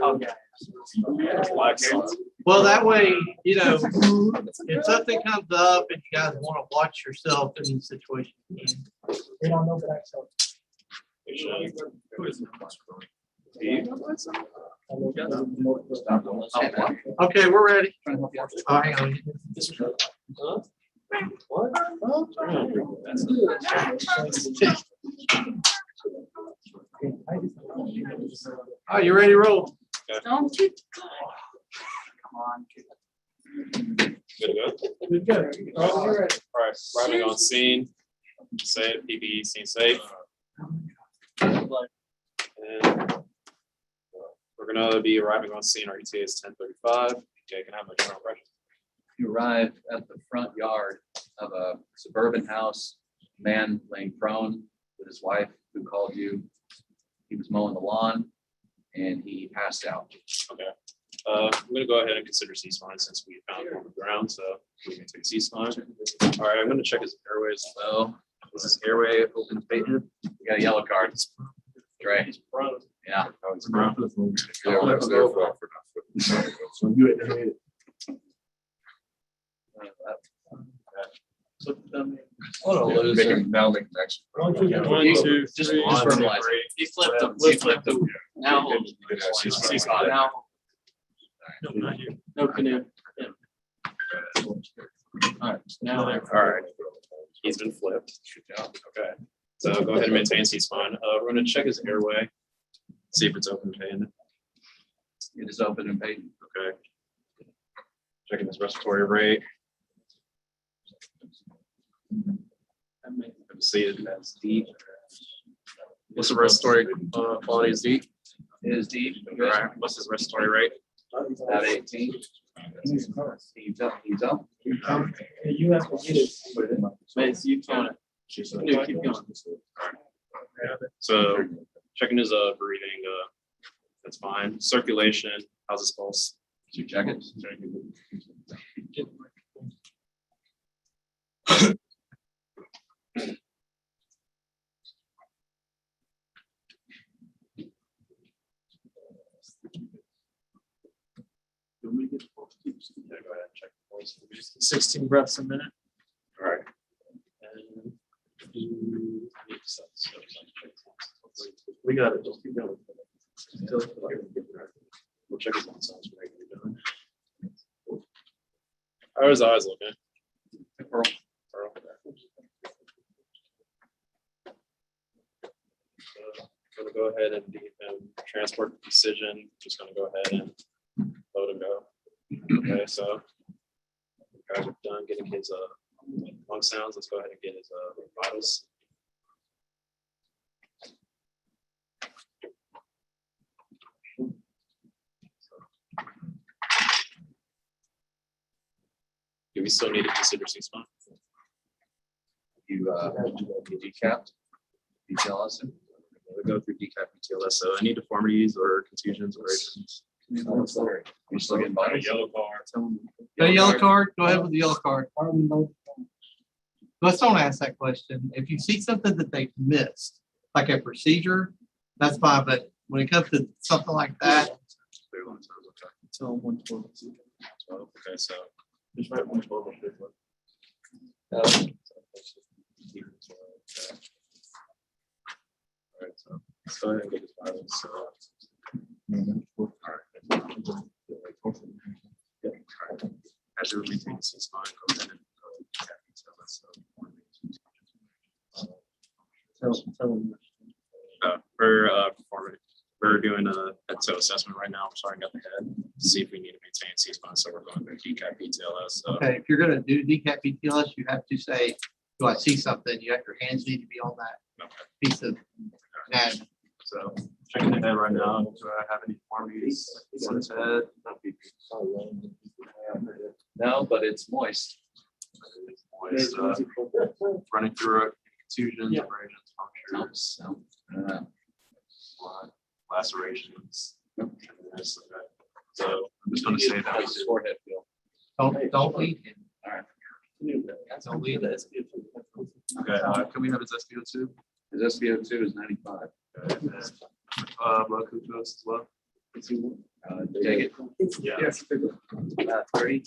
Oh, yeah. Well, that way, you know, if something comes up and you guys want to watch yourself in the situation. We don't know that. So. Okay, we're ready. Oh, hang on. Oh, you ready to roll? Don't you? Come on. Good to go. Good, good. All right, arriving on scene. Safe, PPE, scene safe. And we're gonna be arriving on scene. Our ETA is 10:35. Okay, can I have my general impression? You arrive at the front yard of a suburban house, man laying prone with his wife who called you. He was mowing the lawn and he passed out. Okay. I'm gonna go ahead and consider C-spine since we found him on the ground, so we can take C-spine. All right, I'm gonna check his airway as well. Is his airway open to patent? You got a yellow card. Dre. Yeah. What a loser. Now make the next. One, two, Just three. verbalize it. He flipped him. He flipped him. Now, C-spine. now, No, not you. no canoe. All right. Now, All right. He's been flipped. Okay. So go ahead and maintain C-spine. We're gonna check his airway, see if it's open to patent. It is open and patent. Okay. Checking his respiratory rate. I'm seeing that's deep. What's the respiratory quality is deep? It is deep. All right. What's his respiratory rate? About 18. He's up. He's up. you have to get it. Mace, you count it. No, keep going. So checking his breathing, that's fine. Circulation, how's his pulse? Did you check it? Yeah, go ahead and check the pulse. 16 breaths a minute. All right. And we got it. Just keep going. We'll check his lungs. How are his eyes looking? Pearl. Gonna go ahead and transport the decision. Just gonna go ahead and load and go. Okay, so you guys are done getting his lung sounds. Let's go ahead and get his vitals. Do we still need to consider C-spine? You decapped. Detail us. We go through decap BTLS. So any deformities or contusions or agents? You're still getting vitals. Yellow card. Got a yellow card? Go ahead with the yellow card. Let's don't ask that question. If you see something that they missed, like a procedure, that's fine. But when it comes to something like that, Tell him 112. Okay, so. Just write 112. All right, so let's go ahead and get his vitals. So, all right. As you're maintaining C-spine, go ahead and Tell him. we're performing. We're doing a head-to-toe assessment right now. We're starting at the head to see if we need to maintain C-spine. So we're going through decap BTLS. So okay, if you're gonna do decap BTLS, you have to say, do I see something? You have your hands need to be on that piece of anatomy. So checking the head right now. Do I have any deformities on his head? No, but it's moist. Moist, running through it, contusions, abrasions, punctures, No. lacerations. So I'm just going to say that. How's his forehead feel? Don't lead him. All right. Don't lead him. Okay, can we have his SpO2? His SpO2 is 95. Blood glucose as well. Take it. Yeah. 30.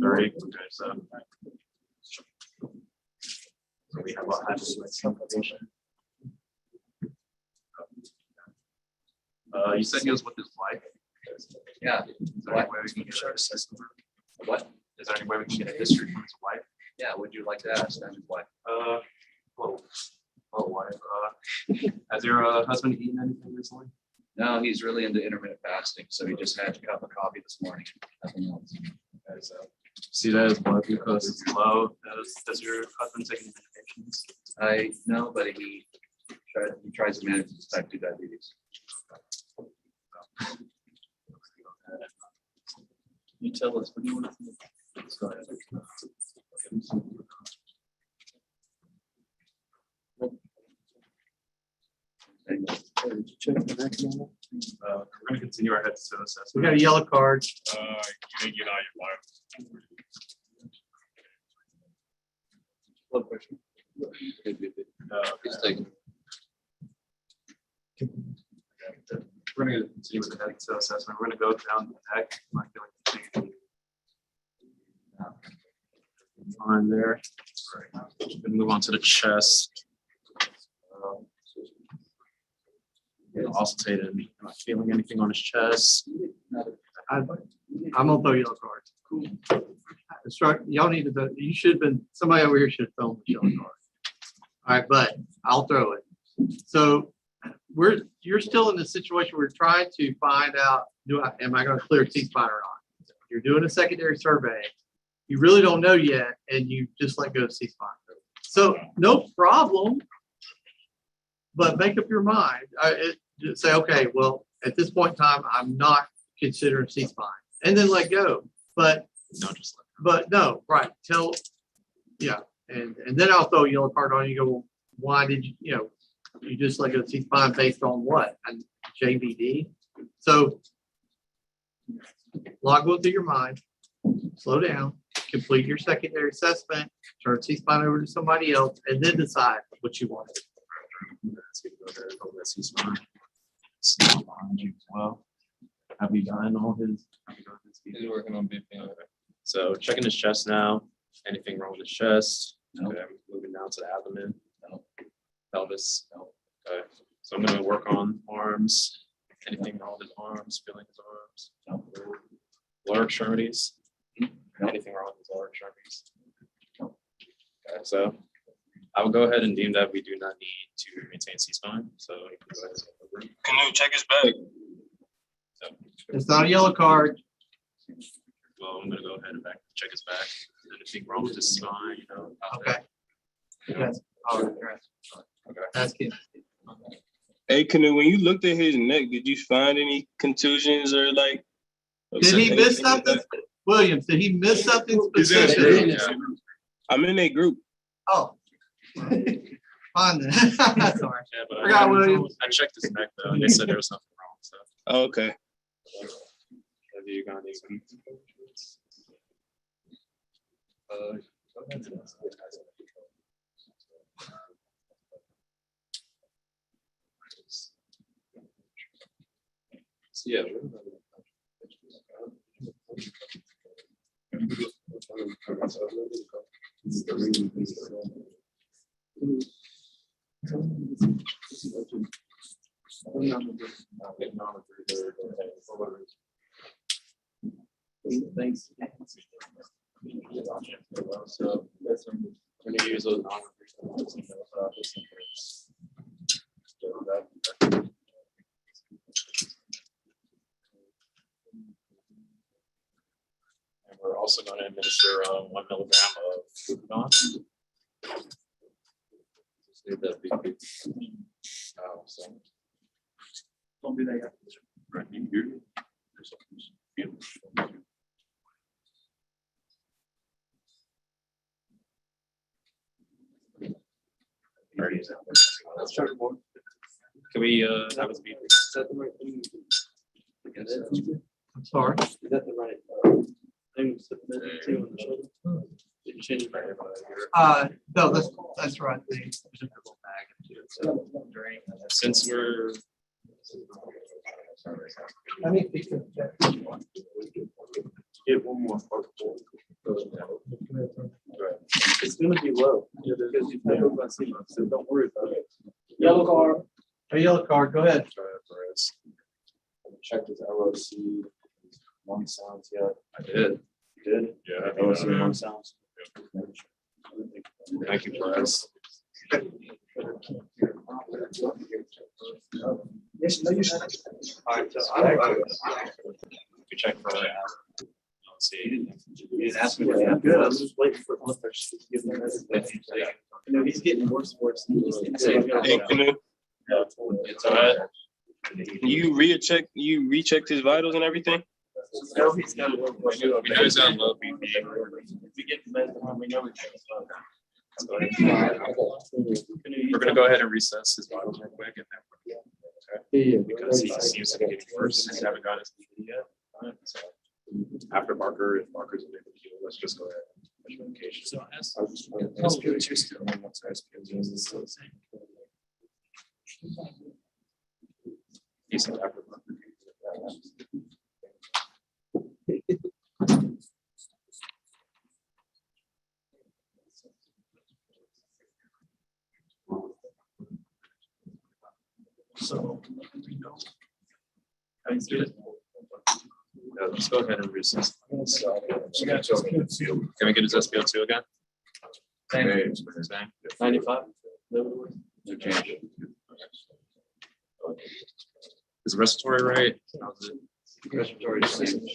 30, okay, so. So we have a application. You said he was with his wife. Yeah. Is there any way we can get a history? What? Is there any way we can get a history from his wife? Yeah, would you like to ask? I'm his wife. Wife, has your husband eaten anything recently? No, he's really into intermittent fasting, so he just had a cup of coffee this morning. Nothing else. Okay, so see that his blood glucose is low. Does your husband take any medications? I know, but he tries to manage his type 2 diabetes. You tell us what you want to do. Go ahead. We're gonna continue our head to toe assessment. We got a yellow card. You didn't get out your life. One question. He's taking. We're gonna continue with the head to toe assessment. We're gonna go down the neck. Not feeling on there. Gonna move on to the chest. Auscultated. Not feeling anything on his chest. I'm gonna throw yellow cards. Cool. Y'all need to, you should have been, somebody over here should have thrown the yellow card. All right, but I'll throw it. So you're still in the situation where we're trying to find out, am I gonna clear C-spine or not? You're doing a secondary survey. You really don't know yet, and you just let go of C-spine. So no problem, but make up your mind. Just say, okay, well, at this point in time, I'm not considering C-spine, and then let go. But no, right? Yeah, and then I'll throw a yellow card on you. Go, well, why did you you just let go of C-spine based on what? And JVD. So log go through your mind, slow down, complete your secondary assessment, turn C-spine over to somebody else, and then decide what you want. Well, have you done all his? He's working on BP. So checking his chest now. Anything wrong with his chest? No. Okay, moving down to the abdomen. No. Pelvis. No. Okay. So I'm gonna work on arms. Anything wrong with his arms? Feeling his arms? No. Lower extremities. No. Anything wrong with his lower extremities? No. Okay, so I will go ahead and deem that we do not need to maintain C-spine. So you can go ahead and take over. Canoe, check his bag. So, It's not a yellow card. well, I'm gonna go ahead and check his back. Anything wrong with his spine? Okay. Yes. All right. Okay. That's good. Hey, Canoe, when you looked at his neck, did you find any contusions or like? Did he miss anything like something? that? Williams, did he miss something He's in a specific? group. Yeah. I'm in a group. Oh. Fine then. Sorry. Yeah, but Forgot Williams. I checked his neck though, and they said there was nothing wrong. So Oh, okay. have you got any? Go ahead and- So, yeah. Thanks. So we're gonna use those and we're also going to administer 1 milligram of glucagon. So Don't do that yet. right here. Already is out. Let's try more. Can we have us be? Is that the right thing? I'm sorry. Is that the right thing to submit it to on the shoulder? Did you change it back? No, that's right. Since we're I need to Get one more. It's gonna be low. Because you've never gonna see, so don't worry about it. Yellow card. A yellow card, go ahead. Check his LOC, one sounds yet. I did. You did? Yeah. LOC one sounds. Thank you, Perez. Yes, no, you should. We check for that. Let's see. You didn't ask me. I'm good, I'm just waiting for Clippers to give me that. You know, he's getting worse and worse. Hey, Canoe, It's all right. you rechecked his vitals and everything? No, he's got a little. We know he's got low BP. We get the measurement, we know we check his blood. We're gonna go ahead and recess his vitals real quick and then. Because he seems to be getting worse and haven't got his BP yet. So after Barker, if Barker's able to do it, let's just go ahead. and measure medication. So SpO2 still, and what's our SpO2 is still the same. He said after Barker. So. Let's go ahead and recess. Can we get his SpO2 again? Same. Same. 95. No change. Is respiratory right? How's it? Respiratory is the same.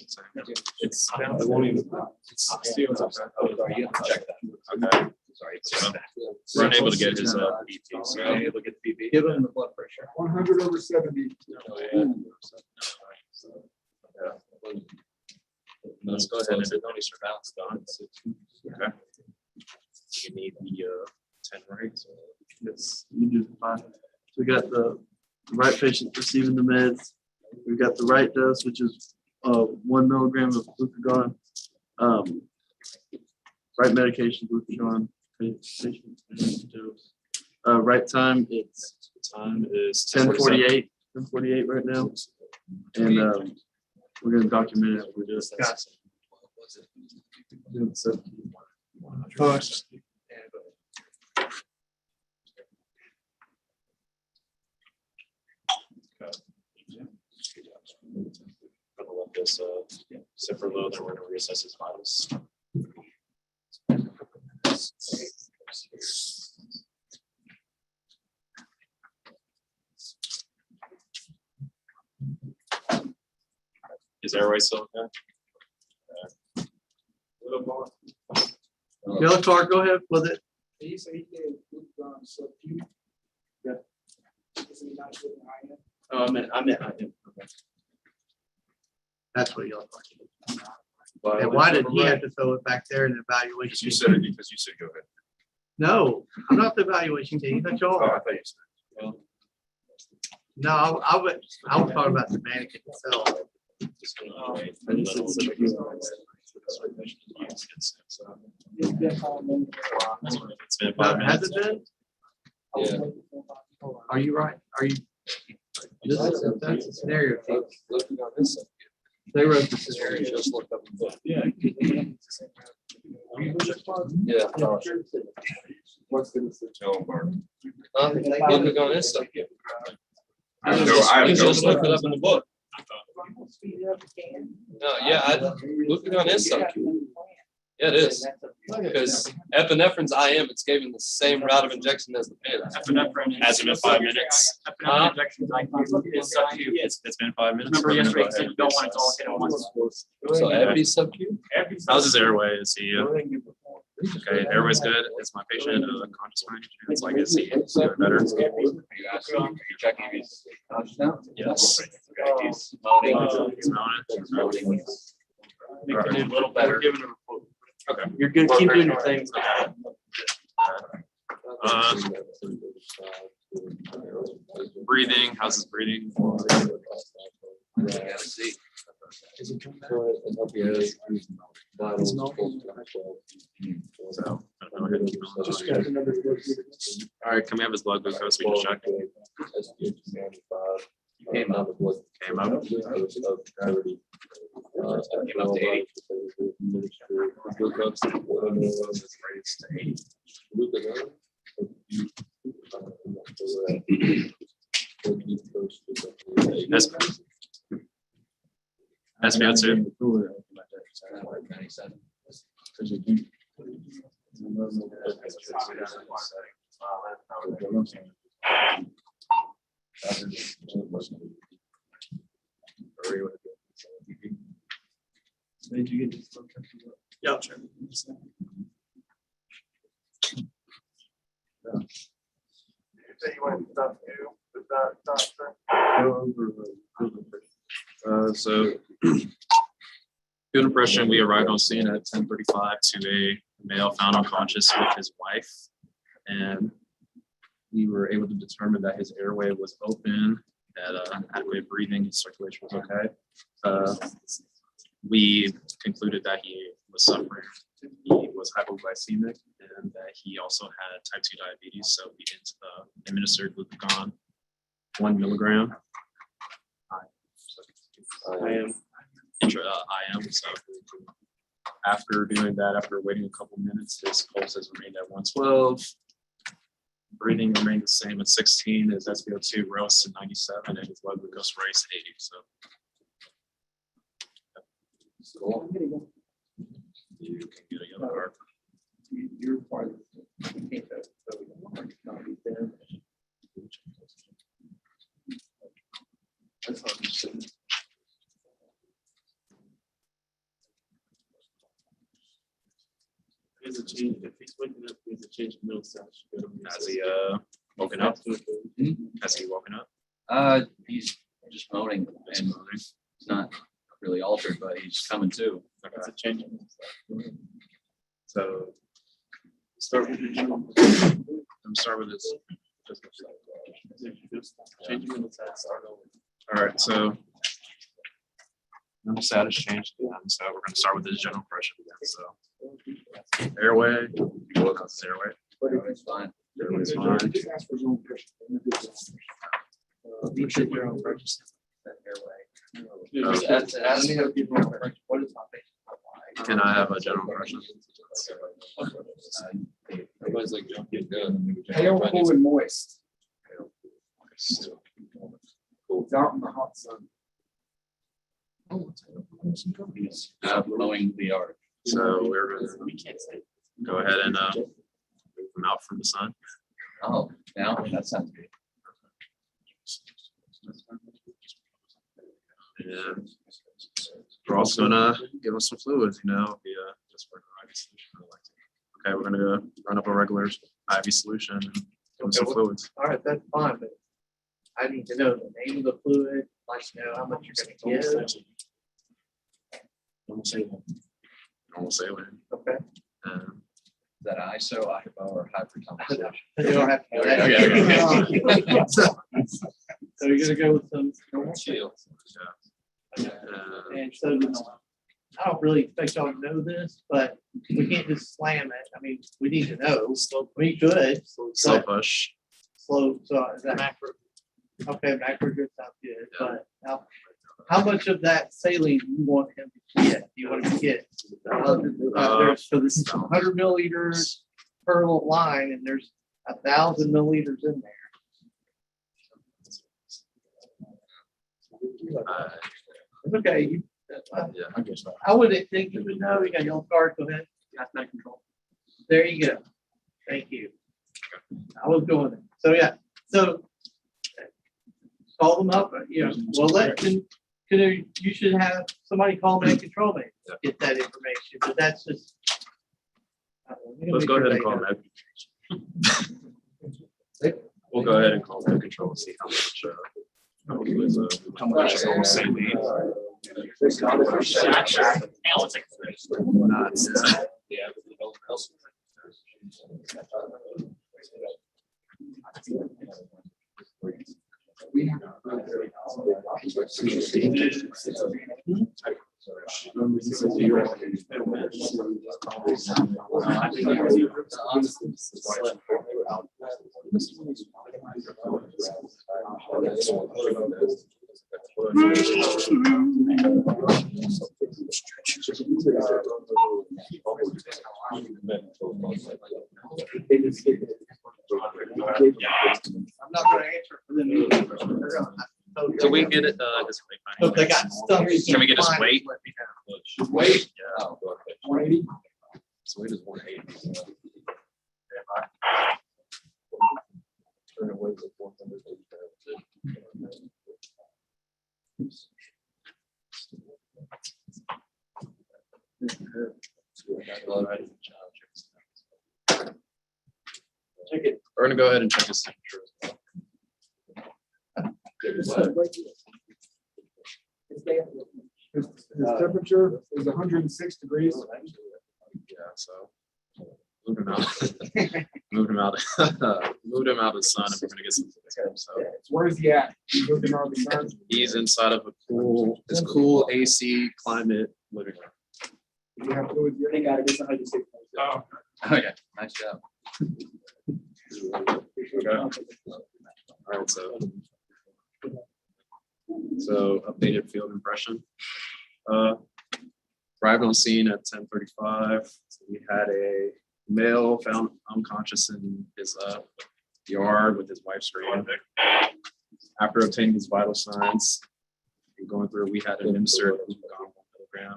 It's. It won't even. It's still. Sorry, you have to check that. Okay. Sorry. So we're unable to get his BP. So Are you able to get the BP? Give him the blood pressure. 100/70. Let's go ahead and do any surveillance done. Okay. You need the 10 right. Yes, you do fine. So we got the right patient receiving the meds. We've got the right dose, which is 1 milligram of glucagon. Right medication, glucagon. Patient dose. Right time, it's Time is 10:48. 10:48 right now. And we're gonna document it. We're just. Push. Gonna let this sit for a little, then we're gonna reassess his vitals. Is airway still okay? Little more. Yellow card, go ahead with it. He said he did sub-Q. Yeah. Is he not doing IM? Oh, I meant I didn't. That's what yellow card. And why did he have to throw it back there in the evaluation? Because you said go ahead. No, I'm not the evaluation team. That's y'all. I thought you said. No, I was talking about the mannequin itself. Just gonna wait for a little check his vitals. He's been calling me. It's been 5 Has minutes. it been? I was Yeah. waiting for him. Hold on. Are you right? Are you? This is, that's a scenario. team. Looking on this side. They wrote the scenario. Just look up in the book. Yeah. Yeah. What's the? Tell him, Mark. Looking on this side. You just looked it up in the book. No, yeah, looking on this side. Yeah, it is. Because epinephrine's IM, it's given the same route of injection as the pins. Epinephrine. Hasn't been 5 minutes. Epinephrine injections, like, it's sub-Q. It's been 5 minutes. Remember We're gonna yesterday, go you said ahead you don't and want it to all recess. hit at once. So every sub-Q? How's his airway? Is he, okay, airway's good. Is my patient conscious mind? It's like, is he doing better? Are you asking, are you checking if he's conscious now? Yes. Okay, he's moaning. He's mounted. Making it a little better. Giving him a quote. Okay. You're good, keep doing your thing. Breathing, how's his breathing? Gotta see. So, I'm gonna go ahead and keep on. All right, can we have his blood glucose? We can check. Came up. Came up. Came up to 80. Raised to 80. SBO2. 97. Did you get this? Yeah, sure. So good impression. We arrived on scene at 10:35 to a male found unconscious with his wife, and we were able to determine that his airway was open, that adequate breathing, his circulation was okay. We concluded that he was suffering. He was hypoglycemic, and that he also had type 2 diabetes. So we administered glucagon 1 milligram. IM. So after doing that, after waiting a couple minutes, his pulse has remained at 112. Breathing remained the same at 16. His SpO2 rose to 97, and his blood glucose raised to 80. So Cool. you can get a yellow card. You're part of it. You can't go, so we don't want to be there. That's how I'm saying. There's a change, if he's waking up, there's a change in mental status. Has he woken up? Has he woken up? He's just moaning, and it's not really altered, but he's coming to. That's a change in mental status. So Start with the general. I'm start with this. Change in mental status, start over. All right, so mental status changed again. So we're gonna start with this general impression again. So airway, look at the airway. It's fine. Airway's fine. You should your own purchase. That airway. Let me have people. What is my patient? Can I have a general impression? Everybody's like jumping good. Pale, cool, and moist. It's out in the hot sun. He's mowing the yard. So we're gonna We can't say. go ahead and move him out from the sun. Oh, now that sounds good. And we're also gonna give him some fluids, just for an IV solution. Okay, we're gonna go run up a regular IV solution and give him some fluids. All right, that's fine, but I need to know the name of the fluid, like to know how much you're gonna give. Don't say that. Normal saline. Okay. Is that ISO, IHPO, or hypertension? You don't have to. Okay. So you're gonna go with some normal. Chill. And so I don't really expect y'all to know this, but we can't just slam it. I mean, we need to know. We could. Slow but push. Slow, so is that macro? Okay, macro good sounds good, but how much of that saline do you want him to get? Do you want him to get? So this is 100 milliliters per line, and there's 1,000 milliliters in there. It's okay. Yeah. I guess not. I would think you would know. You got your card. Go ahead. Got that control. There you go. Thank you. I was going there. So yeah. So call them up. Well, you should have somebody call man control me. Get that information. But that's just. Let's go ahead and call Med. We'll go ahead and call Med Control and see how much. How much is on saline? I'm not gonna answer for them either. Can we get it, this way? But they got stuff. Can we get his weight? Wait. Yeah. 180. So weight is 180. Check it. We're gonna go ahead and check his temperature as well. His temperature is 106 degrees. Yeah, so move him out. Moved him out. Moved him out of the sun if we're gonna get some. So Where is he at? He's looking on the sun. he's inside of a cool, it's cool AC climate living room. You have to go with your. They got it. It's 106. Oh. Oh, yeah, nice job. All right, so updated field impression. Arrived on scene at 10:35. We had a male found unconscious in his yard with his wife screaming. After obtaining his vital signs and going through, we had administered 1 milligram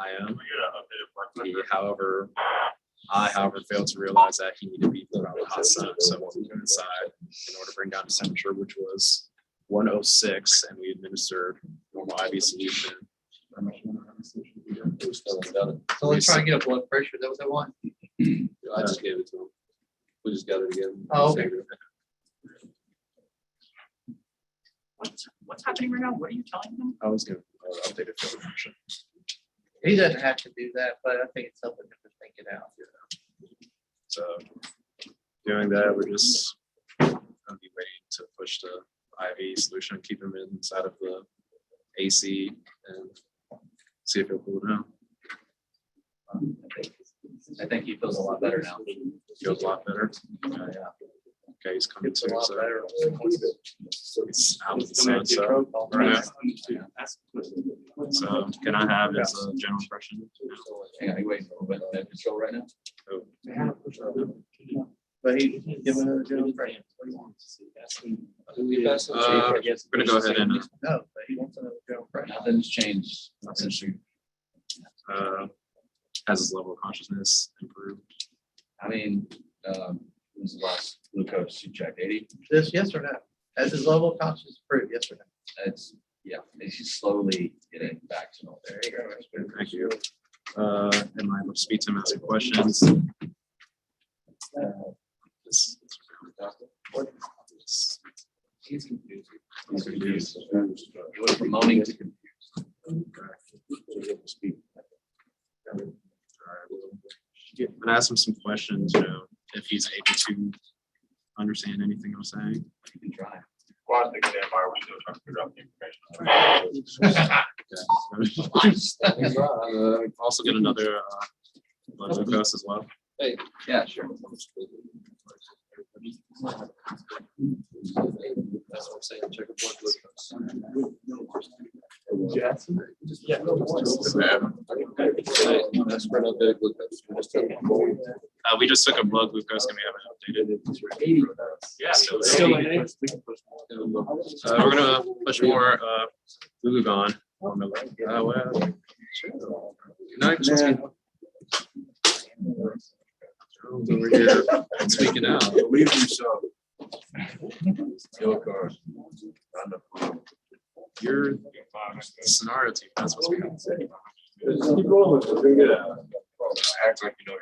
IM. I, however, failed to realize that he needed to be put out in the hot sun. So we went inside in order to bring down his temperature, which was 106, and we administered normal IV solution. So let's try and get a blood pressure. Is that what they want? I just gave it to him. We just got it again. Oh, okay. What's happening right now? What are you telling them? I was going to update it for the function. He doesn't have to do that, but I think it's something to think it out. So doing that, we're just going to be waiting to push the IV solution, keep him inside of the AC and see if he'll cool down. I think he feels a lot better now. Feels a lot better. Yeah. Okay, he's coming It's to. a lot So better. it's out of the sun. So, so can I have his general impression? Hang on, you waiting for a med control right now? But he's giving it a general impression. We're gonna go ahead and No, but he wants another general impression. Nothing's changed. Nothing's changed. has his level of consciousness improved? I mean, when was the last glucose you checked? 80? This, yes or no? Has his level of consciousness improved? Yes or no? It's, yeah, he's slowly getting back to normal. There you go. Thank you. Am I able to speak to him, ask him questions? He's confused. He's confused. He went from moaning to confused. I'm gonna ask him some questions, you know, if he's able to understand anything I'm saying. You can try. Well, I think they are, we're still trying to figure out the information. Also get another blood glucose as well. Yeah, sure. That's what I'm saying, check a blood glucose. Jackson? Yeah. That's for another glucose. We just took a blood glucose and we haven't updated it. Yeah, so it's still we're gonna push more glucagon. Well, no, you're supposed to be over here speaking out. Believe yourself. Your car. You're the scenario team. That's what's going on. Keep rolling. We're gonna get a. Act like you know.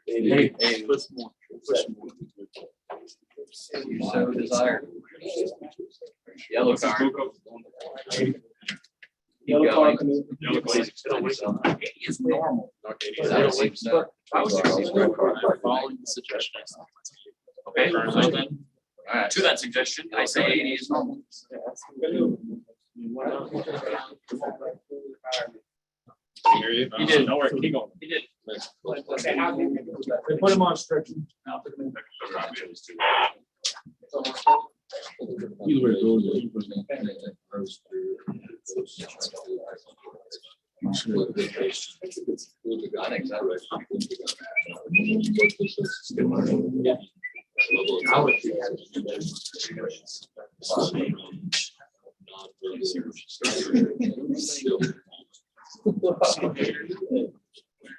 Hey, You so desire. Yellow card. Keep going. It's normal. I don't think so. Following the suggestions. Okay, so then, All right. to that suggestion, I say 80 is normal. I hear you. He did. Don't worry, keep going. He did. They put him on stretcher. It's Either way it goes, I think so.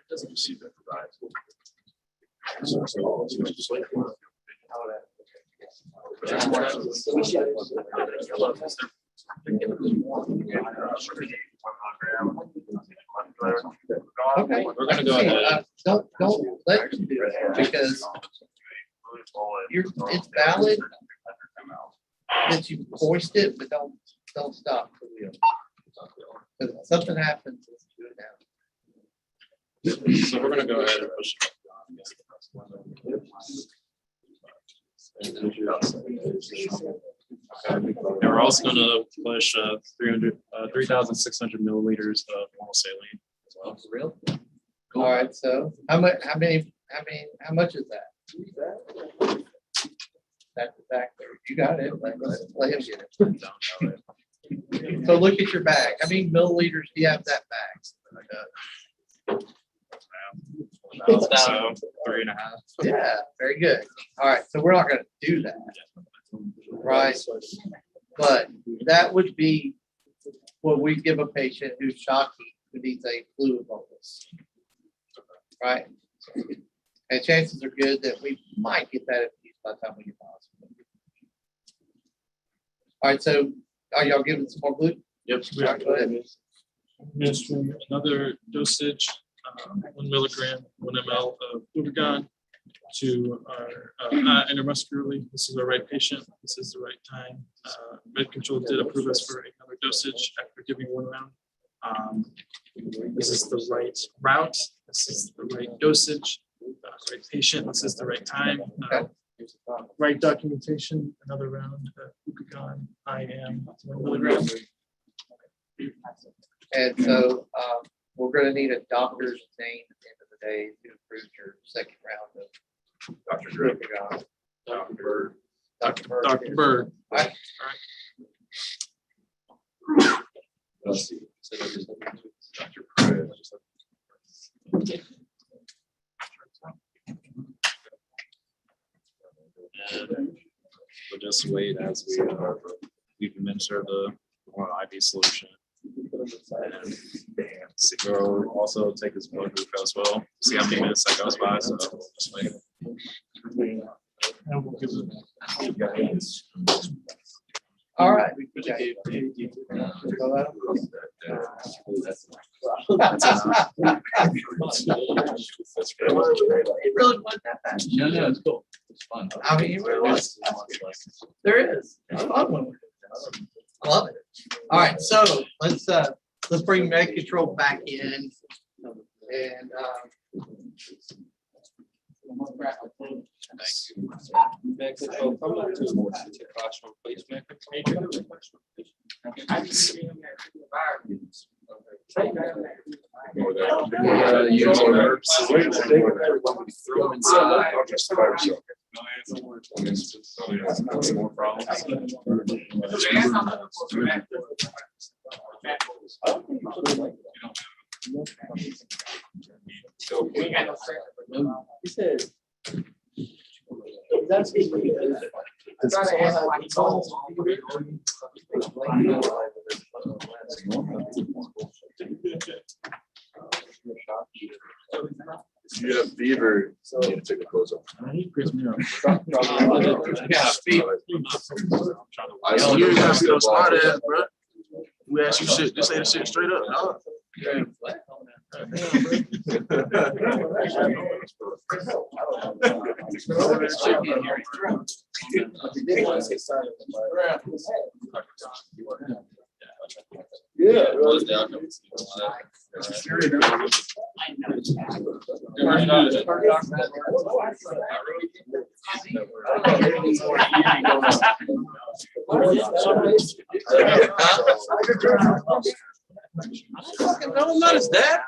Doesn't see that. Okay. We're gonna go ahead. Don't let you do it because it's valid that you hoist it, but don't stop the wheel. Because if something happens, let's do it now. So we're gonna go ahead and push. And we're also gonna push 3,600 milliliters of normal saline as well. For real? All right, so how much is that? That's exactly, you got it. Let him get it. So look at your bag. How many milliliters do you have in that bag? So 3.5. Yeah, very good. All right, so we're not gonna do that. Right, but that would be what we give a patient who's shocking, who needs a fluid bolus. Right? And chances are good that we might get that infused by the time we get to the hospital. All right, so are y'all giving some more gluten? Yep. All right, go ahead. Administering another dosage, 1 milligram, 1 ml of glucagon to our intermuscularly. This is the right patient. This is the right time. Med control did approve us for another dosage after giving 1 round. This is the right route. This is the right dosage. Right patient. This is the right time. Right documentation. Another round. Glucagon. IM 1 milligram. And so we're gonna need a doctor's name at the end of the day to approve your second round of Dr. Greg. glucagon. Dr. Bird. Dr. Bird. Dr. Bird. All right. Let's see. Dr. Perez. And we'll just wait as we administer the IV solution. And we'll also take his blood glucose as well. See how many minutes that goes by. So just wait. And we'll give it. All right. It really wasn't that bad. No, it's cool. It's fun. I mean, it really was. There is. It's a fun one. I love it. All right, so let's bring med control back in. And More problems. He said. That's. If you have fever, you need to take the clothes off. yeah, You gotta be no smart ass, bro. We ask you shit, just say the shit straight up, dog. Yeah. No, I'm not his dad.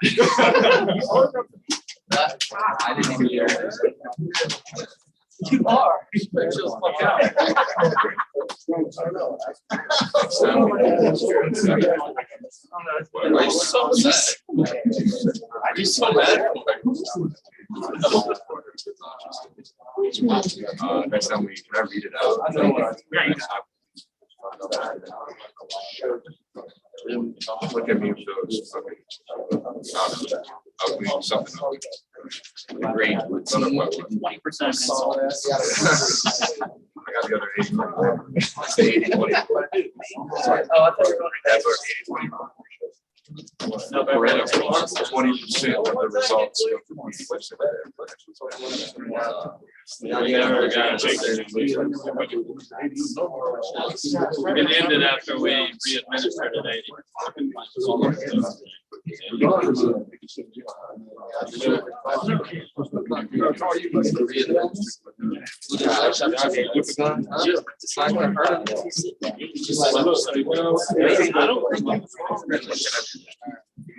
I didn't even hear it. You are. Why are you so sad? Are you so mad? Next time when I read it out. Look at me with those. I'll read something else. Great. 20%. I got the other 80. That's the 80, 20. Oh, I thought you were going That's our 80, 20. No, but Really? 20% of the results come from It ended after we re-administered at 80.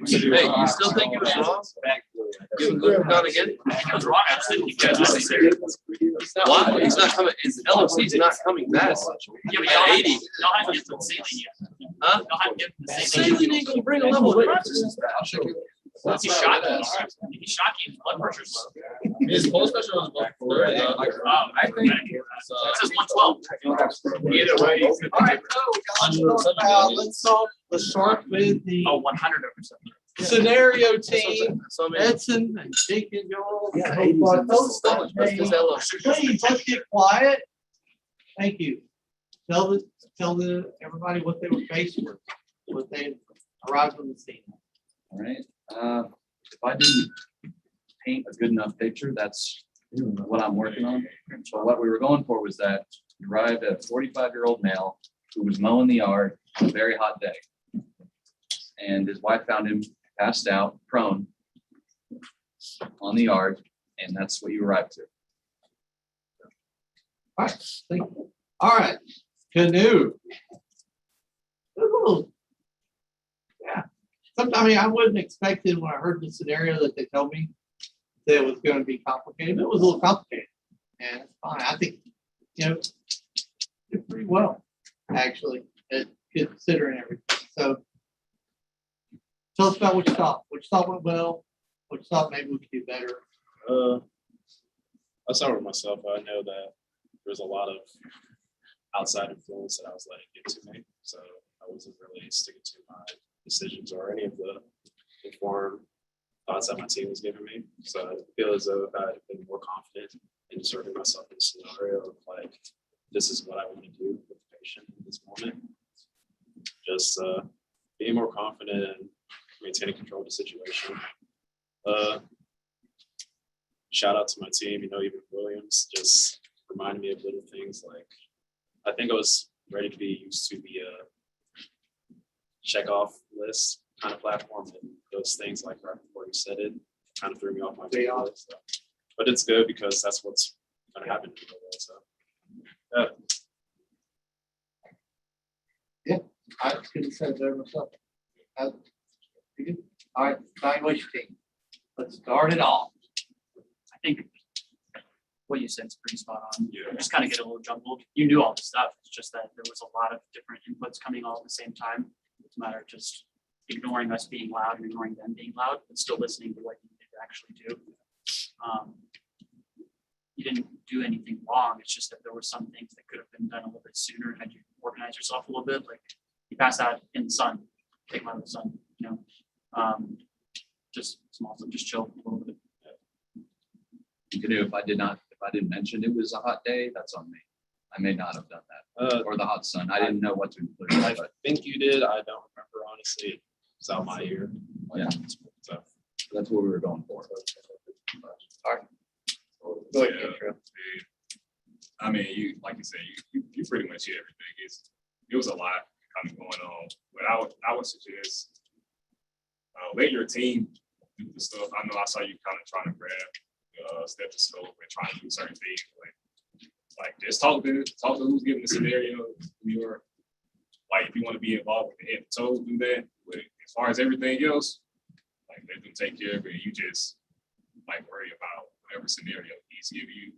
Hey, you still think he was wrong? Give him good gun again? He was wrong. I just didn't get it. Why? He's not coming, his LOC's not coming fast. Yeah, but At 80. y'all have to get some saline yet. Huh? Y'all have to get the saline. Saline ain't gonna bring a level of consciousness back. If he's shocking, if he's shocking, his blood pressure's low. His blood pressure was about 30. Oh, I agree. It says 112. Either way. All right, let's start with the Oh, 100 over something. scenario team. So many. Edson and Jake and Joel. Yeah, Please, Just LOC. let's get quiet. Thank you. Tell everybody what they were faced with, what they arrived on the scene. All right, if I didn't paint a good enough picture, that's what I'm working on. So what we were going for was that we arrived at a 45-year-old male who was mowing the yard on a very hot day. And his wife found him passed out, prone on the yard, and that's what you arrived to. All right, thank you. All right, canoe. Ooh. Yeah, I mean, I wasn't expecting when I heard the scenario that they told me that it was going to be complicated. It was a little complicated, and it's fine. I think, did pretty well, actually, considering everything. So, tell us about what you thought. What you thought went well. What you thought maybe we could do better. I'll start with myself. I know that there's a lot of outside influence that I was letting get to me. So I wasn't really sticking to my decisions or any of the informed thoughts that my team was giving me. So I feel as though if I had been more confident in inserting myself in a scenario of like, this is what I want to do with the patient in this moment. Just being more confident and maintaining control of the situation. Shout out to my team, even Williams just reminded me of little things like, I think I was ready to be used to the check off list kind of platform, and those things like right before you said it kind of threw me off my game. So. But it's good because that's what's going to happen. So, I couldn't say it better myself. You good? All right, evaluation team. Let's start it off. I think what you said is pretty spot on. You just kind of get a little jumbled. You knew all the stuff. It's just that there was a lot of different inputs coming all at the same time. It's a matter of just ignoring us being loud and ignoring them being loud, but still listening to what you did actually do. You didn't do anything wrong. It's just that there were some things that could have been done a little bit sooner had you organized yourself a little bit. Like you pass out in the sun, take them out of the sun, just small stuff, just chill a little bit. You could do if I didn't mention it was a hot day, that's on me. I may not have done that. Or the hot sun. I didn't know what to include. I But think you did. I don't remember, honestly. It's out my ear. yeah, So. that's what we were going for. Go ahead, Yeah. Kendra. I mean, like you said, you pretty much hit everything. It was a lot kind of going on, but I would suggest let your team do the stuff. I know I saw you kind of trying to grab stethoscope and trying to do certain things, like just talk to who's giving the scenario. You're like, if you want to be involved with the head to toe, do that. But as far as everything else, like let them take care of it. You just like worry about whatever scenario he's giving you.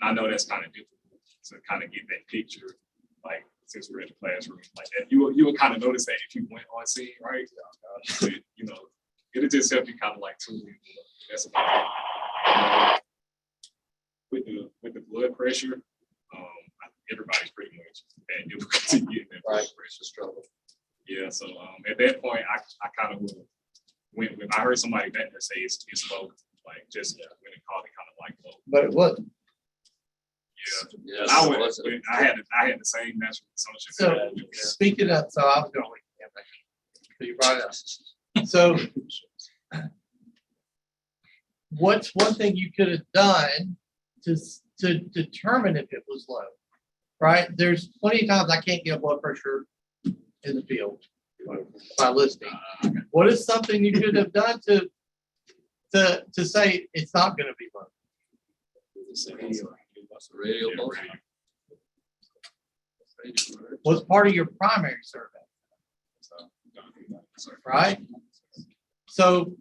And I know that's kind of difficult to kind of get that picture, like since we're in the classroom, like that, you will kind of notice that if you went on scene, right? But, you know, it'll just help you kind of like tune in. That's about it. With the blood pressure, everybody's pretty much had difficulty getting that blood pressure struggle. Yeah, so at that point, I kind of when I heard somebody back there say it's low, like just when it called it kind of like low. But it wasn't. Yeah, Yes, I it went. wasn't. I had the same natural consumption. So speaking of, so I was going to, you brought it up. So what's one thing you could have done to determine if it was low, right? There's plenty of times I can't get blood pressure in the field by listening. What is something you could have done to say it's not going to be low? Radio pulse. Was part of your primary survey, right? So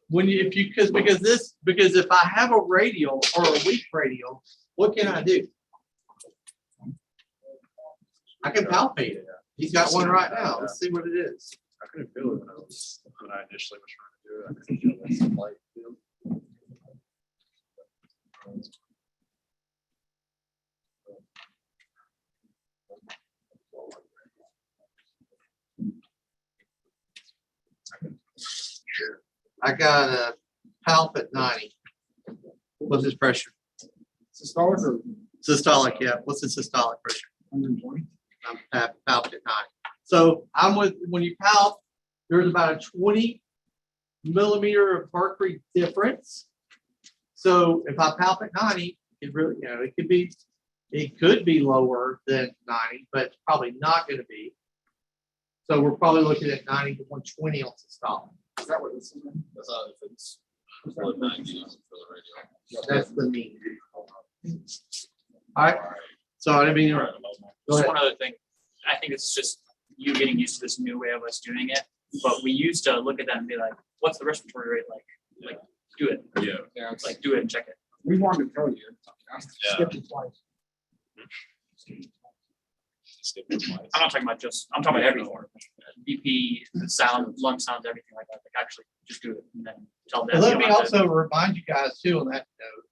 when you, if you, because if I have a radial or a weak radial, what can I do? I can palpate it. He's got one right now. Let's see what it is. I couldn't feel it when I initially was trying to do it. I couldn't feel that some light feel. I got a palp at 90. What's his pressure? Systolic or Systolic, yeah. What's the systolic pressure? 120? I'm palped at 90. So I'm with, when you palp, there's about a 20 millimeter of mercury difference. So if I palp at 90, it really, you know, it could be lower than 90, but it's probably not going to be. So we're probably looking at 90 to 120 on systolic. Is that what this is? That's not if it's blood 90 for the radio. That's the mean. All right. So I didn't mean to. Go Just ahead. one other thing, I think it's just you getting used to this new way of us doing it, but we used to look at that and be like, what's the respiratory rate like? Like, do it, Yeah. like, do it and check it. We wanted to tell you. I skipped it twice. I'm not talking about I'm talking about everything. BP, sound, lung sounds, everything like that, like actually just do it and then tell them. And you let don't me have to- also remind you guys too on that note,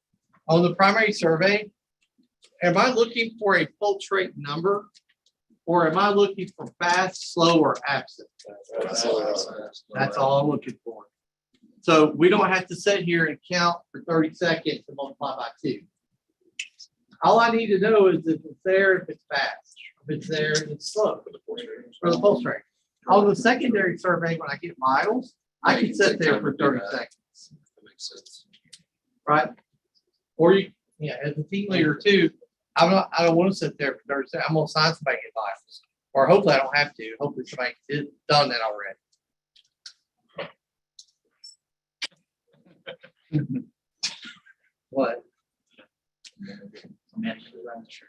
on the primary survey, am I looking for a pulse rate number? Or am I looking for fast, slow, or absent? That's all I'm looking for. So we don't have to sit here and count for 30 seconds and multiply by 2. All I need to know is if it's there, if it's fast, if it's there, if it's slow, for the pulse rate. On the secondary survey, when I get vitals, I can sit there for 30 seconds. That makes sense. Right? Or you, yeah, as a team leader too, I don't want to sit there for 30 seconds. I'm gonna sign somebody get vitals. Or hopefully I don't have to. Hopefully somebody has done that already. What? Man, sure.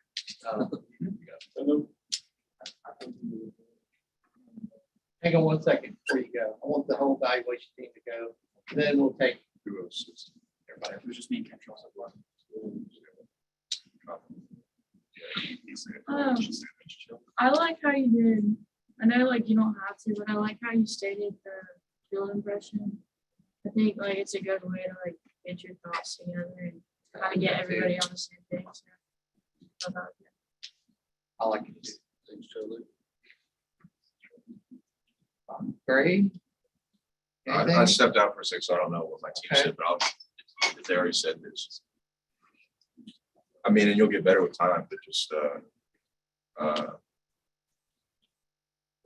Hang on one second before you go. I want the whole evaluation team to go. Then we'll take Everybody, it was just me and Kendra. I like how you did. I know like you don't have to, but I like how you stated the field impression. I think like it's a good way to like get your thoughts together and kind of get everybody on the same page. So, I like it too. Thanks, Charlie. Greg? I Anything? stepped out for a sec, so I don't know what my team Okay. said, but if they already said this. I mean, and you'll get better with time, but just, oh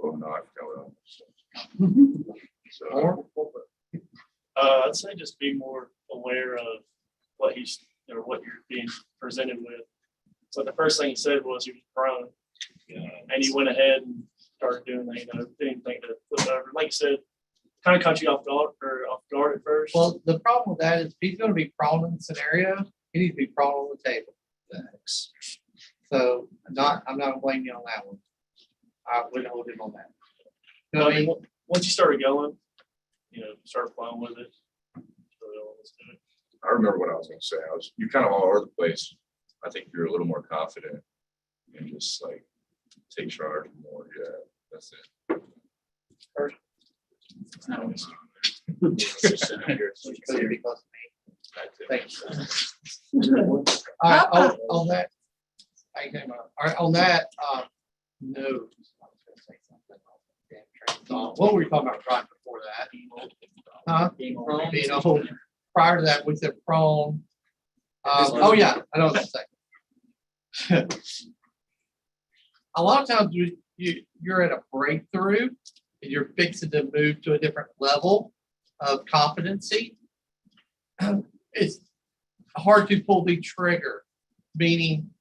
no, I forgot what I was. So, I'd say just be more aware of what what you're being presented with. So the first thing he said was he was prone, and he went ahead and started doing that, didn't think to flip it over. Like you said, kind of caught you off guard at first. Well, the problem with that is if he's gonna be prone in the scenario, he needs to be prone on the table. So I'm not gonna blame you on that one. I wouldn't hold him on that. You know what I mean? Once you started going, start flowing with it. I remember what I was gonna say. You kind of all over the place. I think you're a little more confident and just like take charge more, yeah, that's it. It's not always- Thanks. All right, on that. I came up. All right, on that, no. I was gonna say something. Damn train of thought. What were we talking about right before that? Huh? Being old. Prior to that, we said prone. Oh, yeah, I know what I'm saying. A lot of times you're at a breakthrough and you're fixing to move to a different level of competency. It's hard to pull the trigger, meaning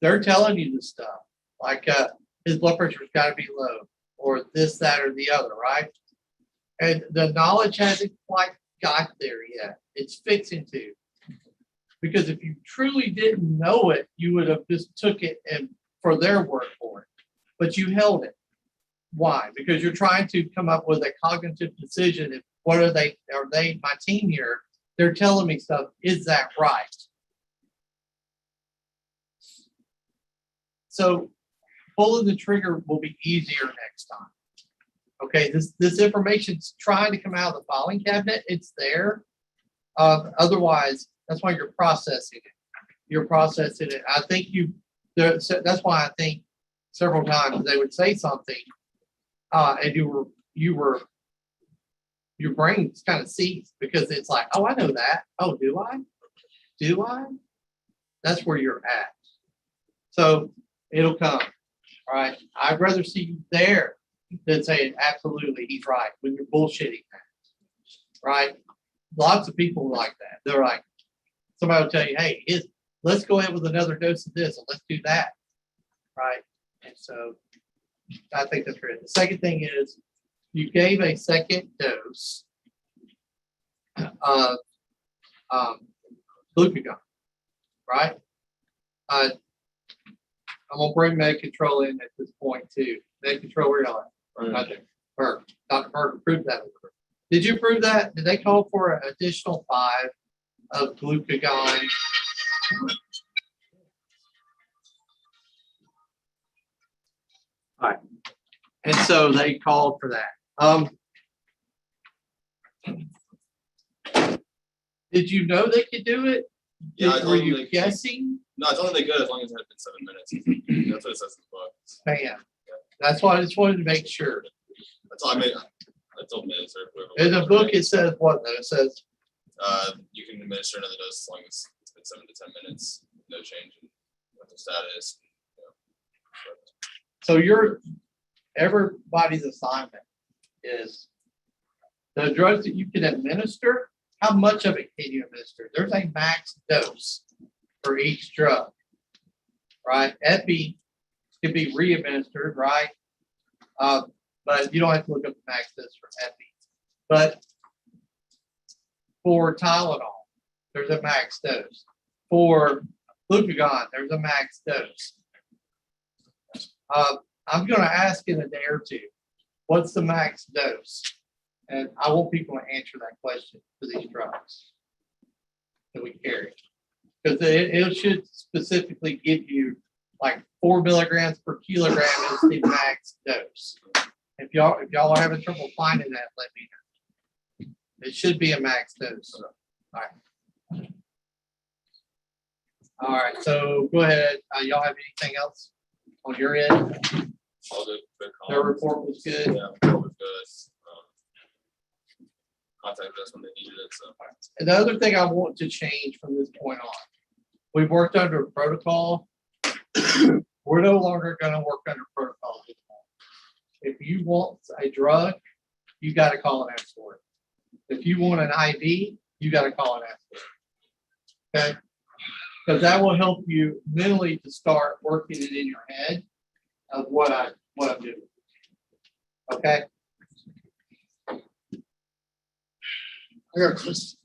they're telling you this stuff, like his blood pressure's got to be low, or this, that, or the other, right? And the knowledge hasn't quite got there yet. It's fixing to. Because if you truly didn't know it, you would have just took it and for their word for it. But you held it. Why? Because you're trying to come up with a cognitive decision. If what are they, my team here, they're telling me stuff. Is that right? So pulling the trigger will be easier next time. Okay, this information's trying to come out of the filing cabinet. It's there. Otherwise, that's why you're processing it. You're processing it. I think that's why I think several times they would say something, and your brain's kind of seized because it's like, oh, I know that. Oh, do I? Do I? That's where you're at. So it'll come. All right. I'd rather see you there than saying absolutely he's right when you're bullshitting that. Right? Lots of people like that. They're like, somebody will tell you, hey, let's go ahead with another dose of this and let's do that. Right? And so I think that's great. The second thing is you gave a second dose of glucagon, right? I'm gonna bring med control in at this point too. Med control, where y'all at? Right. Dr. Berg approved that. Did you approve that? Did they call for an additional 5 of glucagon? All right. And so they called for that. Did you know they could do it? Yeah, I told Were them you they could. guessing? No, I told them they could as long as it had been 7 minutes. That's what it says in the book. Bam. That's why I just wanted to make sure. That's all I made. I told Miz or whoever. In the book, it says what though? It says You can administer another dose as long as it's been 7 to 10 minutes. No change in mental status. so. Everybody's assignment is the drugs that you can administer. How much of it can you administer? There's a max dose for each drug, right? Epi can be re-administered, right? But you don't have to look up the max dose for Epi. But for Tylenol, there's a max dose. For glucagon, there's a max dose. I'm going to ask in a day or two, what's the max dose? And I want people to answer that question for these drugs that we carry. Because it should specifically give you like 4 milligrams per kilogram is the max dose. If y'all are having trouble finding that, let me know. It should be a max dose. All right. All right, so go ahead. Y'all have anything else on your end? All the Their report was good. Yeah, report was good. Contacted us when they needed it. So And the other thing I want to change from this point on, we've worked under a protocol. We're no longer going to work under protocol anymore. If you want a drug, you got to call and ask for it. If you want an IV, you got to call and ask for it. Okay? Because that will help you mentally to start working it in your head of what I'm doing. Okay? I got a question.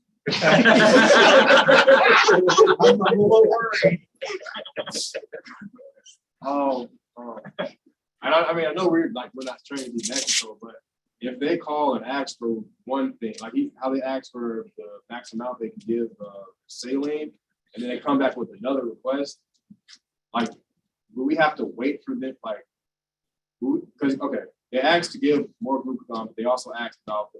I'm a little worried. I mean, I know we're not trained to be medical, but if they call and ask for one thing, like how they ask for the max amount they can give saline, and then they come back with another request, like, will we have to wait for them? Like, Because, okay, they asked to give more glucagon, but they also asked about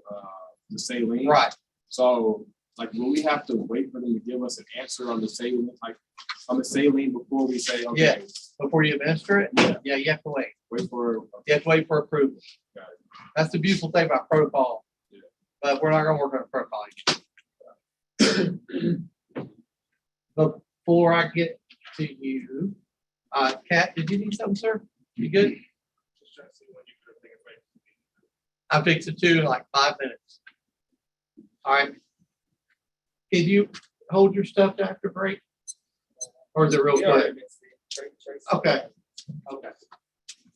the saline. Right. So, like, will we have to wait for them to give us an answer on the saline, before we say, okay? Yeah. Before you administer it? Yeah, you have to wait. Wait for. You have to wait for approval. Got it. That's the beautiful thing about protocol. Yeah. But we're not gonna work on a protocol. Before I get to you, Kat, did you need something, sir? You good? I'll fix it too in like 5 minutes. All right. Can you hold your stuff after break? Or is it real quick? Okay. Okay.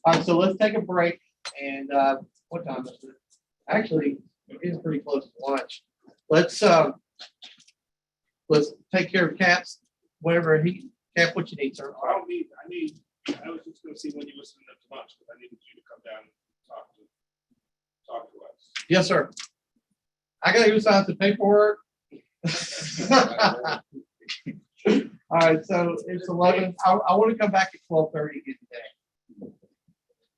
All right, so let's take a break and what time is it? Actually, it is pretty close to lunch. Let's take care of Cap's whatever Cap, what you need, sir. I was just gonna see when you was sending up to lunch, but I needed you to come down and talk to us. Yes, sir. I gotta go sign some paperwork. All right, so it's 11. I want to come back at 12:30 again today.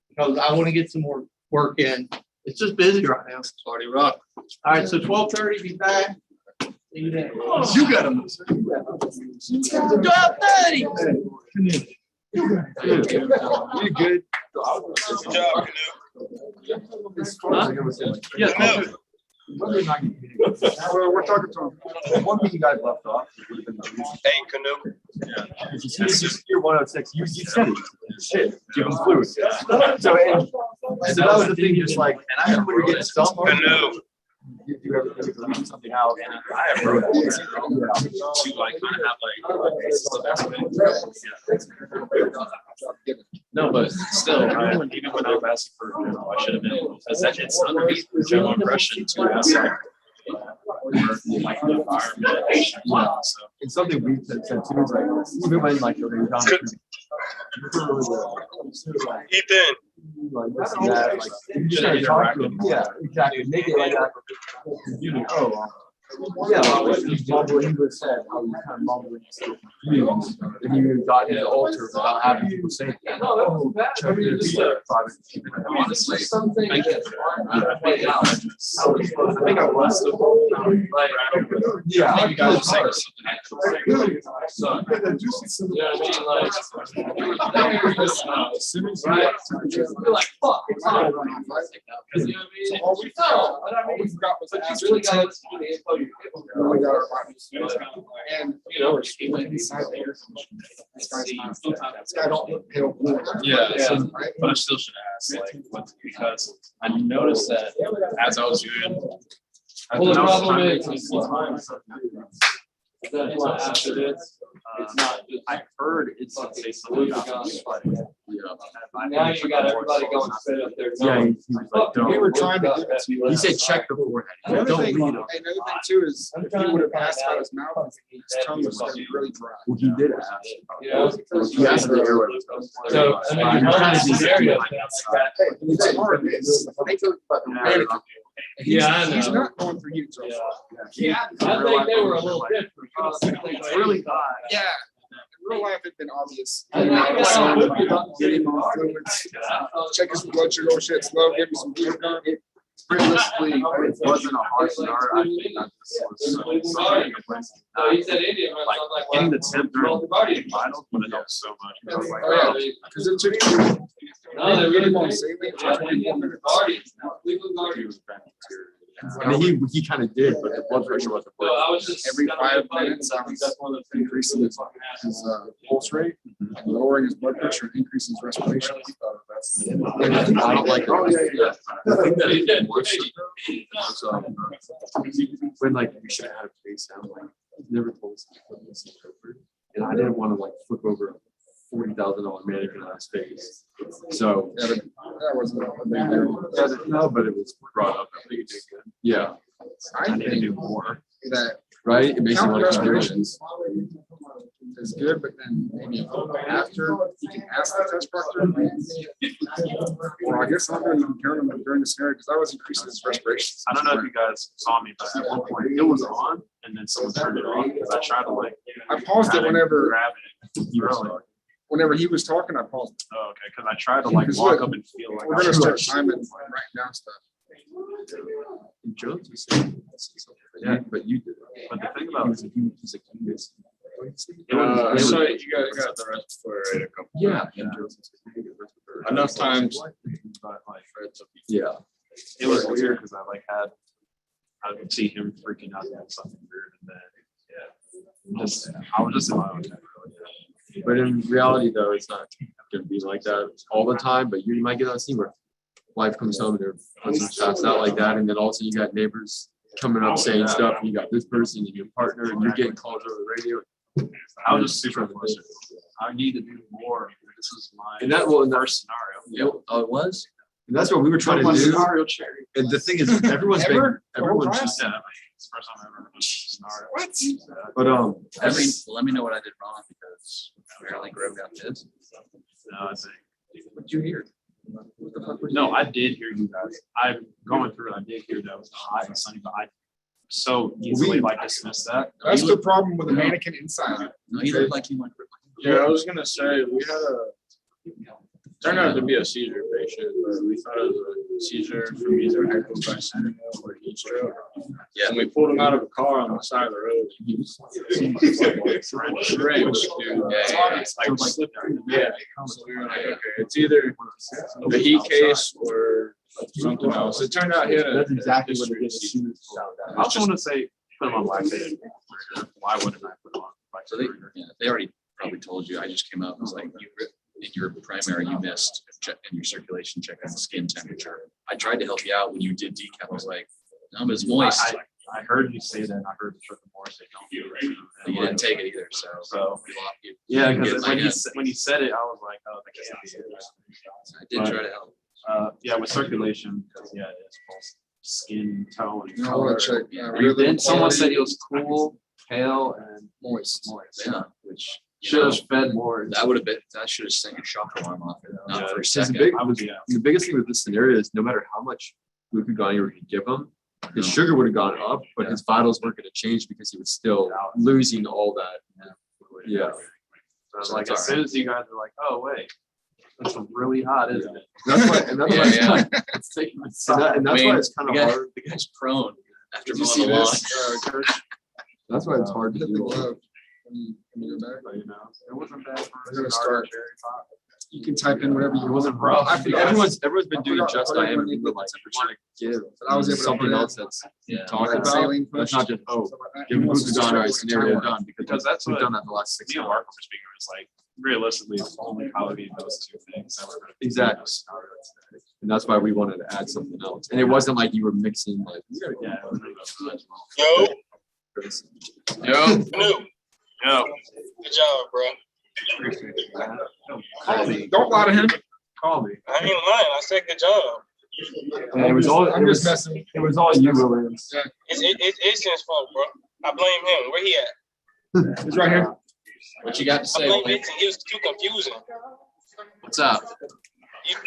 Because I want to get some more work in. It's just busy right now. It's already rough. All right, so 12:30, be back. See you then. You got them. 12:30. You're good. Good job, Yeah. We're talking to him. One thing you guys left off. Hey, Canoe. It's just year 106. You said it. Shit. Give them fluid. So that was the thing, just like, and I remember when you're getting stumped. Canoe. You do everything to leave something out. And I have wrote to like kind of have like. No, but still, even when I was asking for a general, I should have been, because that it's underneath the general impression too. That's like the environment. So It's something we said too, is like, even when like you're down. Ethan. Like, this and that, like, you just gotta talk to them. Yeah, exactly. Make it like that. You know, yeah, like, you mumble, he would said how you kind of mumbling, and you got into the altar without having people say, oh, check this. Honestly, thank you. I think I was still. yeah, You guys are saying something. So, yeah, as soon as you're like, fuck. Because you know what I mean? All we forgot was that you really got to info your people. And, you know, he went inside there. this guy don't look pale blue. Yeah, but I still should ask, like, what, because I noticed that as I was doing. Well, the problem is, After this, it's not, I heard it's say something about this, but. now you got everybody going straight up there. Yeah, he was like, We don't. were trying to give it to you. He said, check the forehead. Another Don't thing, read another it. thing too is, if he would have asked about his mouth, his tongue was gonna be really dry. Well, he did ask. You know? He asked the airway was going. So, I mean, you kind of just area like that. It's hard, it's, Yeah, I know. he's not going for you, Joe. Yeah, I think they were a little different. It's really hot. Yeah, in real life, it's been obvious. I think I got a movie about Get him on fluids, check his blood sugar, shit slow, give him some glucagon. Realistically, it wasn't a hard start. I think that this was something that went, So he said Indian. like, getting the temp during the finals, but it helped so much. I was like, Oh, oh. yeah, Cause it took you. no, they really want want to save it for 24 minutes. I mean, he kind of did, but the blood pressure wasn't. So I was just. Every 5 minutes, I was increasing his pulse rate, lowering his blood pressure, and increasing his respiration. I don't like it. Oh, yeah. The thing that he did was, when like we should have had a face down, like he never told us to flip this over, and I didn't want to like flip over a $40,000 mannequin on his face. So That wasn't a big deal. no, but it was brought up. I think it did good. Yeah, I need to think do more. that Right? It makes it count like respirations is good, but then maybe after, you can ask the test proctor. Or I guess I'm going to count him during the scenario, because I was increasing his respirations. I don't know if you guys saw me, but at one point it was on and then someone turned it off because I tried to like. I paused it whenever. Grab it. You were like, whenever he was talking, I paused. Oh, okay, because I tried to like Because walk look, up and feel like. We're I gonna was start rushed. timing and writing down stuff. Jones was saying. Yeah. But you did. But the thing about He's like, he's like, he was. So you got the rest for a couple. Yeah. Enough times. but like Yeah. it was weird because I like had I would see him freaking out about something weird and then I was just in my own head, really. But in reality, though, it's not gonna be like that all the time, but you might get on a scene where wife comes home and their husband's passed out like that, and then also you got neighbors coming up saying stuff, and you got this person and your partner, and you're getting calls over the radio. I was just super emotional. I need to do more. This is my And that will, first scenario. yeah, oh, it was? And that's what we were trying to do. Scenario cherry. And the thing is, everyone's been, Ever? everyone's Whole just, Yeah, it's the first time I've ever heard scenario. What? but, Every, let me know what I did wrong because apparently Greg got this. No, I think. what'd you hear? No, I did hear you guys. I'm going through it. I did hear that it was hot and sunny, but I so easily like dismissed that. That's the problem with the mannequin inside. No, he looked like he went. Yeah, I was gonna say, we had turned out to be a seizure patient, but we thought it was a seizure from either hypoglycemia or heat stroke. Yeah. And we pulled him out of a car on the side of the road. Strange, dude. Yeah. Yeah. So we were like, okay, it's either the heat case or something else. It turned out he had a. That's exactly what history it of is. seizure. I also want to say put him on lactated. Why wouldn't I put him on So they, lactated? yeah, they already probably told you. I just came out and was like, in your primary, you missed check in your circulation check on skin temperature. I tried to help you out when you did decaf. I was like, no, it's moist. I heard you say that. And I heard the truth more say don't do it. But you didn't take it either. So Yeah, you because get like when he said it, I was like, oh, I guess that'd be it. I did try to help. Yeah, with circulation, because yeah, it's both skin tone and You know, I color. wanna check. And then someone said he was cool, pale, and Moist. Yeah. which You should know, have fed more. That would have been, that should have sent your shock alarm off. Not Yeah, for a it's second. big- I was, yeah. The biggest thing with this scenario is no matter how much glucagon you were to give him, his sugar would have gone up, but his vitals weren't gonna change because he was still losing all that. Yeah. So like as soon as you guys were like, oh wait, that's really hot, isn't it? That's why, and that's why it's Yeah, kind yeah. of, It's taking and that's why it's kind the of guy- hard. The guy's prone after Did you mowing see the lawn. this, Coach? That's why it's hard to Hit the do. glove. When you go back. But, you know, it wasn't bad for We're gonna a start. cherry pop. You can type in whatever you It want. wasn't rough. I forgot. Everyone's been I doing forgot just to put it diameter, when you but put like the if you want to give But I was able to something put it else that's Yeah. talked like about, saline that's push, not just, oh, stuff like that. give him He wants to glucagon, all right, start scenario with done, Because that's we've what done that the last 6 me and months. Mark were speaking of. It's like realistically, it's only probably those two things that were. Exactly. And that's why we wanted to add something else. And it wasn't like you were mixing like. Yeah. Yo, Yo. Canoe, No. good job, bro. Call me. Don't lie to him. Call me. I ain't lying. I said good job. And it was all, I'm it just was, messing. it was all you, Williams. It's his fault, bro. I blame him. Where he at? He's right here. What you got to I say? blame Wayne? Vincent. He was too confusing. What's up?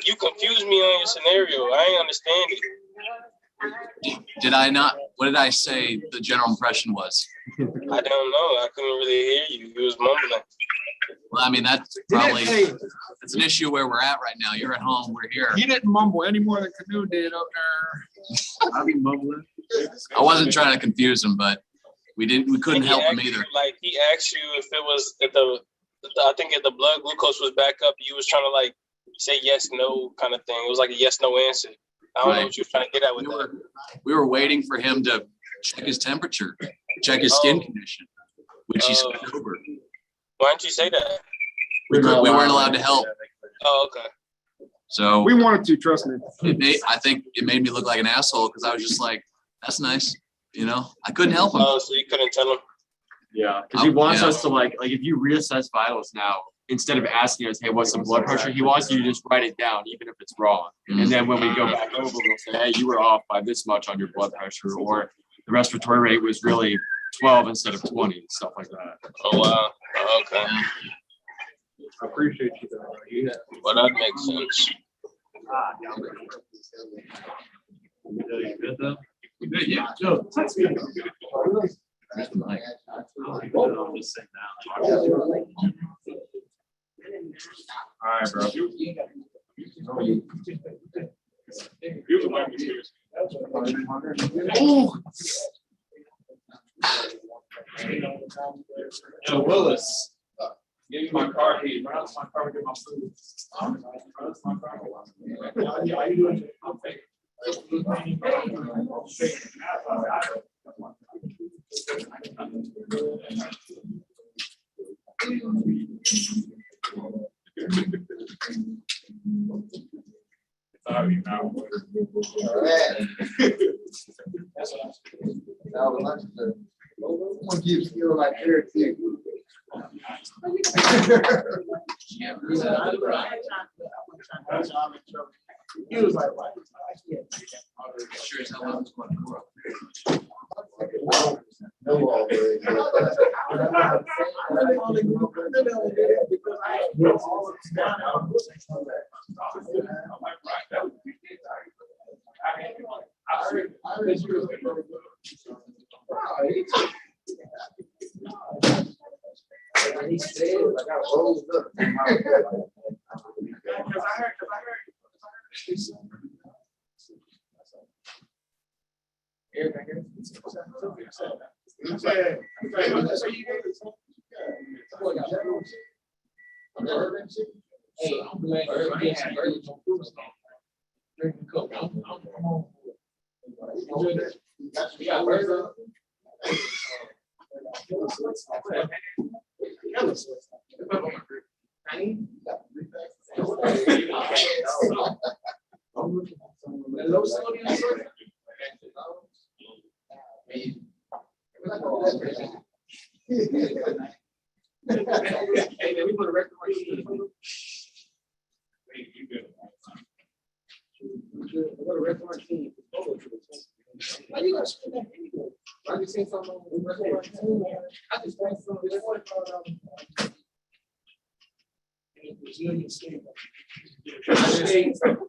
You confused me on your scenario. I ain't understand it. Did I not? What did I say the general impression was? I don't know. I couldn't really hear you. You was mumbling. Well, I mean, that's probably, it's an issue where we're at right now. You're at home, we're here. He didn't mumble any more than Canoe did up there. I be mumbling. I wasn't trying to confuse him, but we couldn't He help him asked you, either. Like he asked you if it was I think if the blood glucose was back up, you was trying to like say yes, no kind of thing. It was like a yes, no answer. I don't know Right. what you were trying to get at with that. We were waiting for him to check his temperature, check his skin Oh. condition, which he Oh. skipped over. Why didn't you say that? We weren't allowed to help. Oh, okay. So We wanted to, trust me. I think it made me look like an asshole because I was just like, that's nice. You know, I couldn't help him. Oh, so you couldn't tell him. Yeah, because he wants Yeah. us to like if you reassess vitals now, instead of asking us, hey, what's the blood pressure? He wants you to just write it down, even if it's wrong. And then when we go back over, we'll say, hey, you were off by this much on your blood pressure, or the respiratory rate was really 12 instead of 20, stuff like that. Oh wow. Oh, okay. I appreciate you though. Yeah. Well, that makes sense. You good though? Yeah. Joe, text me. I'm just sitting down. right, bro. You was like me too. Yo, Willis, give me my car keys. Run out to my car and get my food. Sorry, now. I'm gonna give you like Eric too. Yeah. He was like, what? Sure as hell I was going to grow up. No, he said, like I rose up. Hey, I'm glad everybody had early drinking Coke. We got burger. Low sodium soda. Hey, man, we put a record on you. What a record on team. Why you gotta spend that anyway? I just seen something on the record on team. I just think some of this one called Brazilian steak.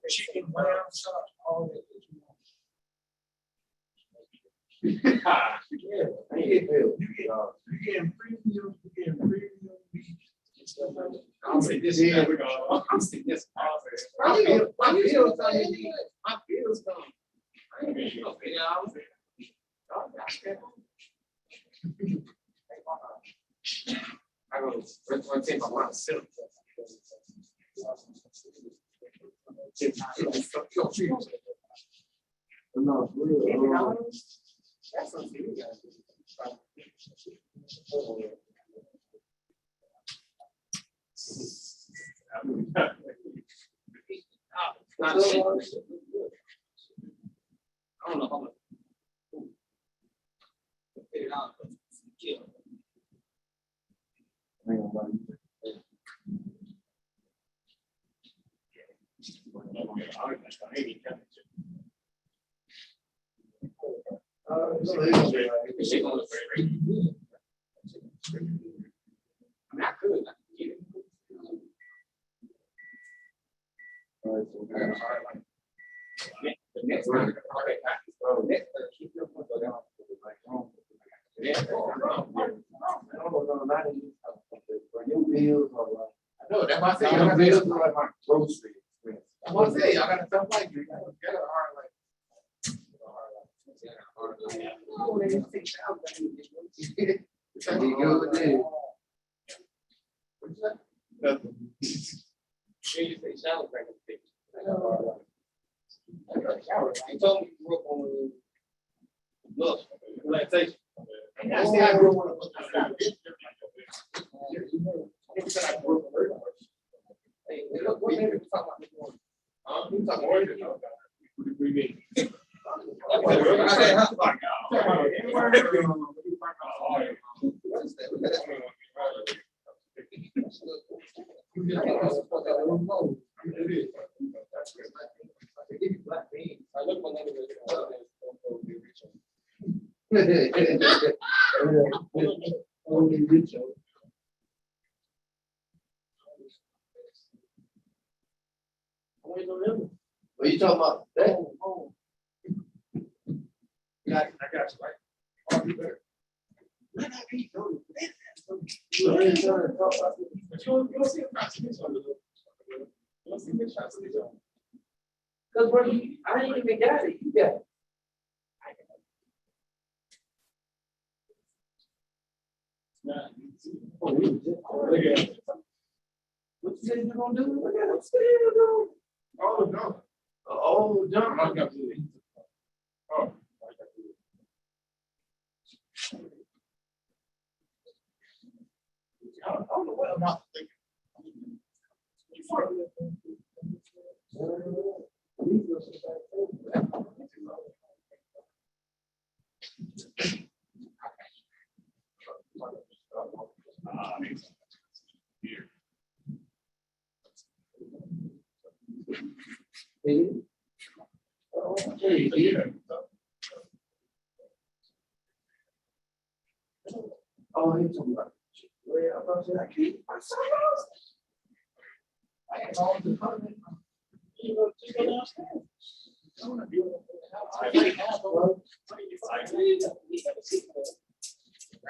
Chicken, lamb, sauce, all that. You getting premium meat and stuff like that. I'm saying this. I'm saying this. My bills gone. I ain't gonna pay out. I go. I take my one silk. No, that's something you guys do. I don't know how much. I know that's why I say your bills are like my grocery expense. I'm gonna say I got stuff like you. Get a hard like. He told me you grew up on look, relaxation. And I say I grew up on hey, look, what name are we talking about this morning? We talking about what do we mean? What are you talking about? That? I got you, right? Oh, you better. Cause what I ain't even got it, you got it. What you said you gonna do? Look at it, still doing. Oh, no. Oh, John. Oh. I don't know what I'm not thinking. Oh, he's talking about. Well, I thought I can't. I saw those. I had all the department. You know, just go downstairs.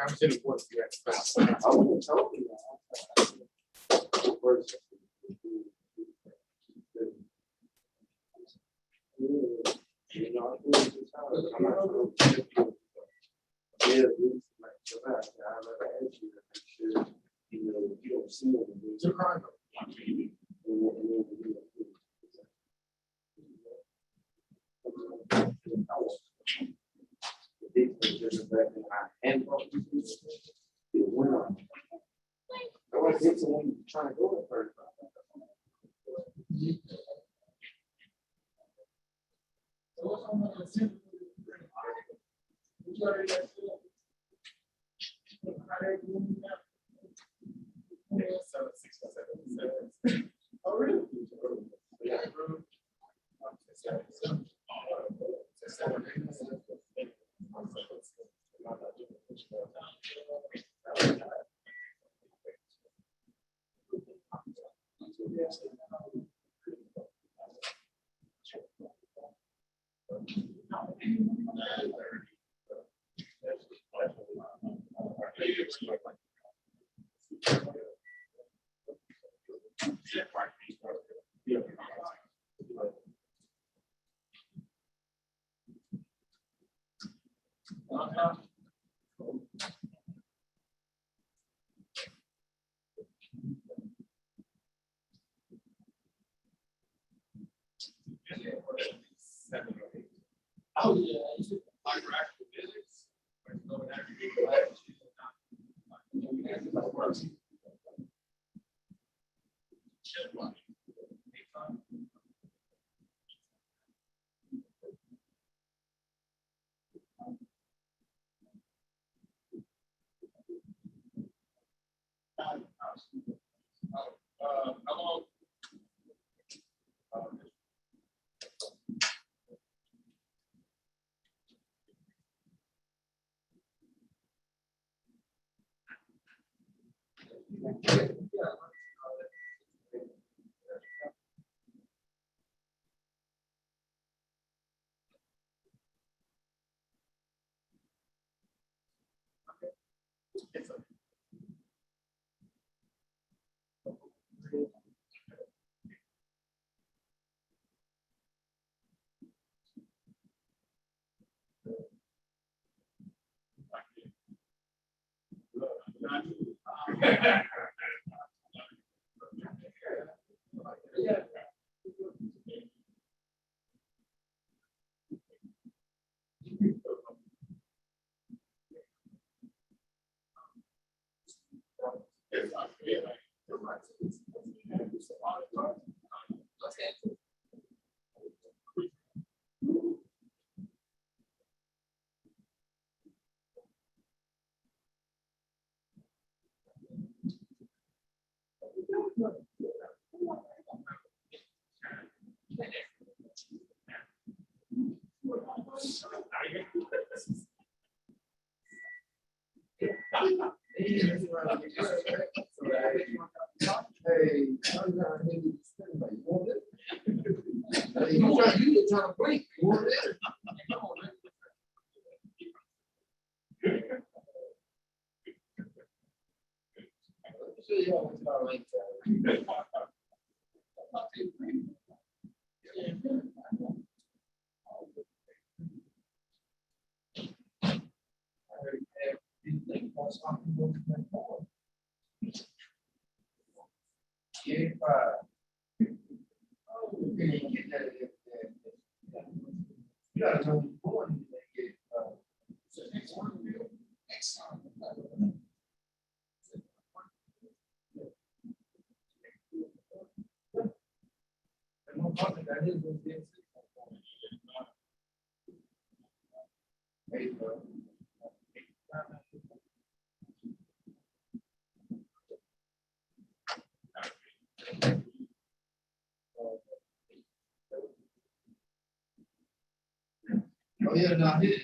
I'm sitting for you. I wouldn't tell you that. You know, I'm not sure. Yeah, you don't see them. It's a crime. Trying to go first. Oh, really? Oh, yeah. Oh, yeah, no, it.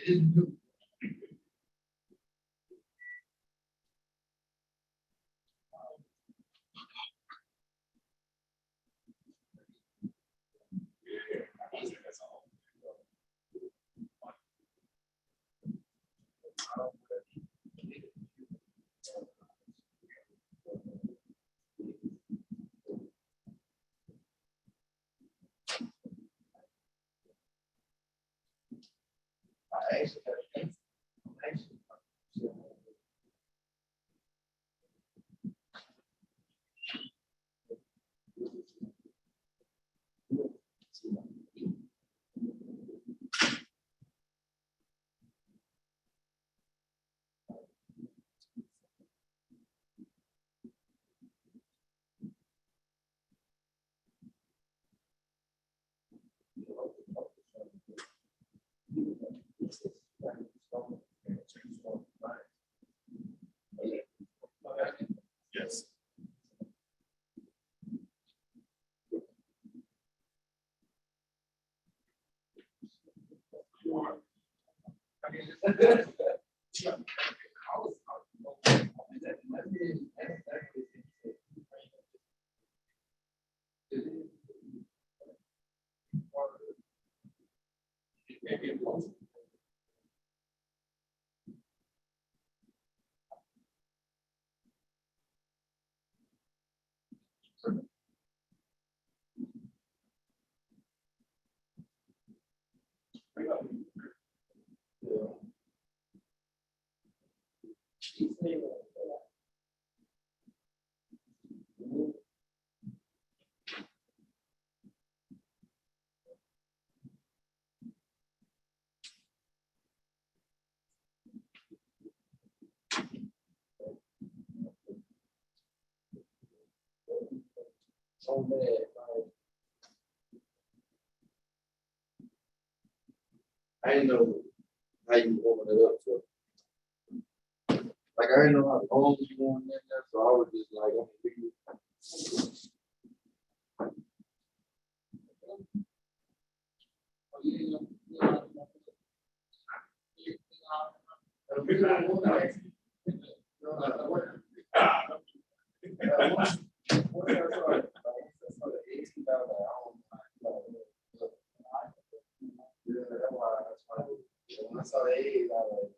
Yes. So bad, like, I didn't know how you open it up, so. Like, I didn't know how long you going in there, so I was just like, I saw the A's, I was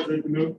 Ready to move?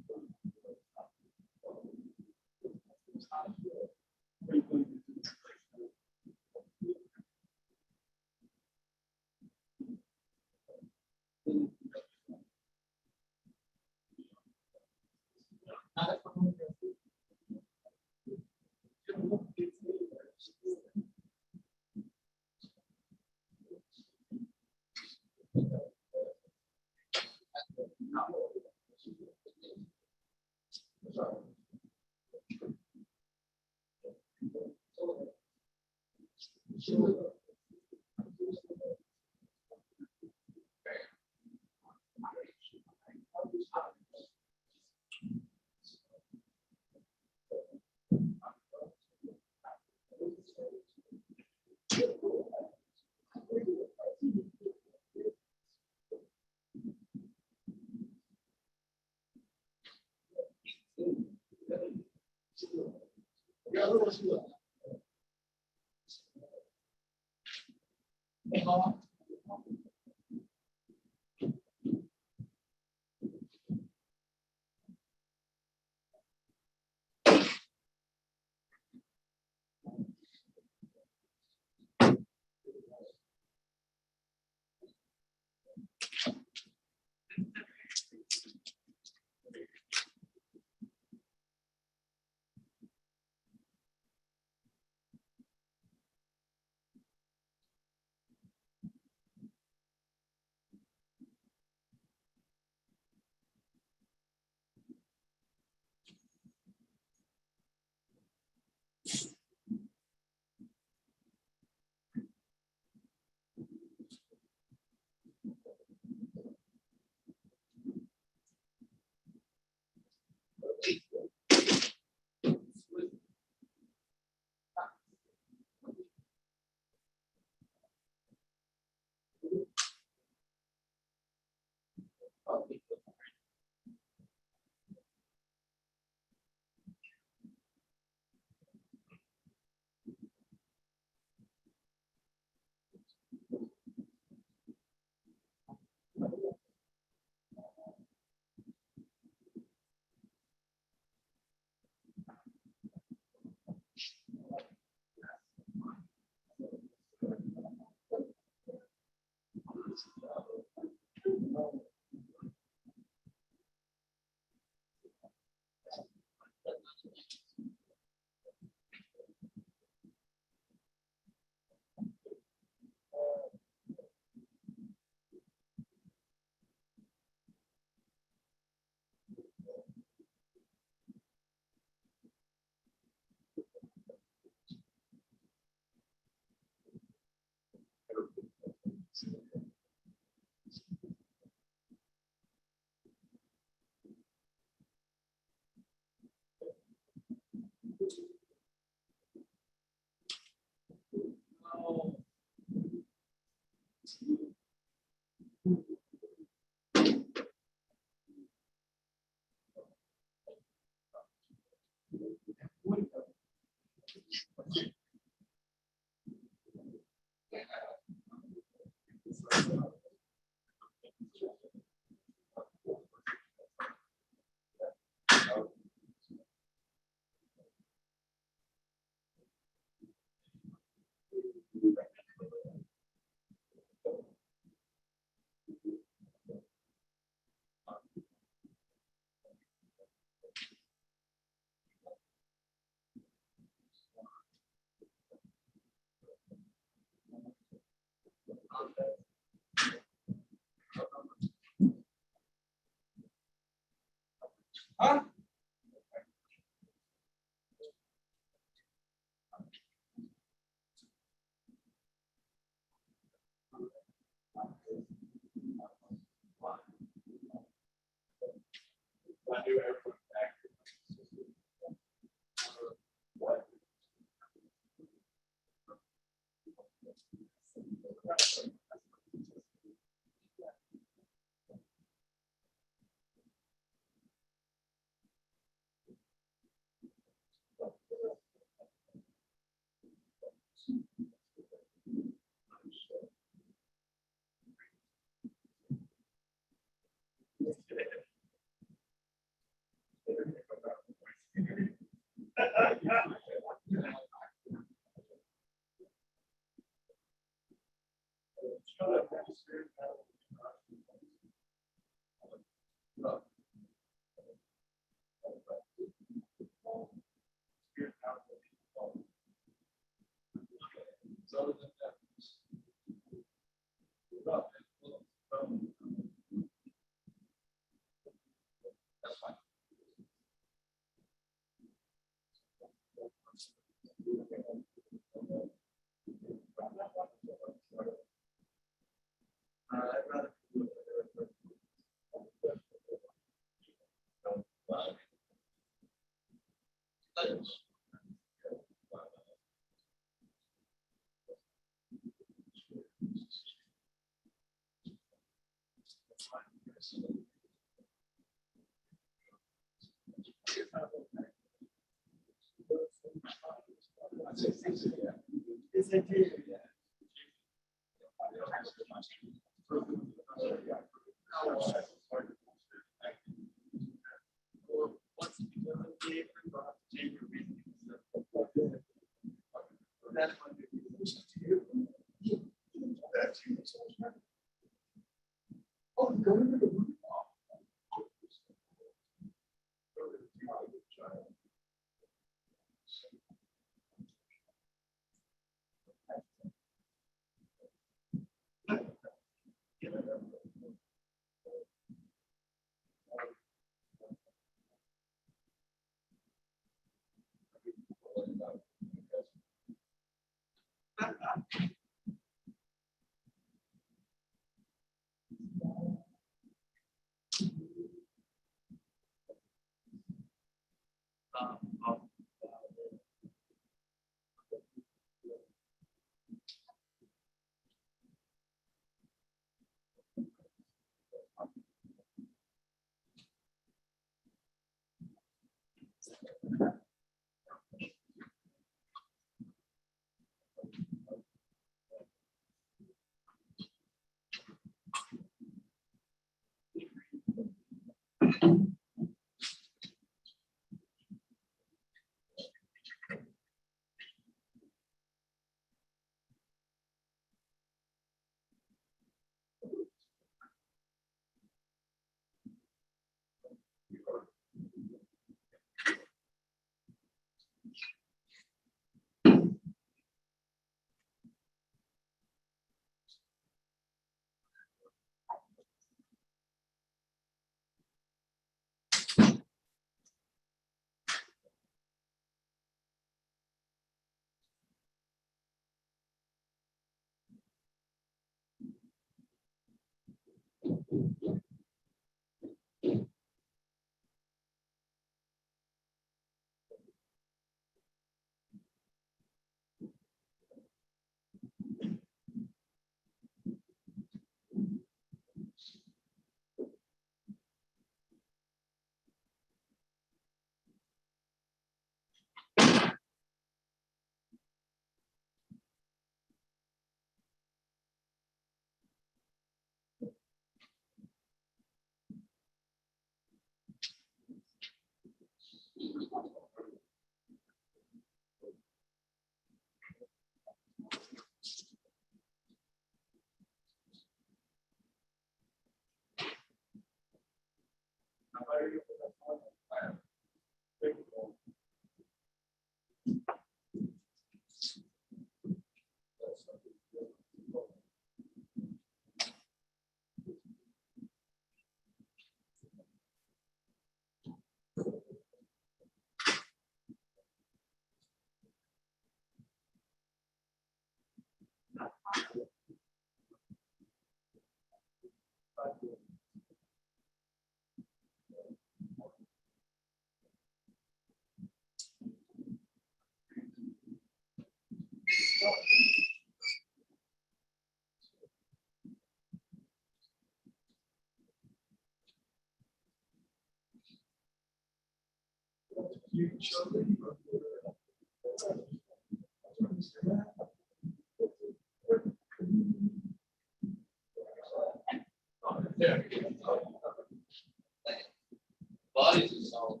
Bodies is solid.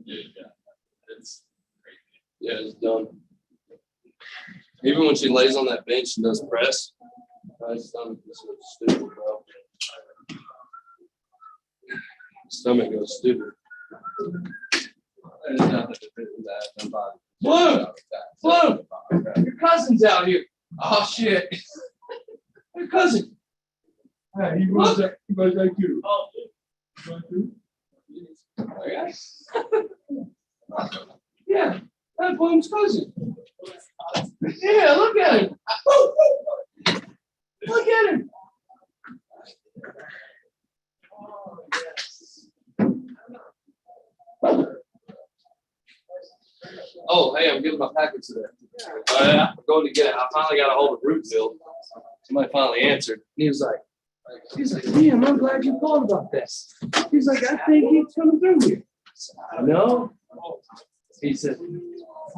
It's crazy. Yeah, it's done. Even when she lays on that bench and does press, my stomach is so stupid, bro. Stomach goes stupid. There's nothing to do with that. Blue! Blue! Your cousin's out here. Oh, shit. Your cousin. Hey, he goes like you. Oh, yeah, that's Bloom's cousin. Yeah, look at him. Look at him. Oh, hey, I'm getting my package today. Oh, yeah, I'm going to get it. I finally got a hold of Rootville. Somebody finally answered. And he was like, damn, I'm glad you called about this. He's like, I think he's coming through here. I know. He said,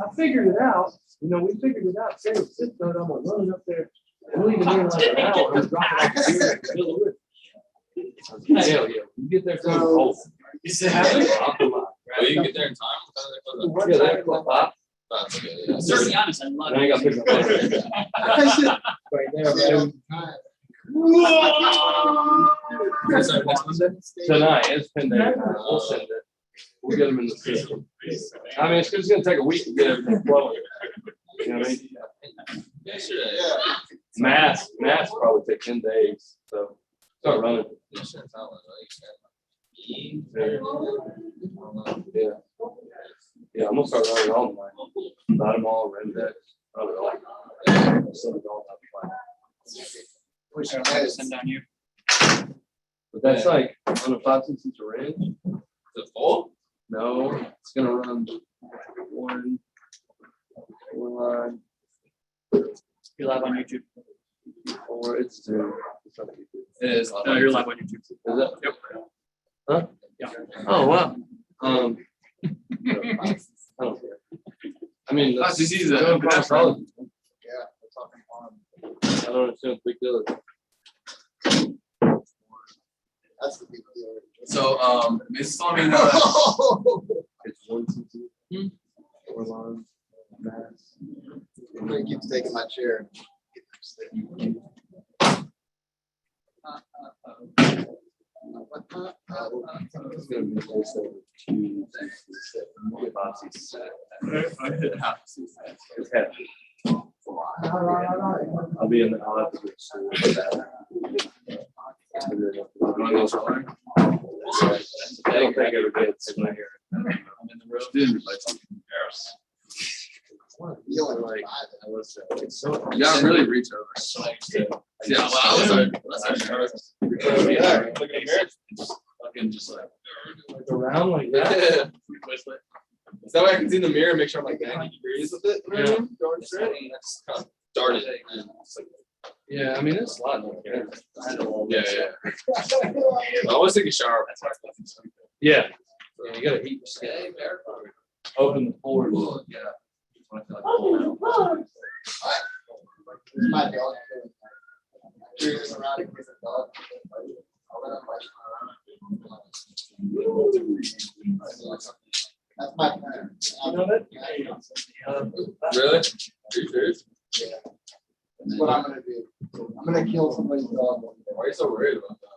I figured it out. You know, we figured it out. Say it's 6:30, I'm gonna run up there and leave it here in like an hour. I'm dropping off the beer and fill it with. Hell yeah. You get there from cold. You said, "How Well, you can get there in time. Yeah, they're close by. To be honest, I love I ain't got it. picked up. Right there, man. Tonight, it's 10 days. We'll send it. We'll get them in the system. I mean, it's just gonna take a week to get everything flowing. You know what I mean? Mass probably take 10 days, so start running. Yeah. Yeah, I'm gonna start running all the night. Not them all, red decks. I don't know. Send it all out the plan. Wish I had to send down you. But that's like on a 5/6 inch range. Is it full? No, it's gonna run one line, You're live on YouTube. or it's two. It's not YouTube. It is. No, you're live on YouTube. Is it? Yep. Huh? Yeah. Oh, wow. I don't care. I mean, That's just easy. I don't understand Yeah. the big deal. That's the big deal. So, Mrs. Fleming, It's 1, 2, 3. 4 lines. Mass. I'm gonna keep taking my chair. It's gonna be also 2, 6, 7. I'll be in the. I'll have to get you gotta really reach over. Yeah, well, I was fucking just like. Around like that. Is that way I can see in the mirror and make sure I'm like 90 degrees with it? Yeah. Going straight. Start it. Yeah, I mean, it's a lot. Yeah, yeah. I always take a shower. Yeah. Yeah, you gotta heat your skin. Open the pores. Yeah. My dog. Curious around it with a dog. That's my plan. Really? Are you serious? That's what I'm gonna do. I'm gonna kill somebody's dog. Why are you so worried about that?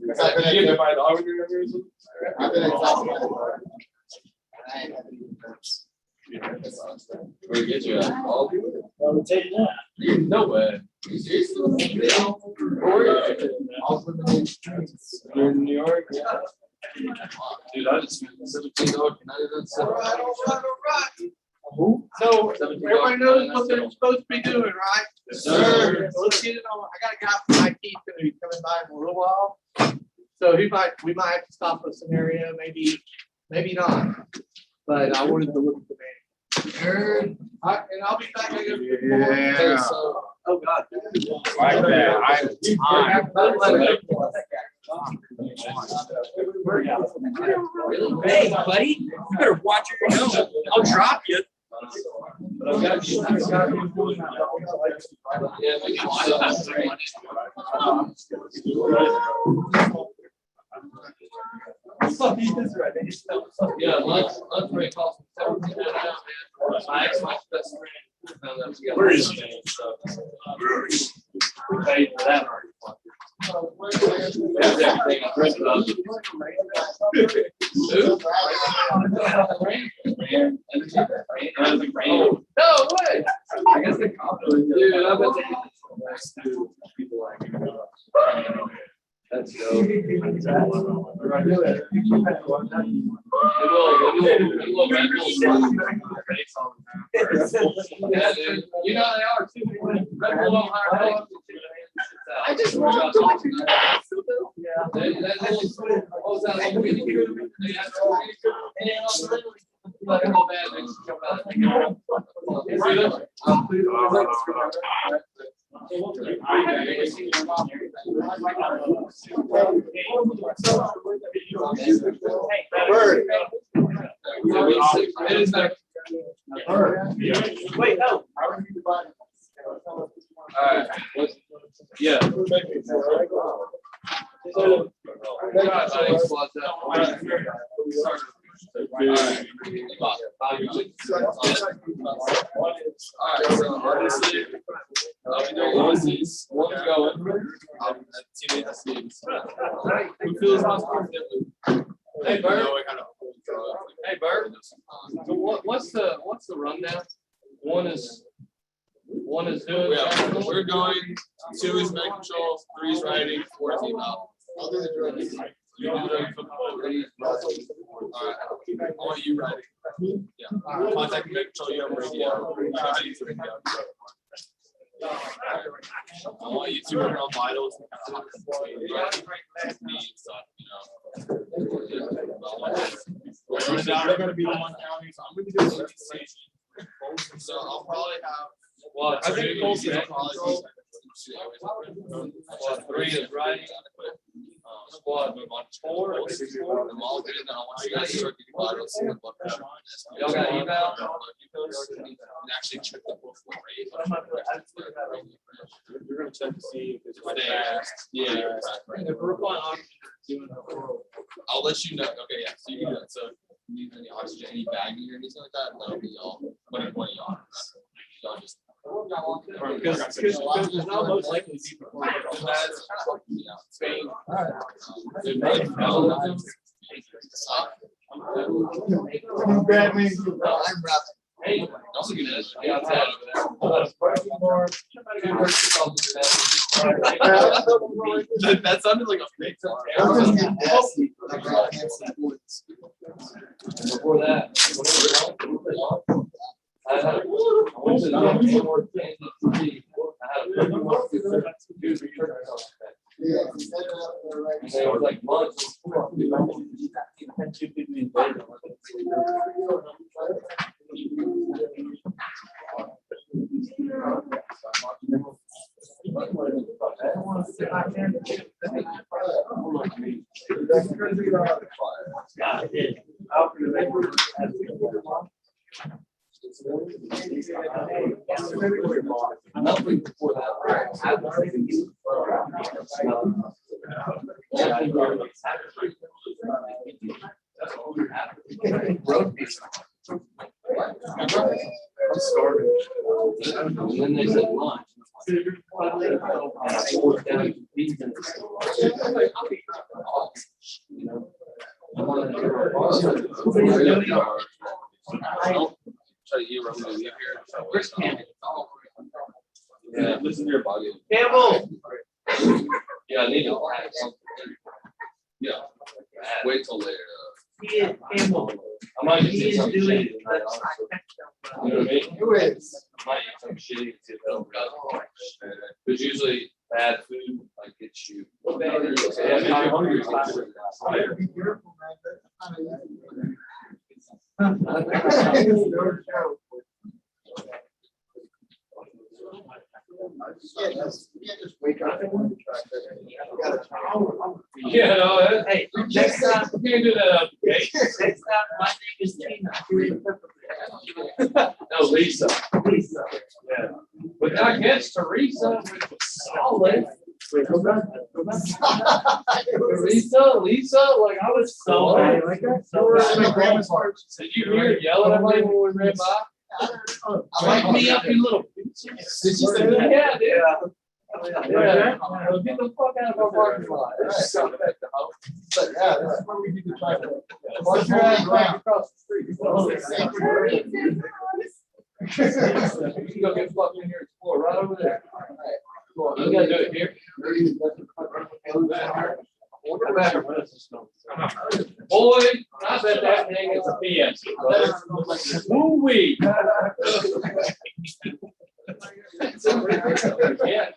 Because I've been Did you get my dog when you were younger or something? I've been attacked by the dog. I ain't had any defense. Where get you at? All people? No way. Are you serious? Where were you? I was living in the streets. You're in New York? Yeah. Dude, I just spent 17 dollars. All right. So everybody knows what they're supposed to be doing, right? Yes, sir. So let's get it on. I got a guy from IT gonna be coming by in a little while. So we might have to stop a scenario, maybe not. But I wanted to look at the man. And I'll be back. Yeah. Oh, God. Like that. Hey, buddy, you better watch where you're going. I'll drop you. Yeah, let's break off. My ex-wife's best friend. Where is he? We paid for that already. Everything I read about. No way. I guess the compliment. Dude, I bet they next to people like that's dope. It will yeah, dude. You know they are too. Red Bull don't hire me. I just want to talk to you. Yeah. Wait, no. Alright. Yeah. Alright, so honestly, I'll be doing overseas. One's going. Team has teams. Who feels responsible? Hey, Bert. Hey, Bert. So what's the rundown? One is doing. Yeah, we're going. 2 is med control. 3 is riding. 4 is eval. I'll do the drugs. You do the football. All right. I want you riding. Yeah. Contact med control. You have radio. I want you to work on vitals and kind of need stuff, you know. They're gonna be the one county, so I'm gonna be doing the station. So I'll probably have. Well, I think both is probably. Squad 3 is riding. Squad 4. I'm all good. Then I want you guys to start getting vitals. Y'all got eval? And actually check the whole flow rate. You're gonna check to see if it's. Yeah. And if we're on oxygen, doing I'll let you know. Okay, yeah. So you can do that. So if you need any oxygen, any bagging or anything like that, that'll be all 20 y'all. Y'all just. Because there's not most likely people. Spain. Grab me. Hey, also good news. Yeah, outside over there. That sounded like a fake. Before that, I went to the and they were like months. Nothing before that. And then they said lunch. Yeah, listen to your body. Campbell. Yeah, I need to. Yeah. Wait till later. I might just do some shit. You know what I mean? Who is? I might eat some shitty and see if they'll go. Because usually bad food like gets you. Yeah, I'm hungry. Yeah, no, hey, next time we can do that. Okay. Next time my name is Tina. No, Lisa. Lisa. Yeah. But I guess Teresa was solid. Teresa, Lisa, like I was so bad. Like did you hear her yelling at me when we ran by? Wake me up, you little bitch. Did you say that? Yeah, dude. Yeah. Get the fuck out of our parking lot. But yeah, that's where we need to try to. Watch your ass back across the street. You can go get fucked in here and explore right over there. You gotta do it here. Boy, I bet that thing is a PS. Woo-wee. Yeah.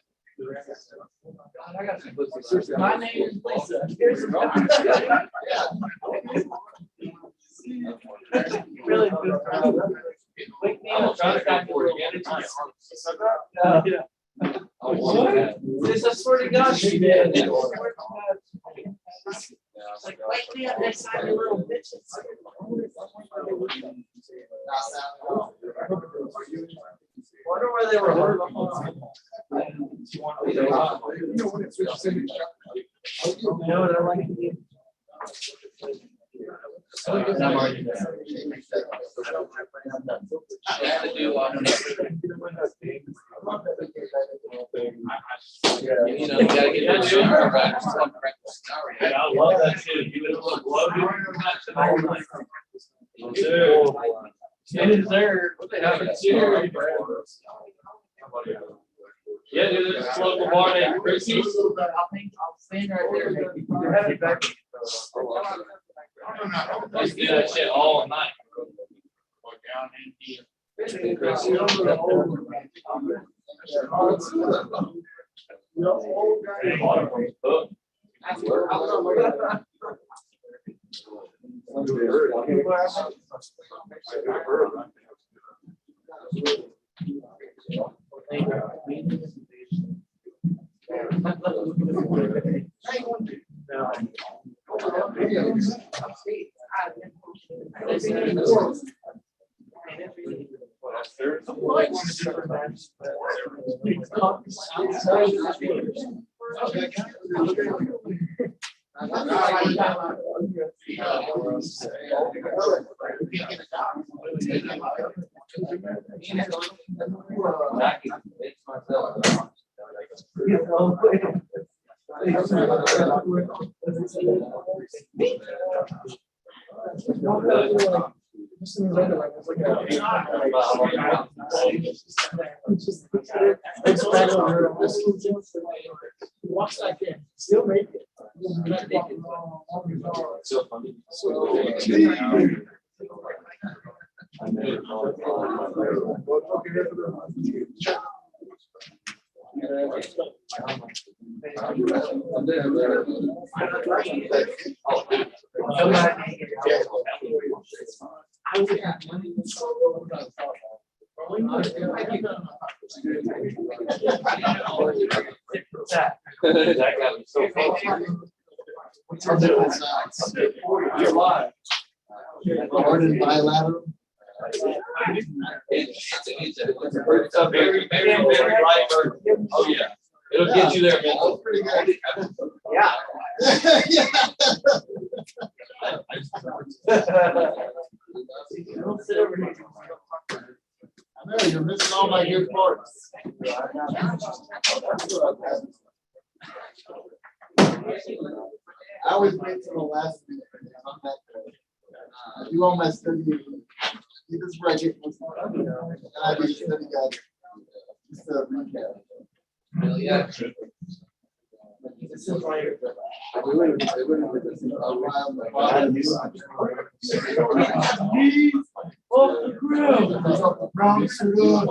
God, I got some pussy. My name is Lisa. Here's some really good. I'm trying to come for it again. This I swear to God, she did. Like, wake me up next time, you little bitches. Wonder where they were hurt. You know, you gotta get that shit right. I love that shit. You get a little blow. It is there. What they have here. Yeah, dude, there's a local bar named Chrissy's. I'll stand right there. Let's do that shit all night. Still make it. So funny. That got me so You're live. Bilateral. It's a very, very, very light bird. Oh, yeah. It'll get you there. Oh, pretty good. Yeah. Yeah. I know, you're missing all my good parts. I always wait till the last minute. I do all my study. This is where I get most of it. And I do study guide. Just a recap. Yeah. This is like, I wouldn't put this in a while, but off the grill. Brown sugar.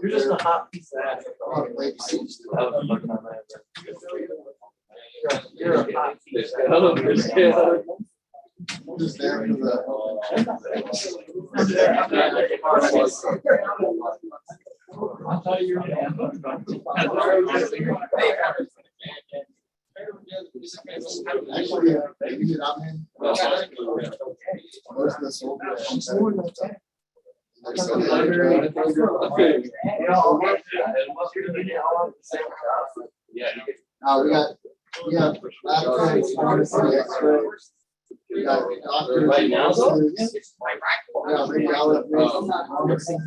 You're just a hot piece of ass. You're a hot piece of ass. Just there for I thought you were actually, I'm in. Most of the soul. We got laboratories, pharmacy, X-ray. We got doctors. Right now, though? nurses. Yeah, radiologists.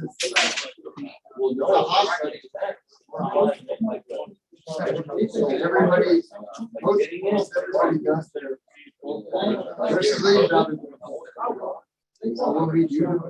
Everybody, most everybody does their. There's three jobs. So what we do.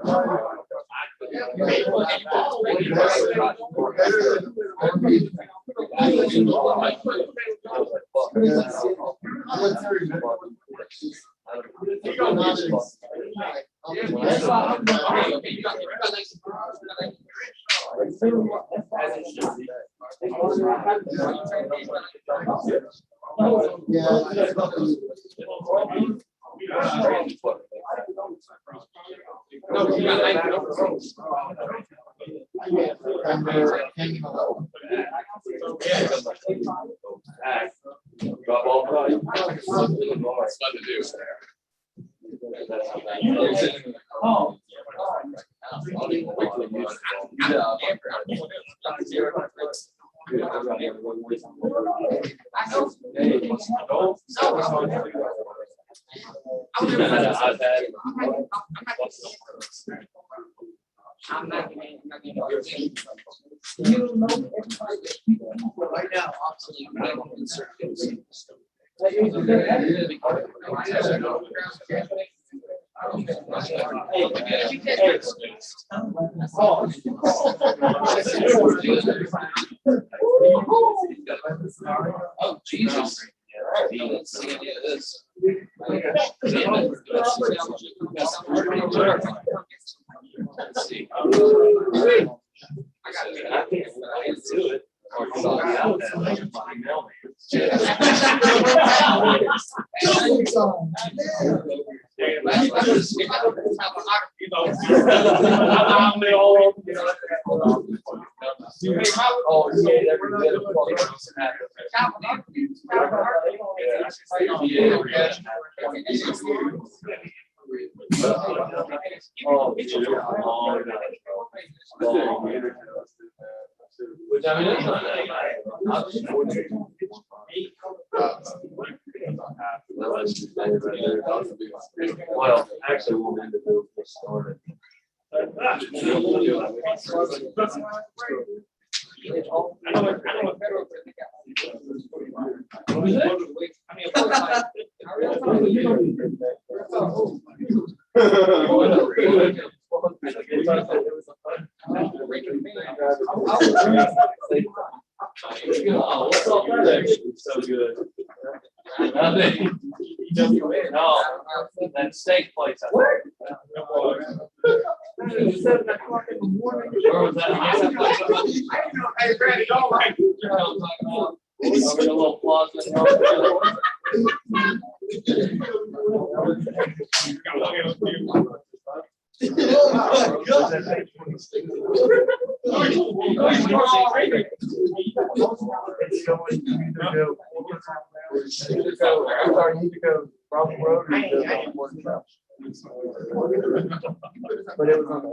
Right now, Oh, Jesus. Let's see any of this. Let's see. I can't do it. Which I mean, it's not well, actually, we'll end it with started. So good. Nothing. No, that steak place. Where was that? Hey, Granny, don't like a little plaza. But it was on the.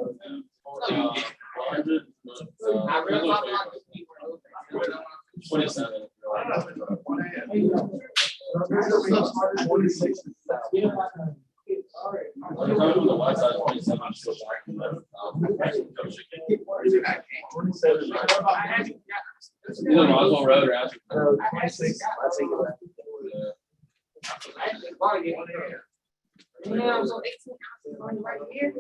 Either Roswell Road or Ashford. 26, I think. Yeah, so 18 ounces going right here.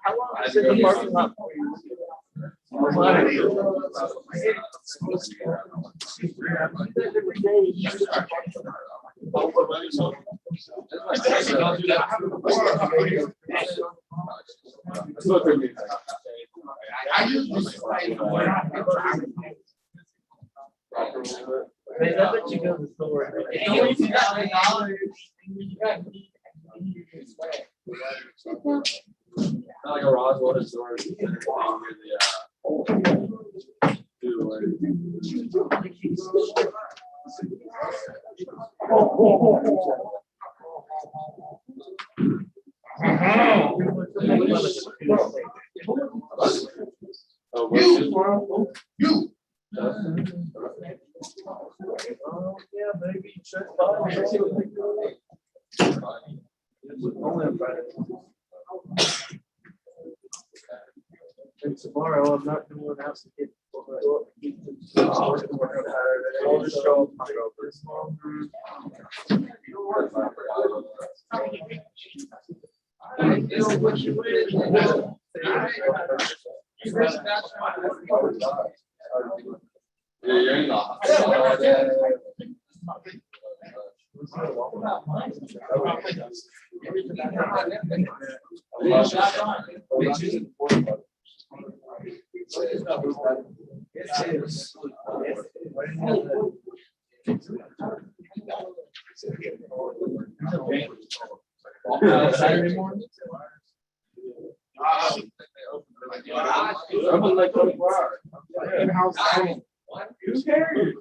How long is it in the parking lot? Man, I bet you go to the store. Not like a Roswell historic. Yeah, maybe. And tomorrow I'm not going to have to get. I'll just show up. You're in Saturday morning. Open like 24 hours. In-house. Who cares?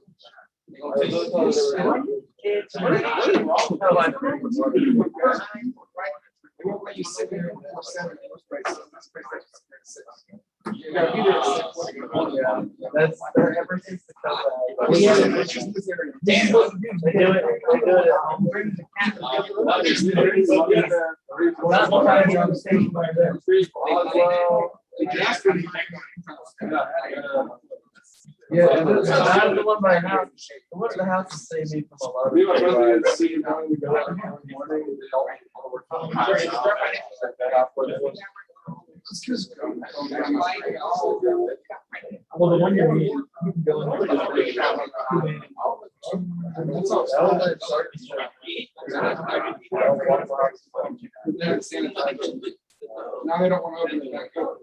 That's ever since the they do it at home. That's what I did on the station by there. Yeah, that's the one by house. The one at the house is saved me from a lot of. Me and my brother had seen how we go out in the morning. Well, the one you can go in. Now they don't want to open it back up.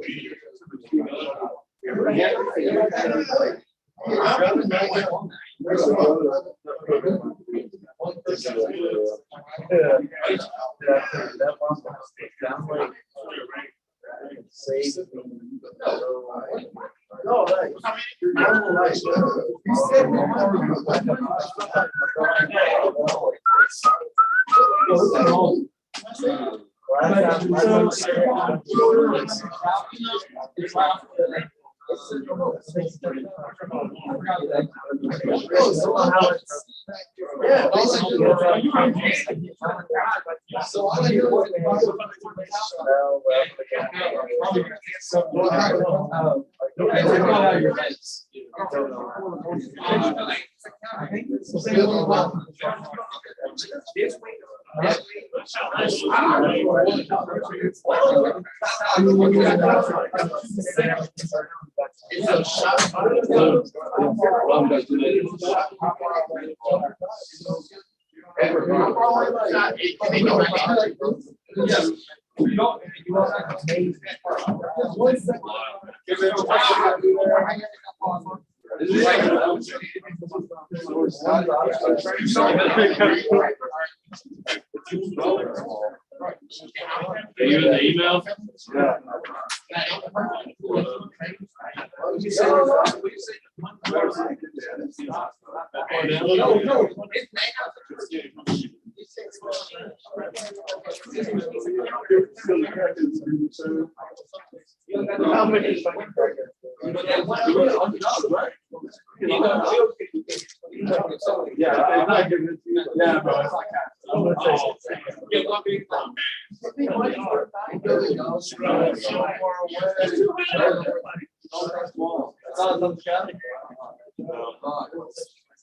Are you in the email?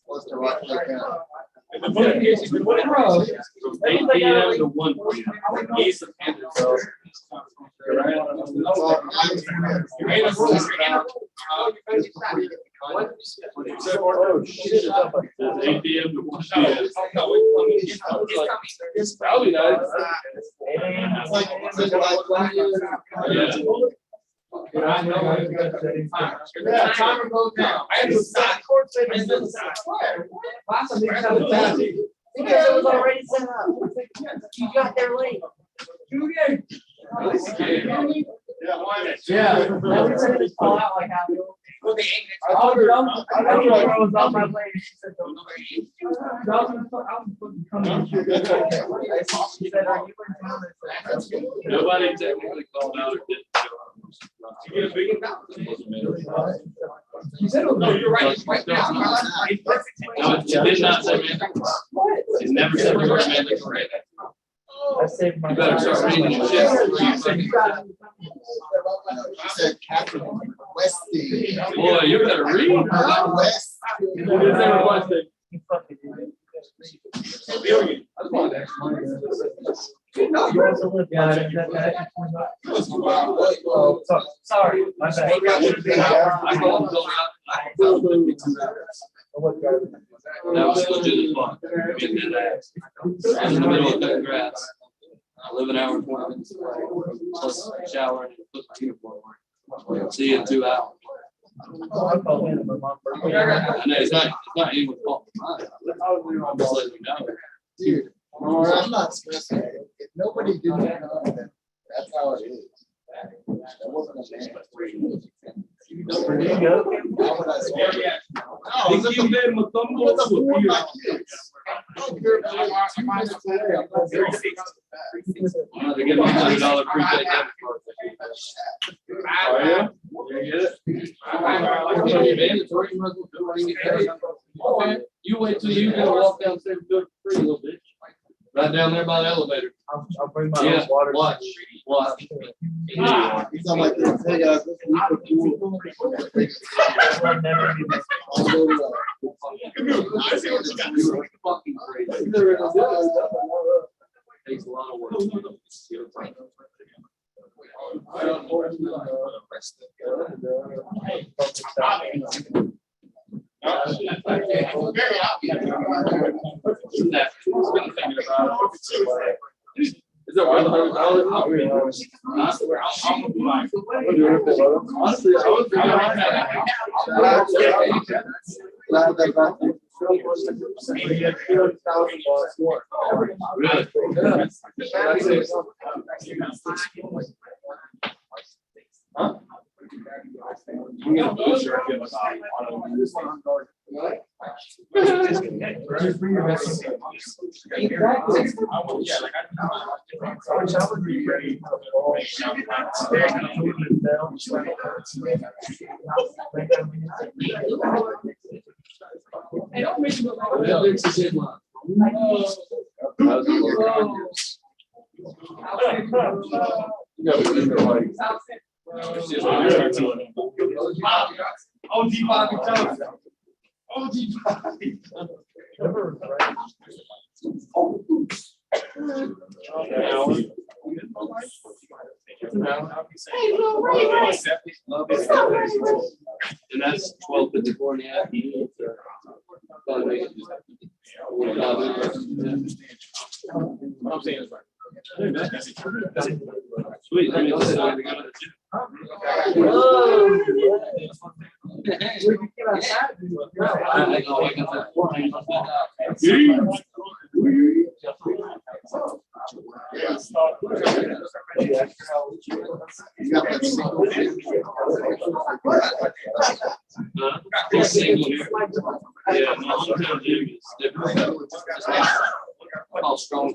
What's the right like that? From 8 p.m. to 1 p.m. East of Henderson. Oh, shit. 8 p.m. to 1 p.m. It's probably nice. Yeah, timer goes down. I had to stop. Because it was already set up. You got there late. Yeah. Just call out like how. I told her, I was on my way. She said, don't worry. She said, are you in town? Nobody technically called out or didn't show up. She said, oh, no, you're right. It's right now. No, it did not say mandatory. It never said we were mandatory. I saved my. You better start reading your shit. She said, Captain Westy. Boy, you better read. West. Sorry, my bad. I called Bill out. That was legit as fuck. Getting in there. In the middle of cutting grass. I live an hour and 20 minutes away. Plus shower and put my uniform on. See you in 2 hours. I know it's not anyone's fault. I'm just letting you know. Dude, I'm not stressing. If nobody did that, that's how it is. That wasn't a man. There you go. Why would I swear? What's up with my kids? I don't care if they're 2 minutes away. I'm not very sick. I'm gonna give my $100 prepaid debit card. Oh, yeah? You get it? Mandatory, you might as well do it when you get paid. You wait till you go walk downstairs and do it for free, little bitch. Right down there by the elevator. I'll bring my Yeah, own water. watch. You sound like this. Hey, guys, this is for cool. I'll never do this. I'll go, Fucking crazy. Takes a lot of work. Is that $100? Honestly, I was glad that huh? I'm gonna go sure I get like and that's 12:54 in the afternoon. I'm saying is right. Sweet. How strong.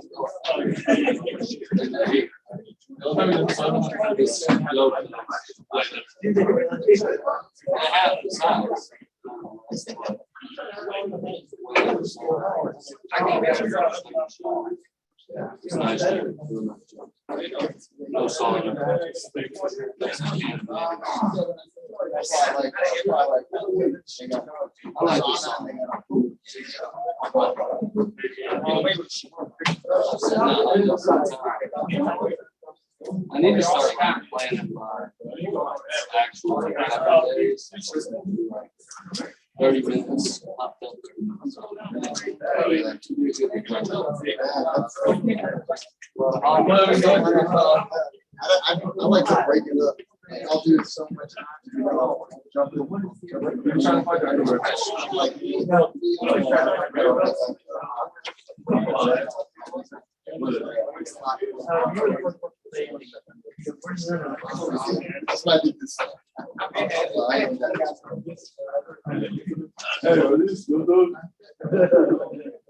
It's nice. No solid. I need to start planning my actual days. 30 minutes. I like to break it up. I'll do it so much. Jump in.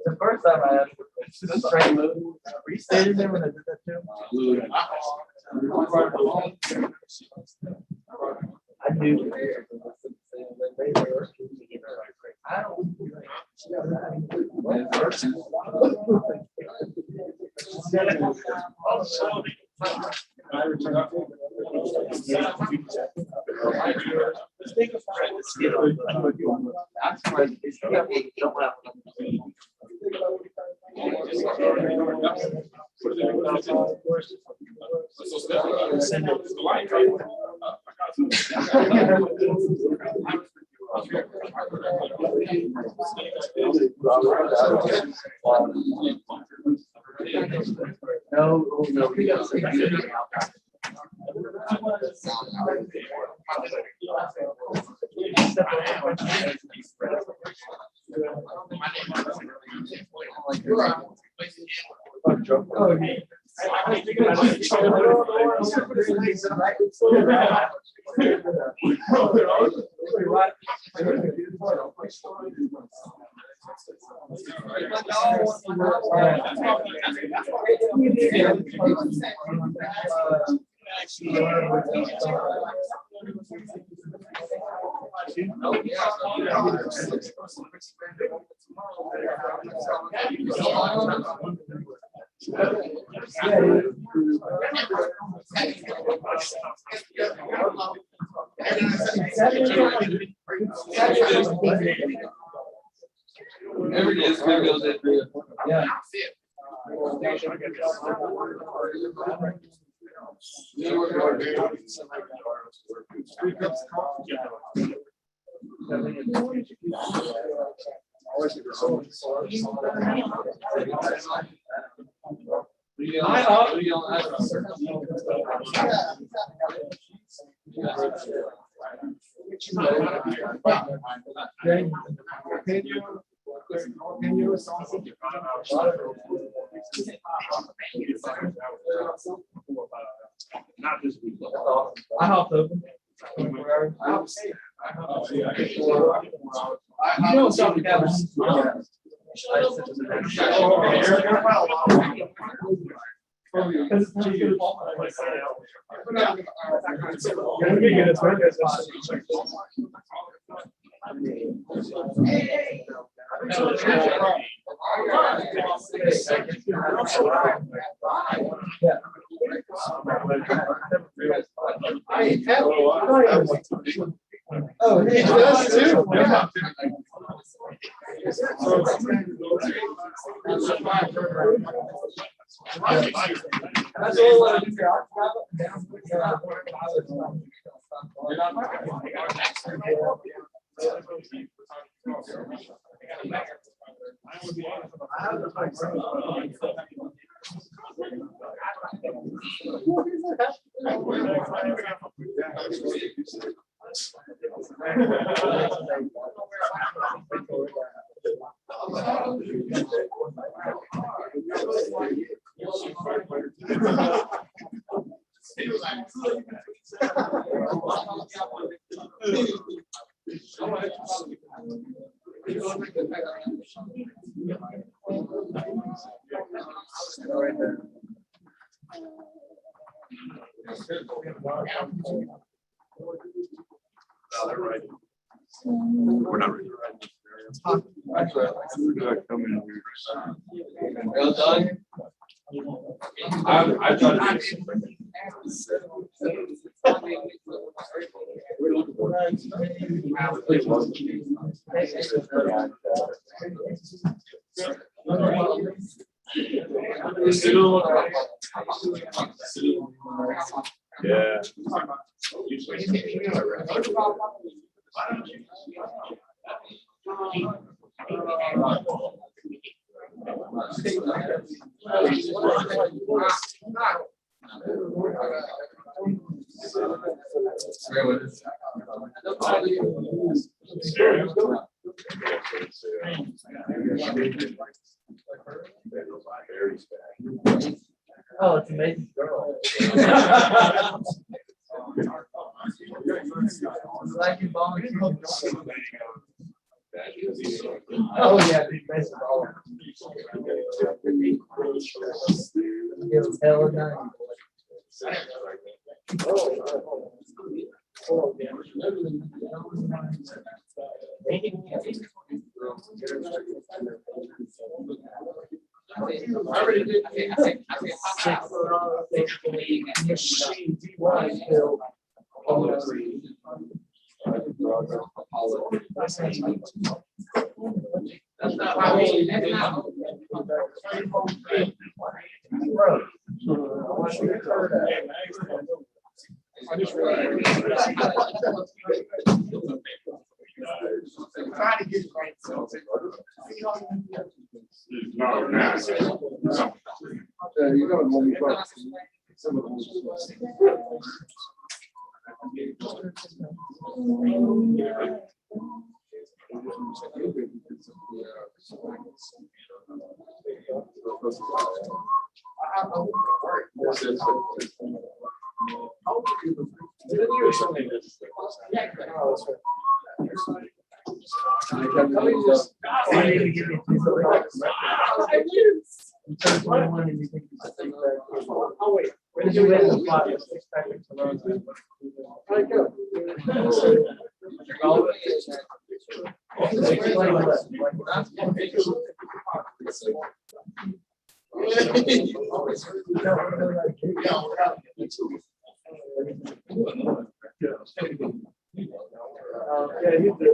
The first time I had this train were you standing there when I did that too? I knew. Not this week. I hopped open. You know something happens. Oh, he does too. That's all I do. We're not ready. Well done. I tried to. Yeah. Oh, it's amazing girl. Like you volunteer. Oh, yeah. Big mess of all. It was hella nice. Where did you live in the plot? Expecting to learn. Yeah, you do.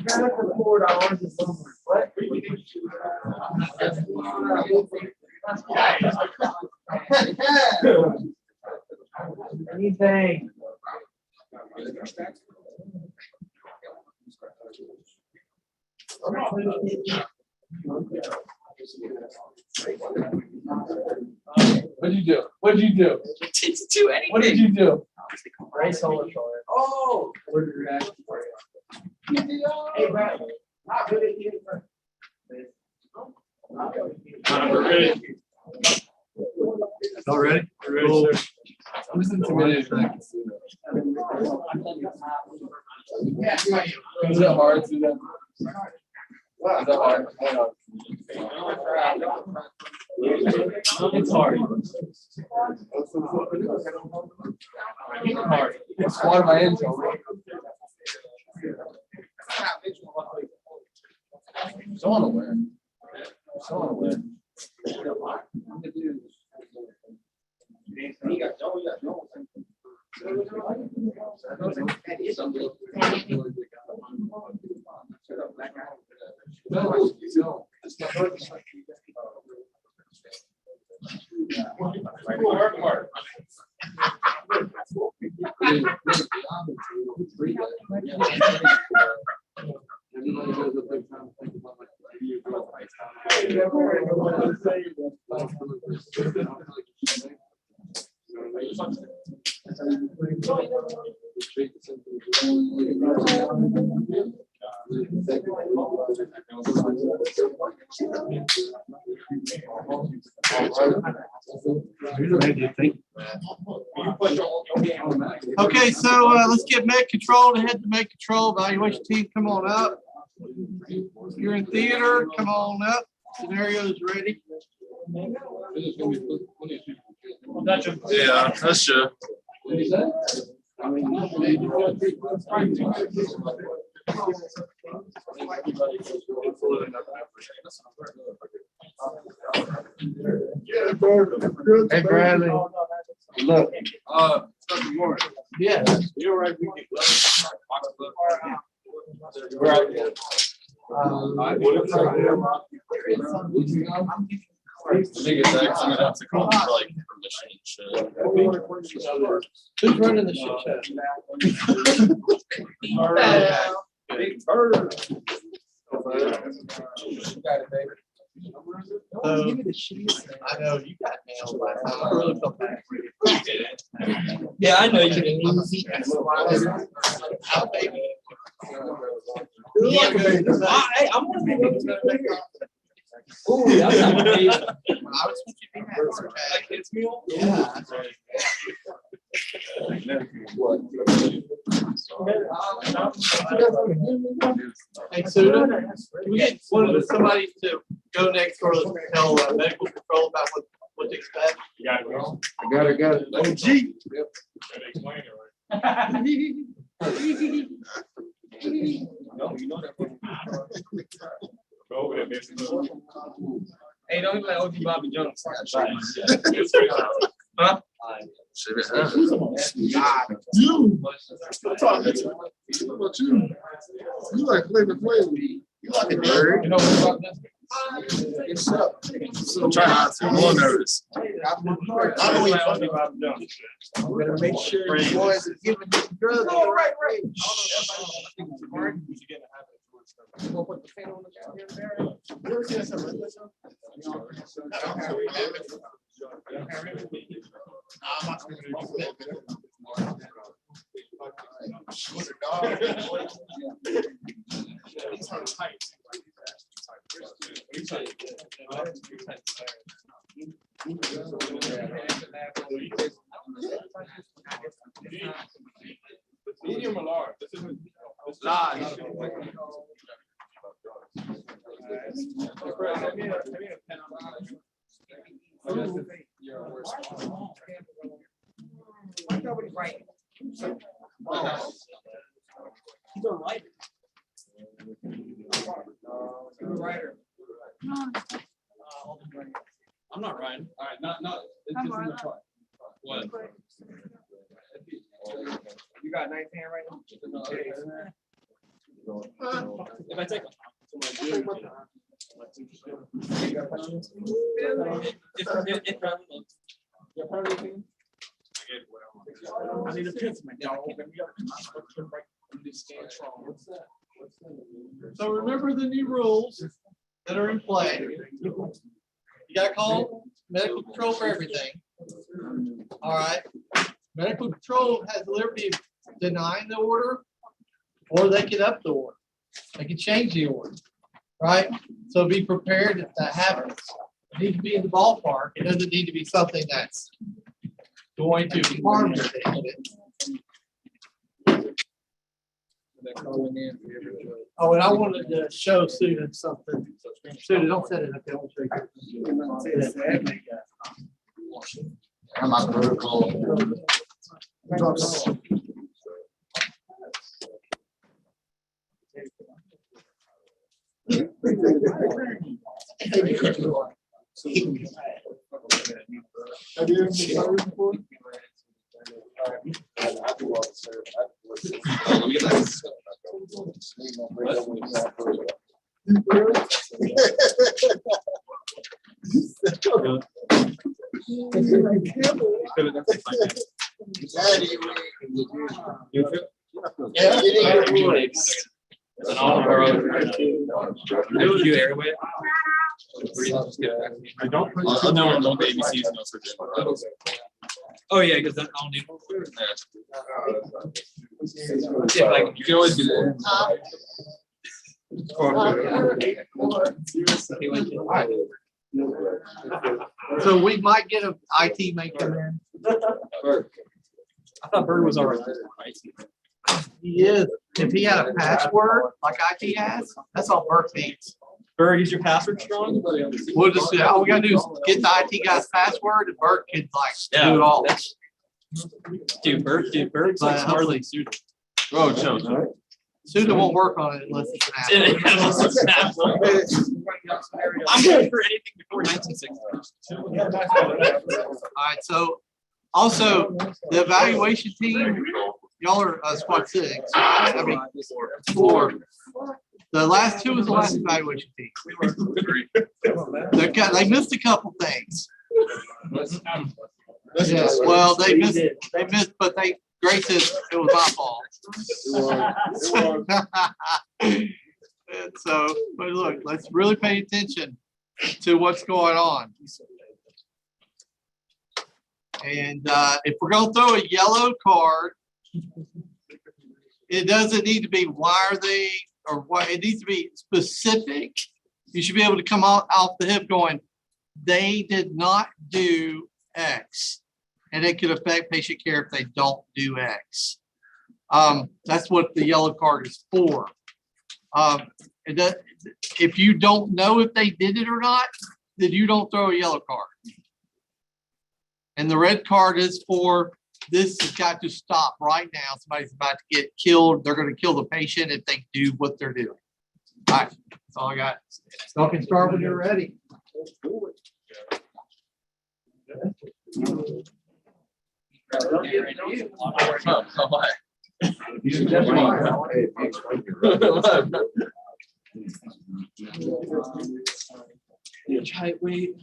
got it for $4 and somewhere. What? Anything. What'd you do? What'd you do? Didn't do anything. What did you do? Race solar shoulder. Oh. What did you ask for? Hey, Brad. Not good at you. We're ready. All ready? We're ready, Cool. sir. I'm just intimidated. Is it hard to do that? Is that hard? Hang on. It's hard. It's hard. It's one of my intro. So unaware. So unaware. Okay, so let's get med control to head to med control. Evaluation team, come on up. If you're in theater, come on up. Scenarios ready. Yeah, that's true. Hey, Bradley. Look. Yeah. You're right. Who's running the shit show? Big bird. I know you got nailed last time. I really felt bad for you. Yeah, I know you can easy. Yeah, I'm gonna be. Ooh, that's not amazing. I was supposed to be happy. Like kids meal? Yeah. Hey, Suda, can we get somebody to go next door and tell medical control about what to expect? You got it, bro. I got it. Oh, gee. Gotta explain it, right? No, you know that. Go over there, basically. Hey, don't be like OG Bobby Jones. Huh? You. I'm talking to you. What about you? You like Flavor Flav. You like a bird. You know what about this? It's up. I'm trying not to. I'm a little nervous. I don't like OG Bobby Jones. I'm gonna make sure you boys are giving you drugs. Oh, right. Medium or large? This isn't. Large. Nobody's writing. He's a writer. You're a writer. I'm not riding. All right, not. I'm Marla. What? You got nice handwriting? If I take. I need a pencil. So remember the new rules that are in play. You gotta call medical control for everything. All right. Medical control has the liberty of denying the order, or they can up the order. They can change the order, right? So be prepared if that happens. It needs to be in the ballpark. It doesn't need to be something that's going to harm your patient. Oh, and I wanted to show students something. Student, don't set it up there. I'll show you. I'm on protocol. Have you ever been service before? I don't. No, the ABCs no for gym. Oh, yeah, because that I'll need. Yeah, like, you can always do that. So we might get a IT may come in. I thought Bird was already. He is. If he had a password like IT has, that's all Bert needs. Bird, is your password strong? We'll just, all we gotta do is get the IT guy's password and Bert can like do it all. Dude, Bird's But like smarter hopefully- than Suda. Oh, Joe. Suda won't work on it unless it's an app. Unless it's an app. I'm good for anything before 1960. All right, so also the evaluation team, y'all are squad 6. I mean, 4. The last 2 was the last evaluation team. They missed a couple things. Yeah, well, they missed, but Grace says it was my fault. And so, but look, let's really pay attention to what's going on. And if we're gonna throw a yellow card, it doesn't need to be why are they or what, it needs to be specific. You should be able to come off the hip going, they did not do X. And it could affect patient care if they don't do X. That's what the yellow card is for. If you don't know if they did it or not, then you don't throw a yellow card. And the red card is for, this has got to stop right now. Somebody's about to get killed. They're going to kill the patient if they do what they're doing. All right, that's all I got. Y'all can start when you're ready. Height, weight.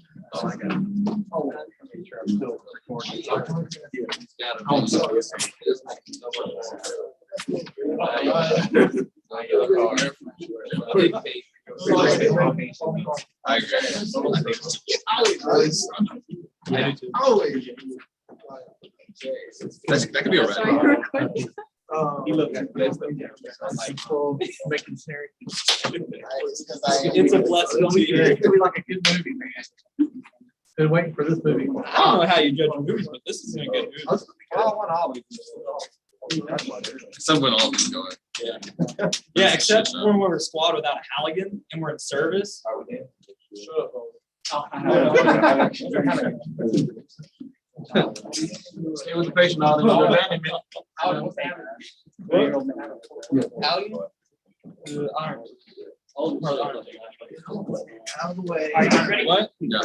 That could be a red. He looked at this. It's a blessing. It's gonna be like a good movie, man. Been waiting for this movie. I don't know how you judge movies, but this is a good movie. Someone all is going. Yeah, except when we're a squad without a Halligan and we're in service. Stay with the patient all the time. Out of the way. Are you ready? What? Yeah.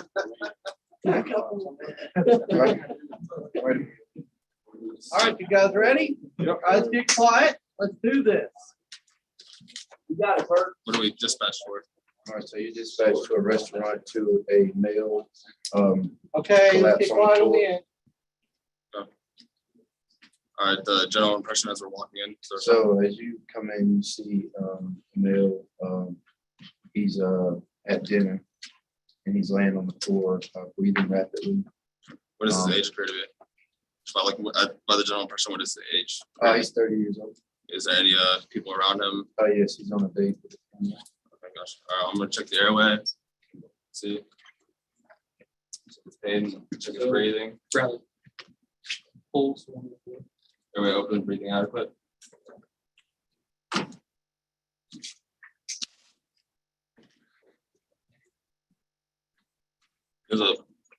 All right, you guys ready? Guys, get quiet. Let's do this. You got it, Bert. What do we dispatch for? All right, so you dispatched to a restaurant to a male, Okay, Collapse let's get on the quiet floor. again. All right, the general impression as we're walking in. so as you come in, you see, a male, he's, at dinner. And he's laying on the floor, breathing rapidly. What does his age appear to be? By like by the general impression, what is the age? He's 30 years old. Is there any people around him? Yes, he's on a date with a family. Oh my gosh. All right, I'm gonna check the airway. See. Check his pain, check his breathing. Bradley. Pulse. Airway open, breathing adequate. There's a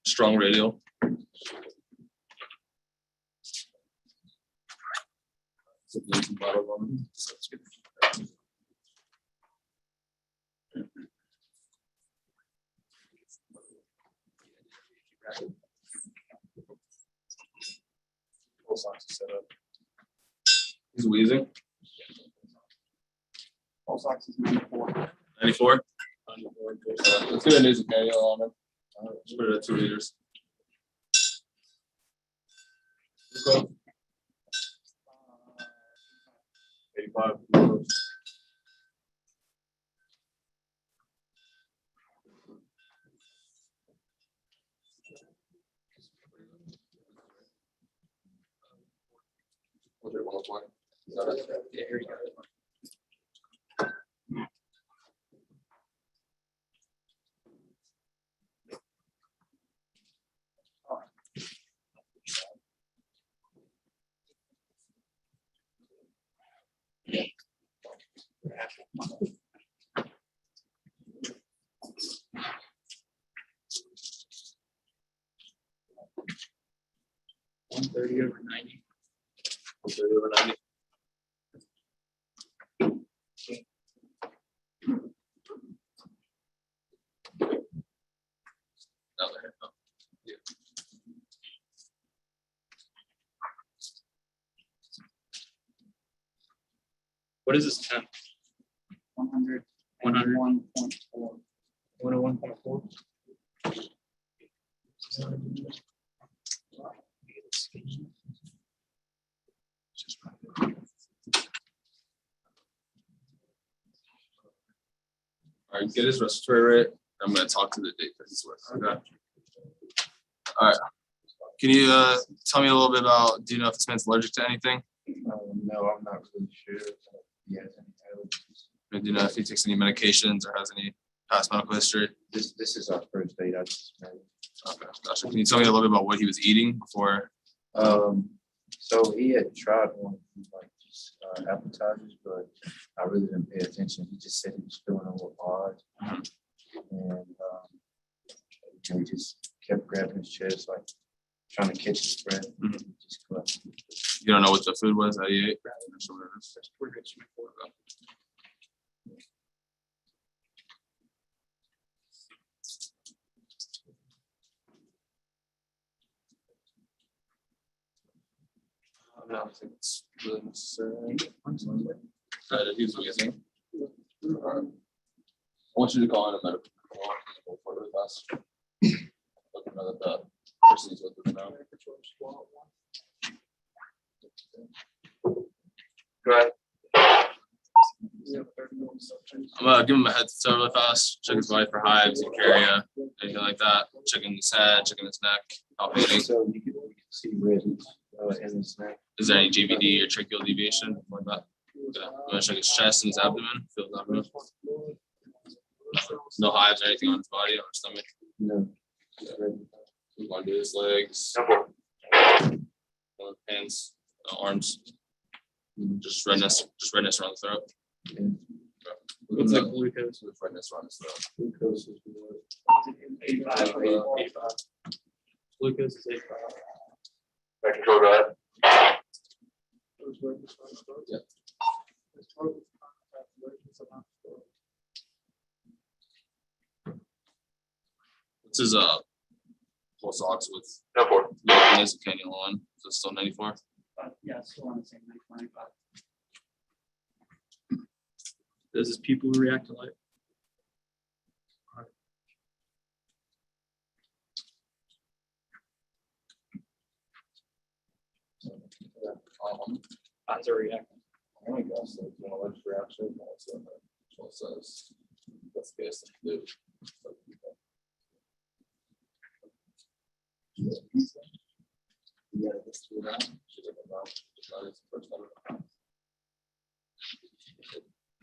strong radial. Some bottle of them. That's good. Pulse ox is set up. He's wheezing. Pulse ox is 94. 94. Let's get a nasal cannula on him. Let's put it at 2 liters. 85. Yeah, here you go. over 90. 130 over 90. Another. Oh, yeah. What is this temp? 100. 101.4. 101.4. All right, get his respiratory rate. I'm going to talk to the date that he's with. Okay. All right. Can you tell me a little bit about, do you know if this man's allergic to anything? No, I'm not really sure if he has any allergies. Or do you know if he takes any medications or has any past medical history? This is our first date. I just met him. Okay, gotcha. Can you tell me a little bit about what he was eating before? So he had tried one of these, like just appetizers, but I really didn't pay attention. He just said he was feeling a little odd, and he just kept grabbing his chest, like trying to catch his breath. Mhm. He just collapsed. You don't know what the food was that he ate? I don't think it's really necessary. He's wheezing. I want you to call in a medical for really fast. Let them know that the person he's with is now. Go ahead. I'm gonna give him a head to toe really fast. Check his body for hives, eukarya, anything like that. Checking his head, checking his neck, palpating. So you can see red in his neck. Is there any GVD or tracheal deviation like that? Okay. I'm gonna check his chest and his abdomen. Feel his abdomen. No hives or anything on his body or his stomach. No. We want to do his legs, hands, arms. Just redness around the throat. Yeah. What's like glucose with redness around his throat? Glucose is what? 85. Glucose is 85. Control, go ahead. Yeah. What's his pulse ox with nasal cannula on? Is it still 94? Yeah, still on the same 95. This is people who react to light. Eyes are reacting. Oh my gosh, so you know, like reaction also says that's the best thing to do. Yeah, this is that. She's like, "Wow, that is the first time."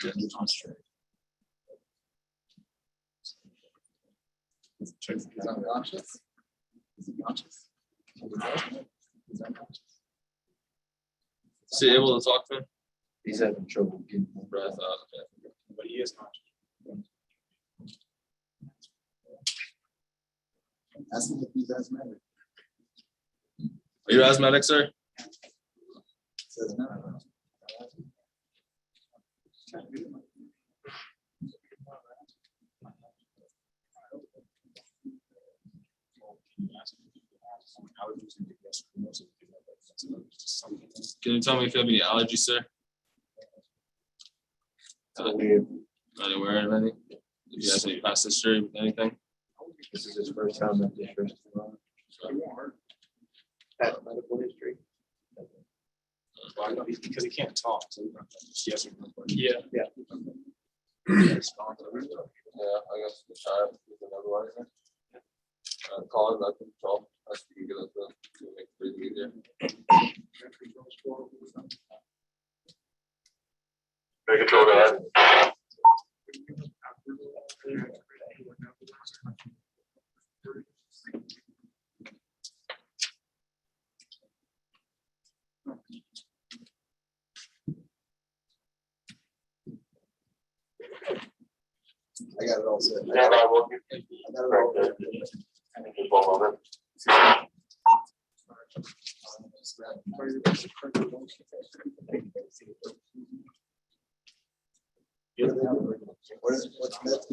Didn't concentrate. Is that unconscious? Is it conscious? Is that conscious? Is he able to talk to him? He's having trouble getting Breath out. But he is conscious. Ask him if he's asthmatic. Are you asthmatic, sir? Says no. Can you tell me if you have any allergies, sir? Not aware of any? If you have any past history with anything? This is his first time at this restaurant. Medical history. Well, I know he's because he can't talk. So yes or no. Yeah. Yeah, I guess the child is another one. Call him, let him talk. That's what you get it to make breathing easier. Make it go ahead. I got it all set. Yeah, I will. I got it all set. Just one moment. What's next?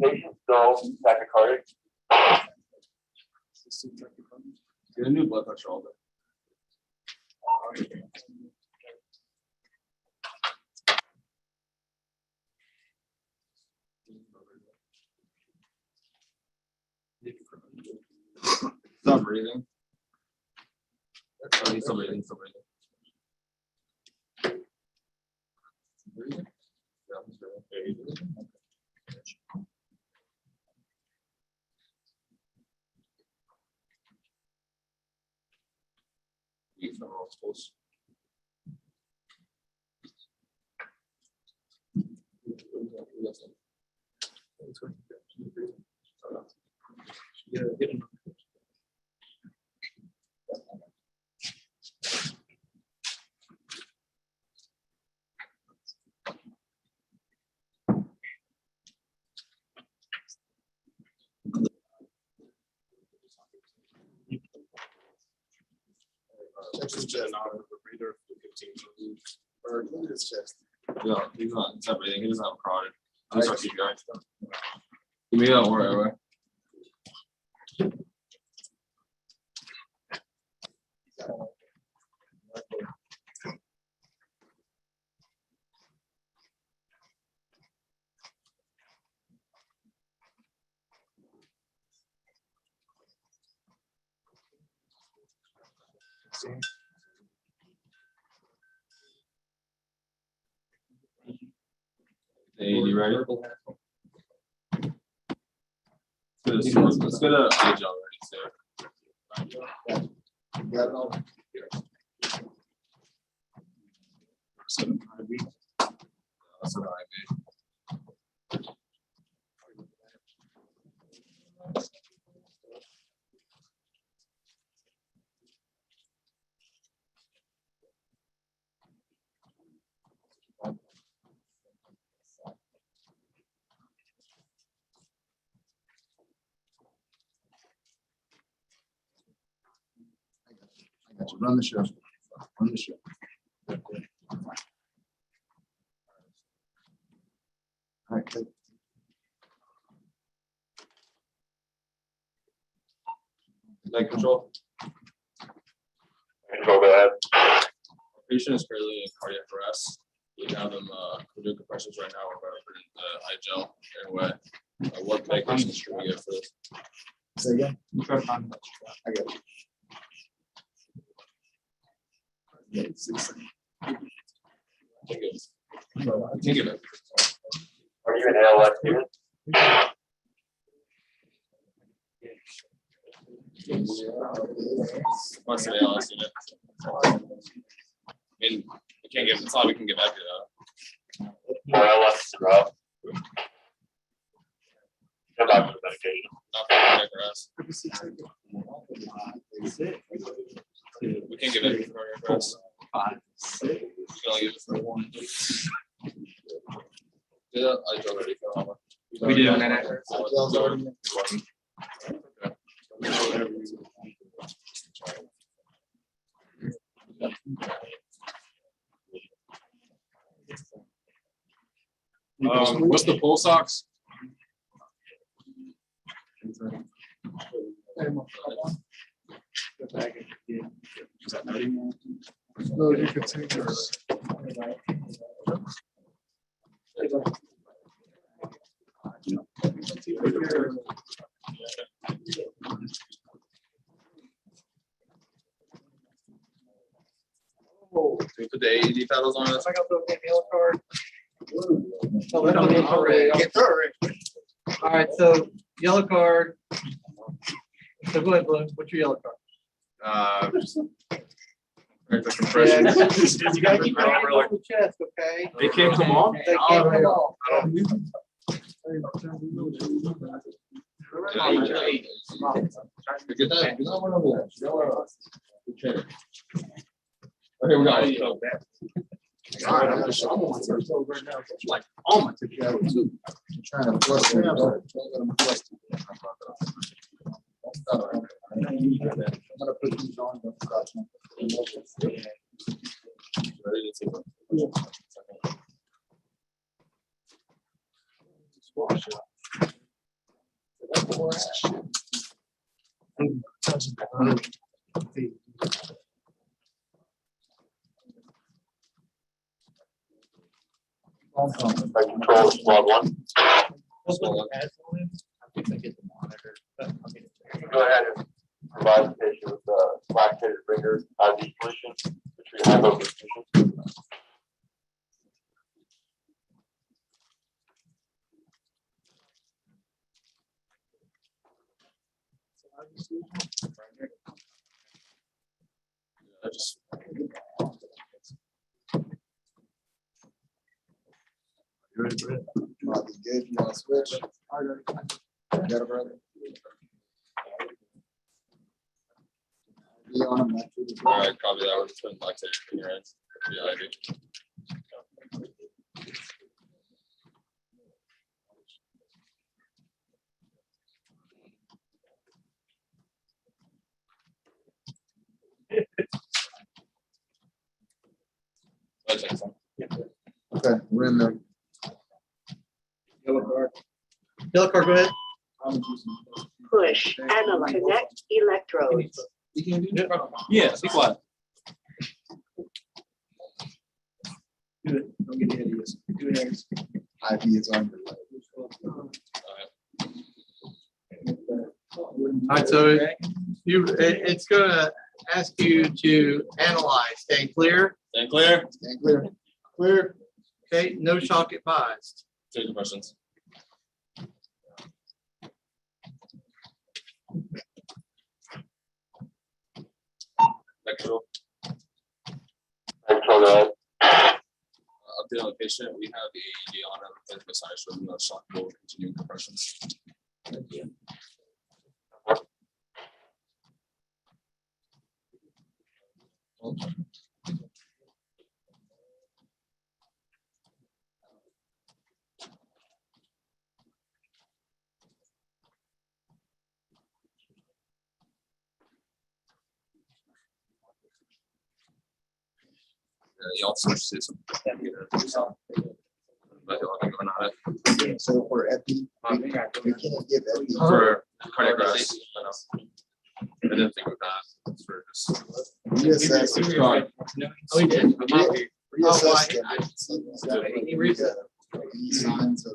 Patient still tachycardic. Get a new blood pressure all day. Stop breathing. I need somebody, I need somebody. Breathing? Yeah, I'm just breathing. Use the nostrils. Yeah, get him. Just an hour for breather for 15 minutes. Or look at his chest. Yeah, he's not breathing, he doesn't have crowded. I'm sorry, keep going. Give me that wherever. Hey, you ready? Let's get a age already, sir. Got it all. That's what I made. I got you. Run the show. Run the show. All right, good. Leg control. Patient is currently in cardiac arrest. We have him, we're doing compressions right now. We're going to put in the eye gel and wet. What medication should we get for this? Say again. I got it. I can give it. Are you an ALS student? What's the ALS unit? I mean, we can't give, it's all we can give after that. ALS is rough. No doctor's medication. Not for cardiac arrest. We can't give it for cardiac arrest. We can only give it for one. Yeah, I already fell. We do. What's the pulse ox? We put the AED pedals on us. Oh, we don't need to read. All right, so yellow card. So go ahead, Blue. What's your yellow card? The compression. You gotta keep your hands on the chest, okay? They can't come off? They can't come off. Get that. Okay, we got it. Like, oh my God, too. Trying to flush it out. I'm gonna put these on. Control squad 1. Go ahead and provide the patient with a lactated ringer IV solution, which we have open solution. You ready for it? Might be good. You want to switch? Got it, brother. Be on them, not too All right, copy that. We're just putting lactated in your hands. Yeah, I do. Okay, we're in there. Yellow card. Yellow card, go ahead. Push and connect electrodes. Yeah, be quiet. Do it. Don't get ahead of yours. Do it. IV is on your All right, so it's gonna ask you to analyze, stay clear. Stand clear. Stand clear. Clear. Okay, no shock advised. Take the questions. Control. Control, go ahead. Update on the patient. We have the AED on it. Replaced by sinus rhythm. No shock. Will continue compressions. You also see some. But you'll have to go on it. So for epi, we can't give epi. For cardiac arrest. I didn't think of that. It's for just Reassess. Oh, he did? Reassess.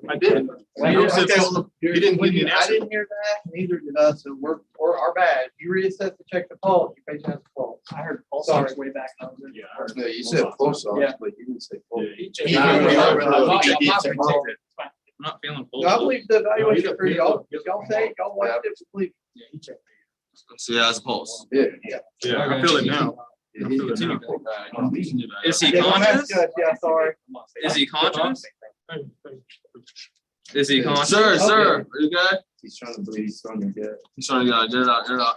I did. Well, You okay, didn't give me an I answer. didn't hear that, neither did us, so we're, or our bad. You reassess to check the pulse, your patient has a pulse. I heard pulse Sorry. ox way back. when I was in- No, you said pulse ox, Yeah. but you didn't say pulse. I'm not feeling No, I believe the evaluation for y'all, y'all say, y'all watch it, believe. So yeah, it's a pulse. Yeah. Yeah, I feel it now. Yeah, he- Is he They don't ask conscious? us, yeah, sorry. Is he conscious? Is he Sir, conscious? sir, are you good? He's trying to bleed, he's trying to get. He's trying to get it out, get it out.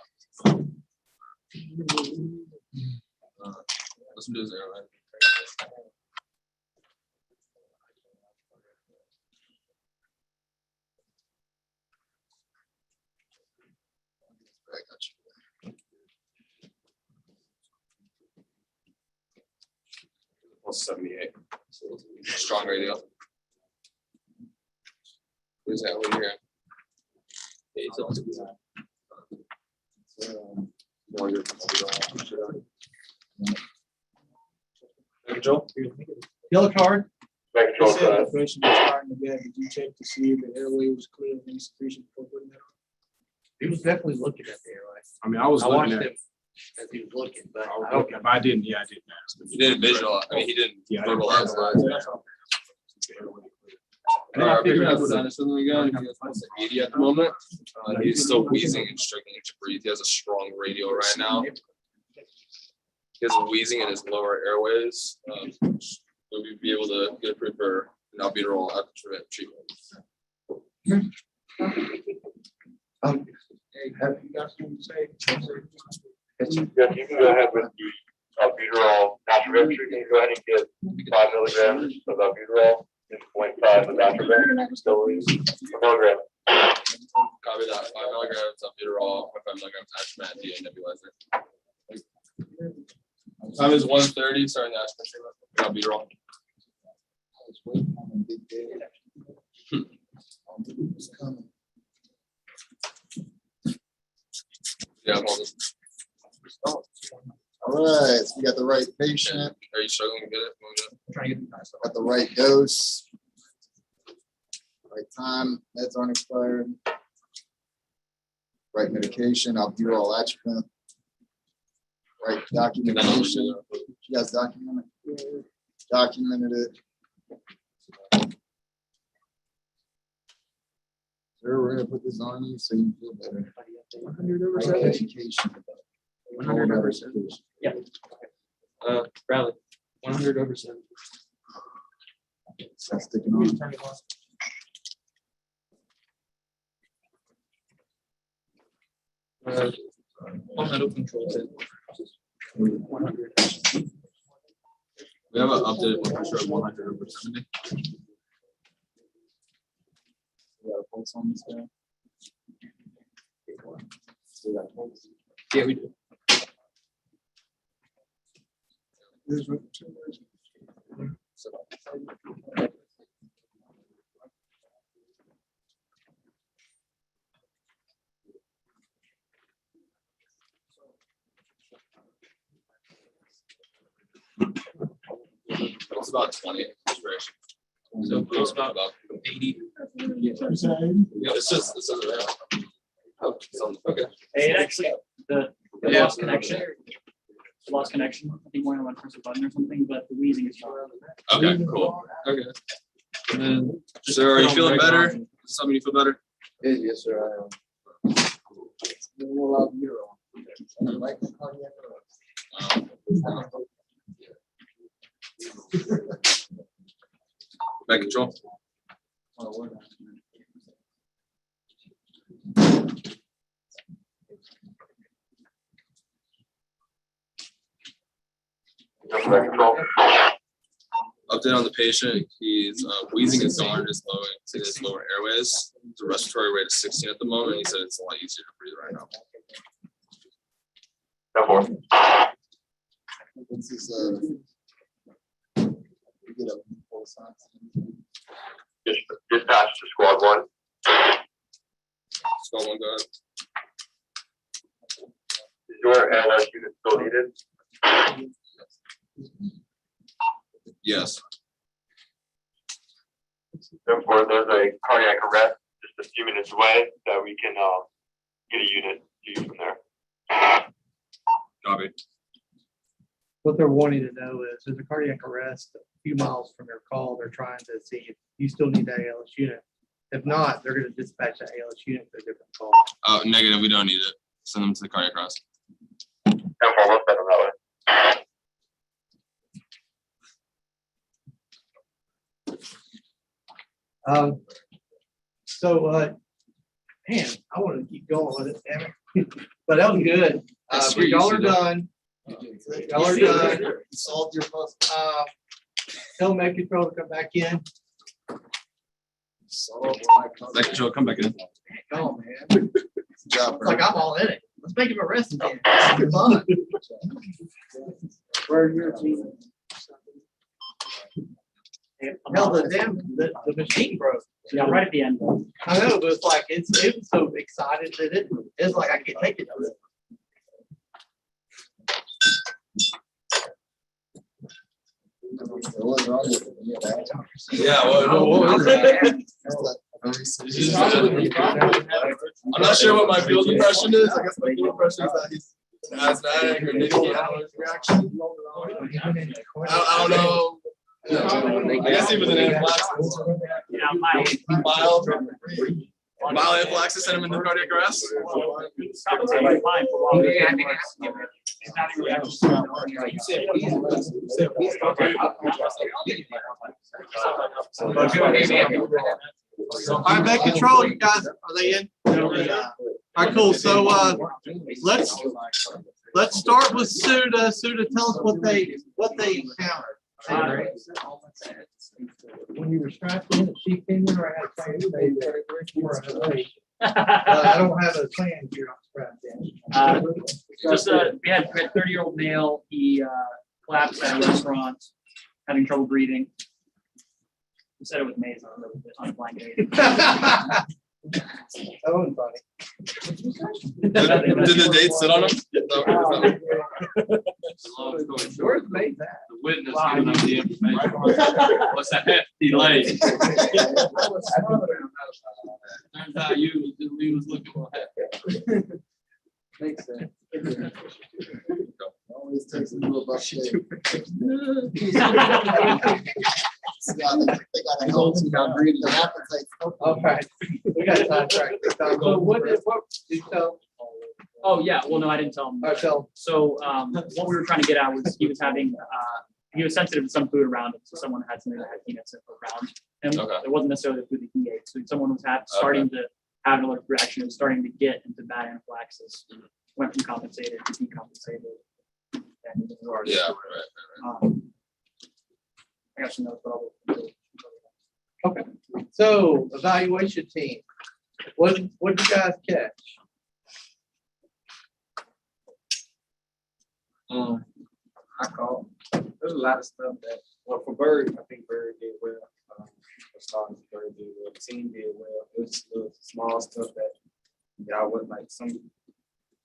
Let's do this airway. I got you. Plus 78. Strong radio. Who's that? What are you hearing? Yeah, he's on. Joel? Yellow card. Did you check to see if the airway was clear of any secretion before putting that on? He was definitely looking at the airway. I mean, I was I looking watched at him as he was looking, but I I was don't. looking, but I didn't, yeah, I didn't ask. He didn't visualize, I mean, he didn't Yeah, I didn't verbalize verbalize that. it. All right, patient has sinus rhythm again. He has pulse at 80 at the moment. He's still wheezing and struggling to breathe. He has a strong radial right now. He has wheezing in his lower airways. We'll be able to get approved for an albuterol after treatment. Have you got something to say? Yes, you can go ahead with the albuterol natriuretic. You can go ahead and get 5 milligrams of albuterol and 0.5 of natriuretic. Still is milligram. Copy that. 5 milligrams albuterol, 5 milligrams ashmat DA nebulizer. Time is 1:30. Starting the ashmat albuterol. Yeah, hold on. All right, so we got the right patient, Are you struggling to get it? Trying to get the nice. got the right dose, right time, meds aren't expired, right medication, albuterol atropine, right documentation. You guys documented it? Documented it. Sir, we're gonna put this on you so you feel better. 100 over Right 70. education. 100 over 70. Yep. Bradley, 100 over 70. That's sticking on. Palmetto control tip. 100. We have an updated one for sure, 100 over 70. We got a pulse on this guy. We got a pulse. Yeah, we do. This one. It's about 20 respiration. So it's about 80. Yeah, it's just, this is around. Oh, okay. Hey, it actually, the Yeah. lost connection. The lost connection. I think one press a button or something, but the wheezing is fine. Okay, cool. Okay. And then, sir, are you feeling better? Is something you feel better? Yes, sir, I am. Back control. Update on the patient. He's wheezing and snarling his lower airways. The respiratory rate is 16 at the moment. He said it's a lot easier to breathe right now. This is we get a pulse on. Dispatch to squad 1. Squad 1, go ahead. Is your ALS unit still needed? Yes. Therefore, there's a cardiac arrest just a few minutes away that we can get a unit to you from there. Copy. What they're wanting to know is there's a cardiac arrest a few miles from your call. They're trying to see if you still need that ALS unit. If not, they're going to dispatch that ALS unit to a different call. Oh, negative. We don't need it. Send them to the cardiac arrest. Therefore, we'll send them that way. Man, I want to keep going with it, damn it. But that was good. But y'all are done. Y'all are done. Solved your puzzle. Tell Med Control to come back in. Med Control, come back in. Come on, man. It's like I'm all in it. Let's make him a rest again. It's fun. Where's your team? Hell, the machine broke. Yeah, right at the end. I know, but it's like it was so excited that it's like I can't take it. Yeah, what was that? I'm not sure what my field impression is. I guess my field impression is that he's an asthmatic or maybe an allergic reaction. I don't know. I guess he was an anaphylaxis. Yeah, Mild anaphylaxis sent him in the cardiac arrest. All right, Med Control, you guys, are they in? All right, cool. So let's start with Suda. Suda, tell us what they encountered. When you were strapped in, she came in, or I had to I don't have a plan if you're not strapped in. Just we had a 30-year-old male. He collapsed at a restaurant, having trouble breathing. We said it was maze on a blind date. That was funny. Did the date sit on him? Where's Maze at? The witness giving us the information. What's that hefty delay? Turns out we was looking for that. Makes sense. Always takes a little buff. All right, we got sidetracked. So what did you tell? Oh, yeah. Well, no, I didn't tell him. All right, tell. So what we were trying to get at was he was having, he was sensitive to some food around him. So someone had something that had peanuts around him. Okay. It wasn't necessarily the food that he ate. So someone was starting to have an allergic reaction. It was starting to get into bad anaphylaxis. Went from compensated to decompensated. And even worse. Yeah, right. I got some notes, but I'll Okay. So evaluation team, what did you guys catch? I call. There's a lot of stuff that, well, for Bird, I think Bird did well. For starters, Bird did well. The team did well. It was little small stuff that y'all would like some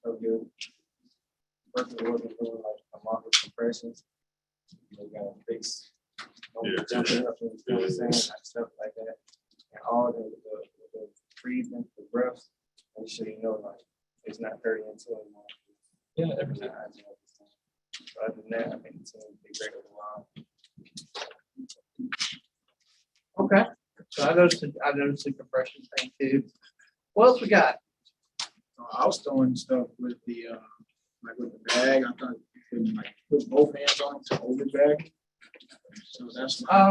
of your person wasn't doing like a muscle compressions. They got to fix. Jumping up and saying like stuff like that. And all the breathing, the breaths, make sure you know like it's not 30 into anymore. Yeah, everything. Other than that, I think the team will be great overall. Okay. So I noticed the compression thing too. What else we got? I was throwing stuff with the like with the bag. I thought you could like put both hands on it to hold the bag. So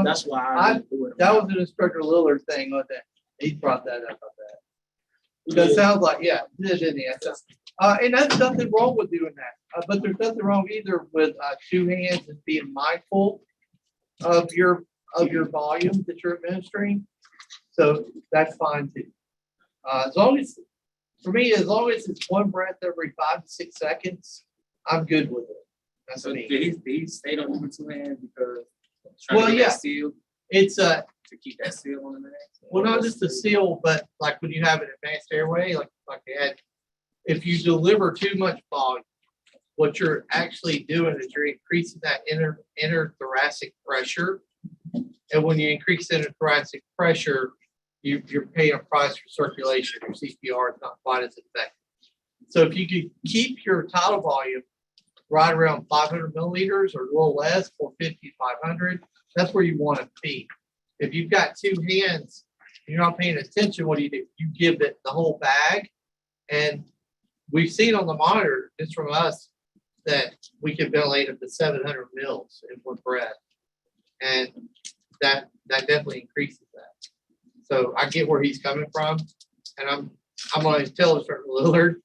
that's why I didn't do it. That was an Instructor Lillard thing, wasn't it? He brought that up. That sounds like, yeah, didn't he? And that's nothing wrong with doing that. But there's nothing wrong either with two hands and being mindful of your volume that you're administering. So that's fine too. As long as, for me, as long as it's one breath every 5 to 6 seconds, I'm good with it. That's So me. did he stayed on with 2 hands because Well, yeah. seal It's to keep that seal on the mask? well, not just the seal, but like when you have an advanced airway, like they had, if you deliver too much volume, what you're actually doing is you're increasing that inner thoracic pressure. And when you increase inner thoracic pressure, you're paying a price for circulation. Your CPR is not quite as effective. So if you could keep your tidal volume right around 500 milliliters or a little less, 450, 500, that's where you want to be. If you've got two hands, you're not paying attention, what do? You give it the whole bag. And we've seen on the monitor, just from us, that we can ventilate up to 700 mils in one breath. And that definitely increases that. So I get where he's coming from. And I'm going to tell Mr. Lillard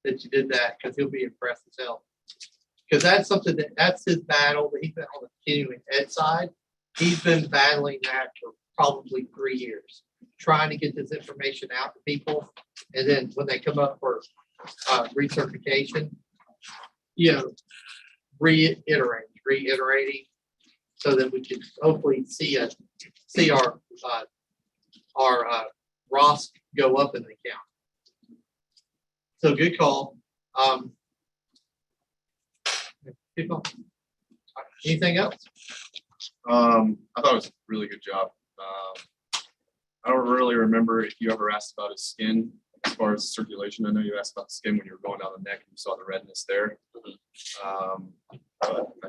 that you did that because he'll be impressed as hell. Because that's something that's his battle that he's been on the continuing ed side. He's been battling that for probably 3 years, trying to get this information out to people. And then when they come up for recertification, reiterating so that we can hopefully see our ROS go up in the count. So good call. Anything else? I thought it was a really good job. I don't really remember if you ever asked about his skin as far as circulation. I know you asked about the skin when you were going down the neck and you saw the redness there. I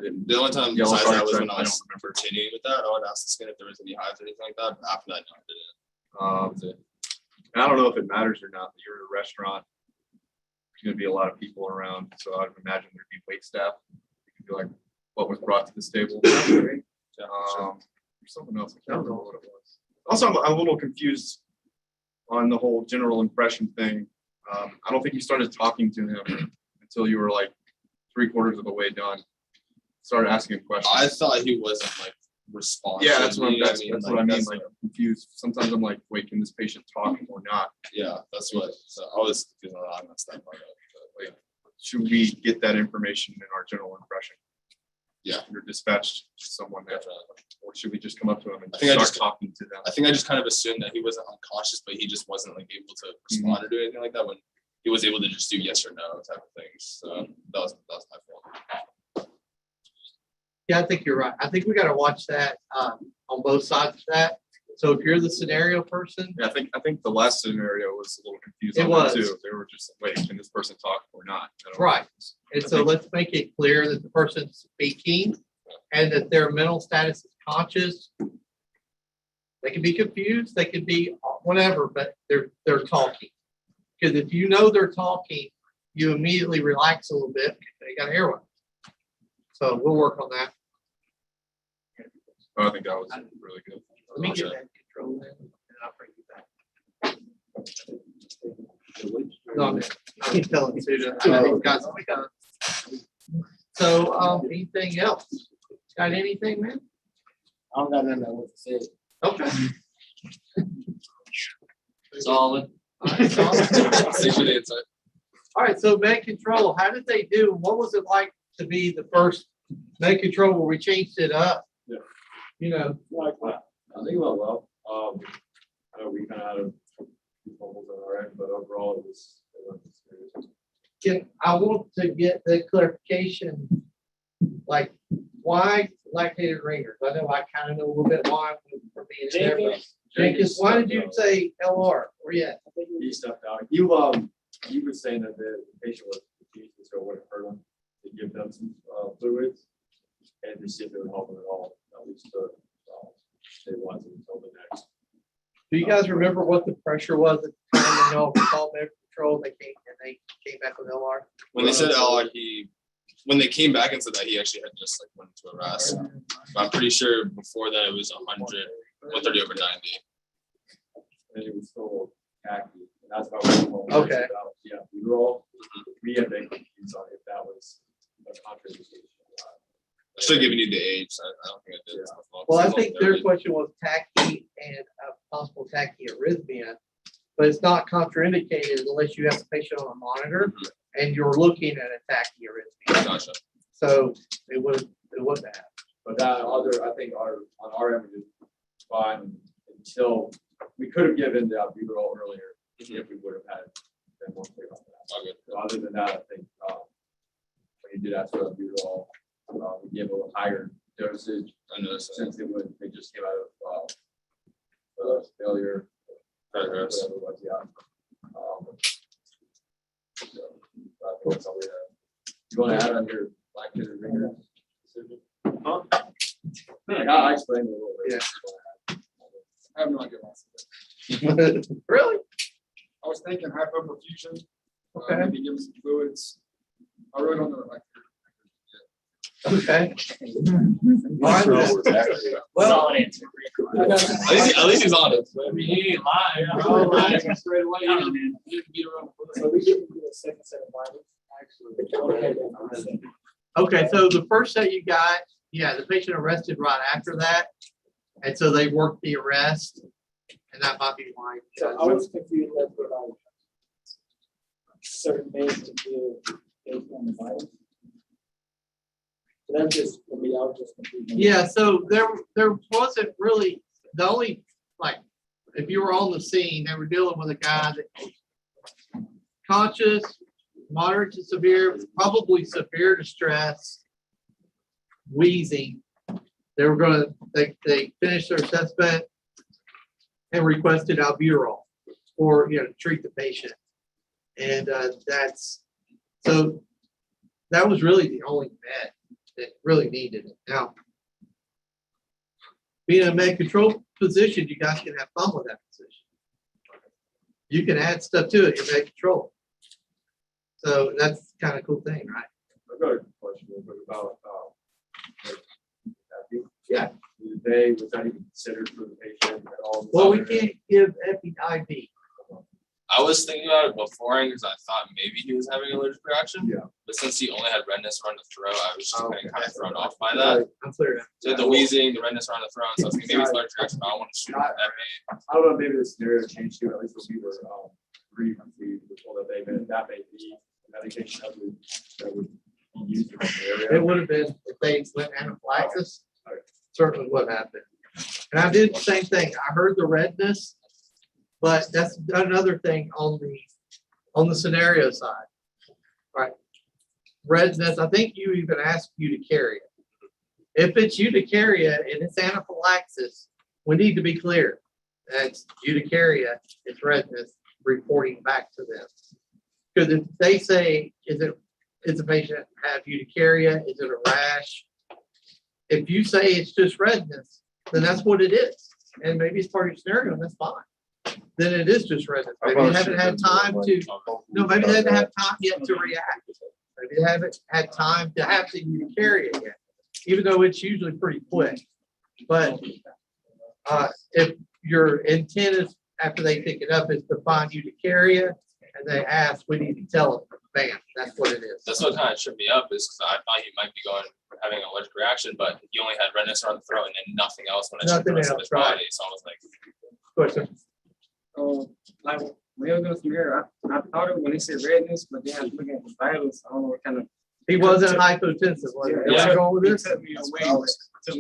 didn't. The only time Yellow besides that cards, was when I I was continuing with that. I would ask the skin if there was any hives or anything like that. But after that, no, I didn't. And I don't know if it matters or not, but you're at a restaurant. There's going to be a lot of people around, so I'd imagine there'd be wait staff. You could be like, what was brought to this table? There's something else. I can't remember what it was. Also, I'm a little confused on the whole general impression thing. I don't think you started talking to him until you were like 3/4 of the way done. Started asking him questions. I thought he wasn't like responsive. Yeah, that's what you know that's what I mean. that's Like I'm confused. Sometimes I'm like, wait, can this patient talk or not? yeah, that's what. So I was confused on that. I messed that part up. But, Like, should we get that information in our general impression? Yeah. You're dispatched to someone there, or should we just come up to them and I think I start just- talking to them? I think I just kind of assumed that he wasn't unconscious, but he just wasn't like able to respond or do anything like that when he was able to just do yes or no type of things. So that was my fault. Yeah, I think you're right. I think we got to watch that on both sides of that. So if you're the scenario person, Yeah, I think the last scenario was a little confusing. It was. too. They were just like, wait, can this person talk or not? I don't know. right. And so let's make it clear that the person's speaking and that their mental status is conscious. They can be confused, they could be whatever, but they're talking. Because if you know they're talking, you immediately relax a little bit because they got airway. So we'll work on that. Oh, I think that was really good. Let me get that control in and I'll bring you back. No, I keep telling Sue to, I know he's got something done. So, anything else? Got anything, man? I don't got nothing what to say. Okay. Solid. All right, solid. Thanks for the insight. All right, so med control, how did they do? What was it like to be the first med control where we changed it up? Yeah. You know, Like that. I think it went well. I know we kind of had a few fumbles on our end, but overall it went smooth. I want to get the clarification, like why lactated ringers? I know I kind of know a little bit why from being in there. but Jenkins, why did you say LR? Where you at? He stepped out. He was saying that the patient was confused, so it wouldn't hurt him to give them some fluids and to see if it would help them at all, at least to stabilize them until the next. Do you guys remember what the pressure was at the time when y'all called med control? They came back with LR. When they said LR, when they came back and said that, he actually had just like went into a RAS. But I'm pretty sure before that it was 130 over 90. And it was still khaki. And that's why we were all Okay. about, yeah, we were all, we had been confused on if that was a contraindication. I should have given you the age. I don't think I did. It's my fault. Well, I It's think all their 30. question was tachy and possible tachyarrhythmia, but it's not contraindicated unless you have the patient on a monitor and you're looking at a tachyarrhythmia. Gotcha. So it wouldn't happen. But that other, I think on our end, we did fine until we could have given the albuterol earlier if we would have had been more clear on that. All good. So other than that, I think They did ask for albuterol. We gave a higher dosage. I know this. Since they just came out of failure. Whatever it was, yeah. So, I think that's all we have. You want to add on your black kid ringer decision? Huh? I'll explain it a little bit. I have no idea. Really? I was thinking hypoperfusion. Okay. Maybe give him some fluids. I really don't know. Okay. Well, Solid answer. At least he's honest. I mean, he ain't lying. Straight away. I don't know, man. You can beat around. So we didn't do a second set of vitals, actually. Okay, so the first set you got, yeah, the patient arrested right after that. And so they worked the arrest. And that might be why. So I was confused as to like certain things to do based on the vitals. So that's just, for me, I was just confused. Yeah, so there wasn't really, the only, like, if you were on the scene, they were dealing with a guy that conscious, moderate to severe, probably severe distress, wheezing. They were gonna, they finished their assessment and requested albuterol for, to treat the patient. And so that was really the only med that really needed it. Now, being in a med control position, you guys can have fun with that position. You can add stuff to it in med control. So that's kind of cool thing, right? I've got a question about, Yeah. They was not even considered for the patient at all. Well, we can't give epi IV. I was thinking about it beforehand because I thought maybe he was having an allergic reaction. Yeah. But since he only had redness around the throat, I was just Oh, kind of thrown off by Right, that. I'm clear. So the wheezing, the redness around the throat, so I was thinking maybe it's allergic reaction, but I want to shoot at me. I don't know, maybe the scenario changed too, at least when we were, briefed, we were told that that may be medication that would be used in that area. It would have been, if they went anaphylaxis, certainly would happen. And I did the same thing. I heard the redness, but that's another thing on the scenario side. Right. Redness, I think you even asked urticaria. If it's urticaria and it's anaphylaxis, we need to be clear. That's urticaria, it's redness, reporting back to them. Because if they say, is the patient have urticaria? Is it a rash? If you say it's just redness, then that's what it is. And maybe it's part of your scenario, and that's fine. Then it is just redness. Maybe they haven't had time to, maybe they haven't had time yet to react. Maybe they haven't had time to have the urticaria yet, even though it's usually pretty quick. But if your intent is, after they pick it up, is to find urticaria, and they ask, we need to tell them, bam, that's what it is. That's what kind of tripped me up is because I thought he might be having an allergic reaction, but he only had redness around the throat and then nothing else when I checked the rest of his body. So I was like, Question. Like when I was going through here, I thought it when they said redness, but then I was looking at the vitals. I don't know what kind of. He wasn't hypotensive, was he? Yeah. Am I going with this? Took me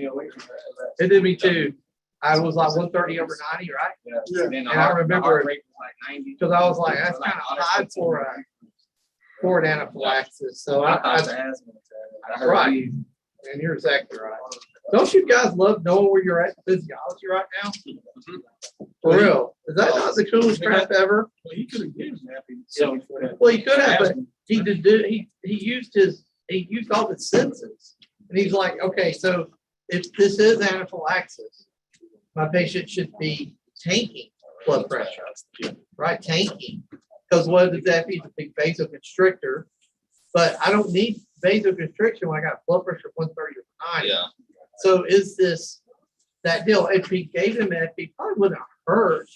away from that. It did me too. I was like 130/90, right? Yeah. And I remember heart rate was like 90. because I was like, that's kind of high for an anaphylaxis. So I heard right. these. And you're exactly right. Don't you guys love knowing where you're at in physiology right now? For real. Is that not the coolest crap ever? Well, he could have given happy. So Well, he could have, but he used all his senses. And he's like, okay, so if this is anaphylaxis, my patient should be tanking blood pressure, right? Tanking. Because what does that mean? It's a big vasoconstrictor. But I don't need vasoconstriction when I got blood pressure 130/90. yeah. So is this that deal? If he gave him that, he probably wouldn't have hurt.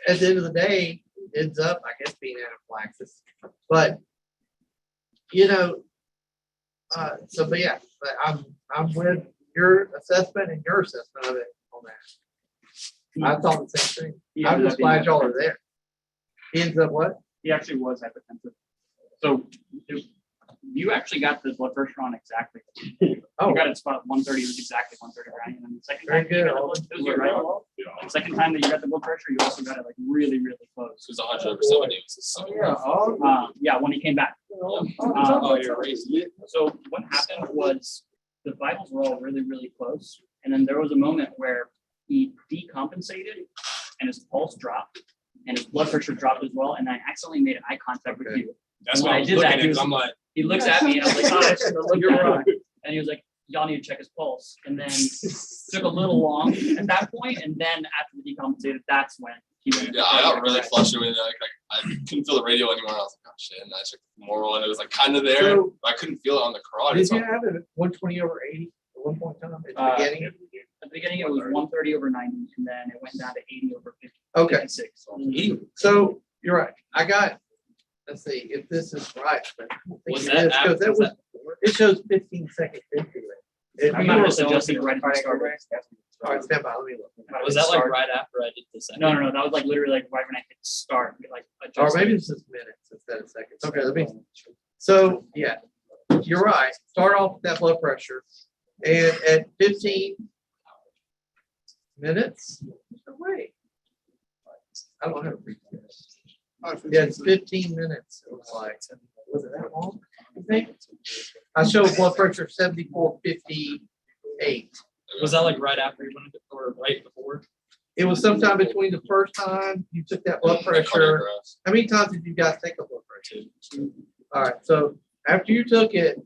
At the end of the day, it ends up, I guess, being anaphylaxis. But but yeah, but I'm with your assessment and your assessment of it on that. I thought the same thing. I'm just glad y'all are there. He ends up what? He actually was hypertensive. So you actually got the blood pressure on exactly. Oh. You got it spot 130, it was exactly 130, right? And then the second Very time you good. got the blood, it was your right. The second time that you got the blood pressure, you also got it like really, really close. It was 100%. It was Yeah, when he came back. you're raised lit. So what happened was the vitals were all really, really close. And then there was a moment where he decompensated and his pulse dropped and his blood pressure dropped as well. And I accidentally made eye contact with you. That's And what when I was did looking that, at, he 'cause was- I'm like, He looks at me and I was like, oh, I should have looked at him. And he was like, y'all need to check his pulse. And then took a little long at that point. And then after the decompensated, that's when he went. yeah, I got really fluctuated. I couldn't feel the radio anymore. I was like, oh shit. And I checked the femoral and it was like kind of there. So- but I couldn't feel it on the carotid. Did So you have it at 120/80 at one point in time at the Uh, beginning? At the beginning, it was 130/90, and then it went down to 80/50. Okay. 56. So you're right. I got, let's see if this is right. But I don't think Was it that is, 'cause after- that was was, it shows 15 seconds into it. If I you might were- have suggested right at the start. All right, stand by, let me look. Was that like right after I did the second? No, that was like literally like right when I hit start, like Or adjusted. maybe it's just minutes instead of seconds. Okay, let me, so, yeah, you're right. Start off with that blood pressure. And at 15 minutes, no way. I don't have a read this. Yeah, it's 15 minutes. It was like, was it that long? I think. I showed blood pressure 74/58. Was that like right after you went into, or right before? It was sometime between the first time you took that blood pressure. How many times did you guys take a blood pressure? All right, so after you took it,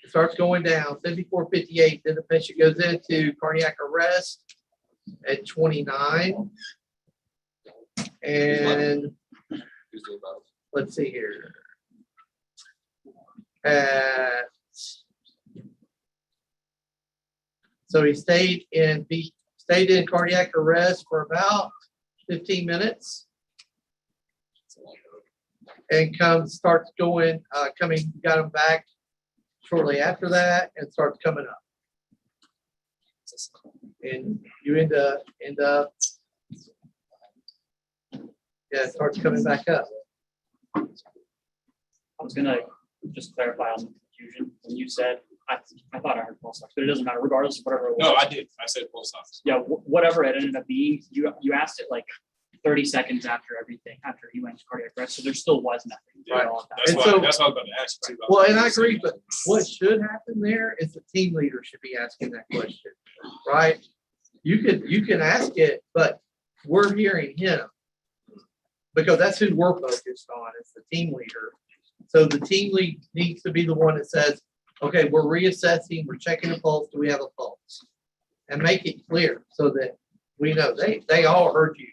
it starts going down, 74/58, then the patient goes into cardiac arrest at 29. And let's see here. So he stayed in cardiac arrest for about 15 minutes. And starts going, got him back shortly after that and starts coming up. And you end up, yeah, it starts coming back up. I was gonna just clarify on the confusion when you said, I thought I heard pulse ox, but it doesn't matter regardless of whatever it was. no, I did. I said pulse ox. Yeah, whatever it ended up being, you asked it like 30 seconds after everything, after he went to cardiac arrest, so there still was nothing. Right. all of that. That's And why so- that's what I was about to ask you too. Well, and I agree, but what should happen there is the team leader should be asking that question, right? You can ask it, but we're hearing him. Because that's who we're focused on, is the team leader. So the team lead needs to be the one that says, okay, we're reassessing, we're checking the pulse, do we have a pulse? And make it clear so that we know they all heard you.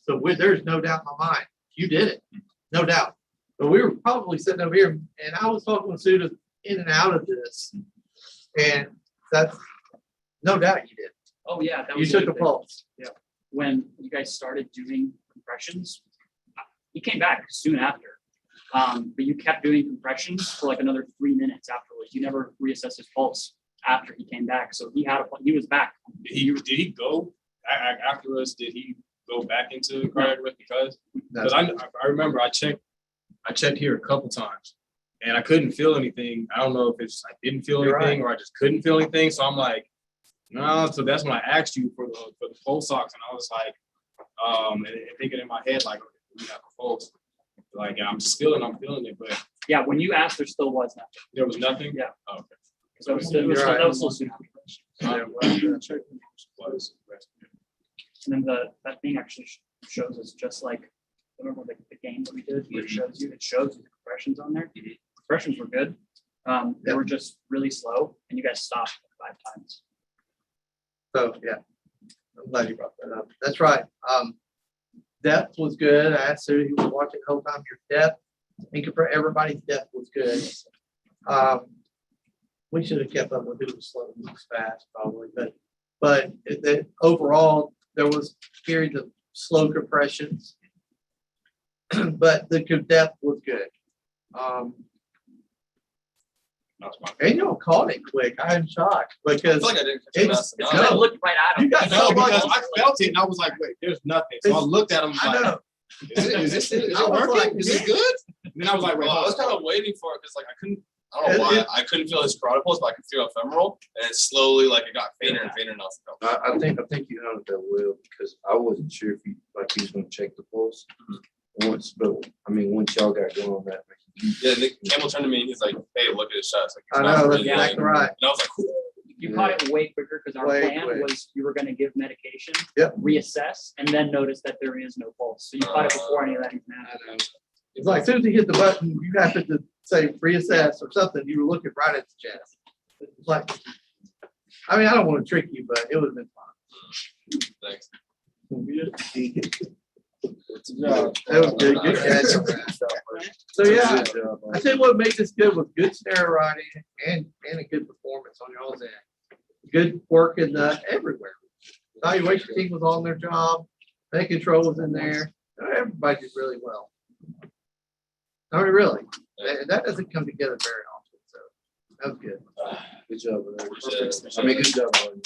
So there's no doubt in my mind, you did it, no doubt. But we were probably sitting over here and I was talking with Suda in and out of this. And that's, no doubt you did. Oh, yeah. that You was took the the other thing. pulse. Yeah. When you guys started doing compressions, he came back soon after. But you kept doing compressions for like another 3 minutes afterwards. You never reassessed his pulse after he came back. So he was back. Did he go afterwards? Did he go back into cardiac arrest because I remember I checked here a couple times and I couldn't feel anything. I don't know if it's I didn't feel You're anything right. or I just couldn't feel anything. So I'm like, no. So that's when I asked you for the pulse ox and I was like, and thinking in my head like, okay, we have a pulse. Like I'm feeling it, but Yeah, when you asked, there still was nothing. there was nothing. Yeah. Oh, okay. So it was still, You're right. that was still soon after. Was. And then that thing actually shows us just like, remember the game that we did, where it shows you the compressions on there. Compressions were good. They were just really slow and you guys stopped 5 times. So, yeah, I'm glad you brought that up. That's right. Depth was good. I asked Sue, he was watching the whole time, your depth, and everybody's depth was good. We should have kept up with who was slow and who was fast probably, but overall, there was periods of slow compressions, but the depth was good. And you caught it quick. I'm shocked I because feel like I didn't catch it fast enough. I looked right at him. you got No, so much. because I felt it and I was like, wait, there's nothing. So I looked at him I like, know. is it I was working? like, Is it good? And then I was like, wait, Well, I was kind of waiting for it because like I don't know why I couldn't feel his carotid pulse, but I could feel femoral, and it slowly like it got fainter and fainter. And I was like, I think you handled that well because I wasn't sure if he was gonna check the pulse once, but I mean once y'all got going on that, like he Yeah, Nick Campbell turned to me and he's like, "Hey, look at his shots." Like, I know, that's exactly right. And I was like, You caught it way quicker because our Way plan quick. was you were gonna give medication. Yep. Reassess and then notice that there is no pulse. So you caught it before any of that even happened. It's like, as soon as you hit the button, you have to say reassess or something, you were looking right at the chest. It's like, I mean, I don't want to trick you, but it would have been fun. "Thanks." That was good, good catch. So, yeah, I think what made this good was good snare writing and a good performance on y'all's end. Good work in the everywhere. Evaluation team was on their job, Bank control was in there. Everybody did really well. I mean, really, that doesn't come together very often, so that was good. Good job, man. Appreciate it. I mean, good job. Man.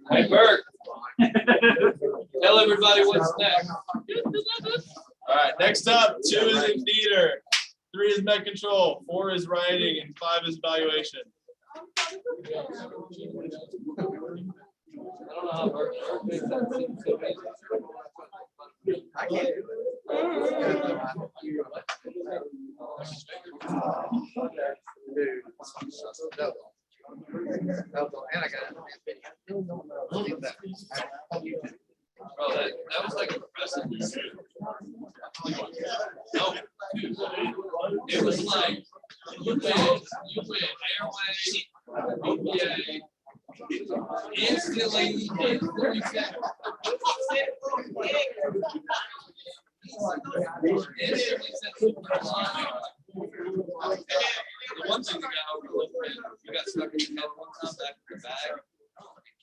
Hey, Bert. Tell everybody what's next. All right, next up, 2 is in theater, 3 is med control, 4 is writing, and 5 is evaluation. I don't know how Bert. I can't do and I got Bro, that was like impressive. No, it was like you went airway, BPA, instantly you said. The one thing that got overlooked, you got stuck in your head one time back in your bag.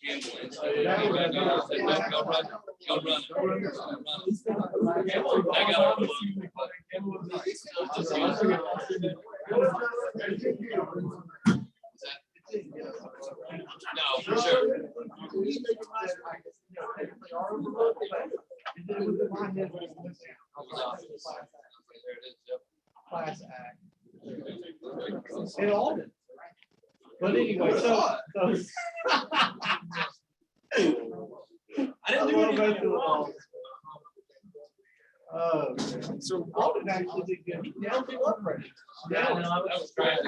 Campbell instantly came back over and said, "No, go run, go run, go run." I got overlooked. No, for sure. Class act. It all did. But anyway, so I didn't do anything. So Alden actually did good. He nailed the blood pressure. Yeah, no, that was crazy.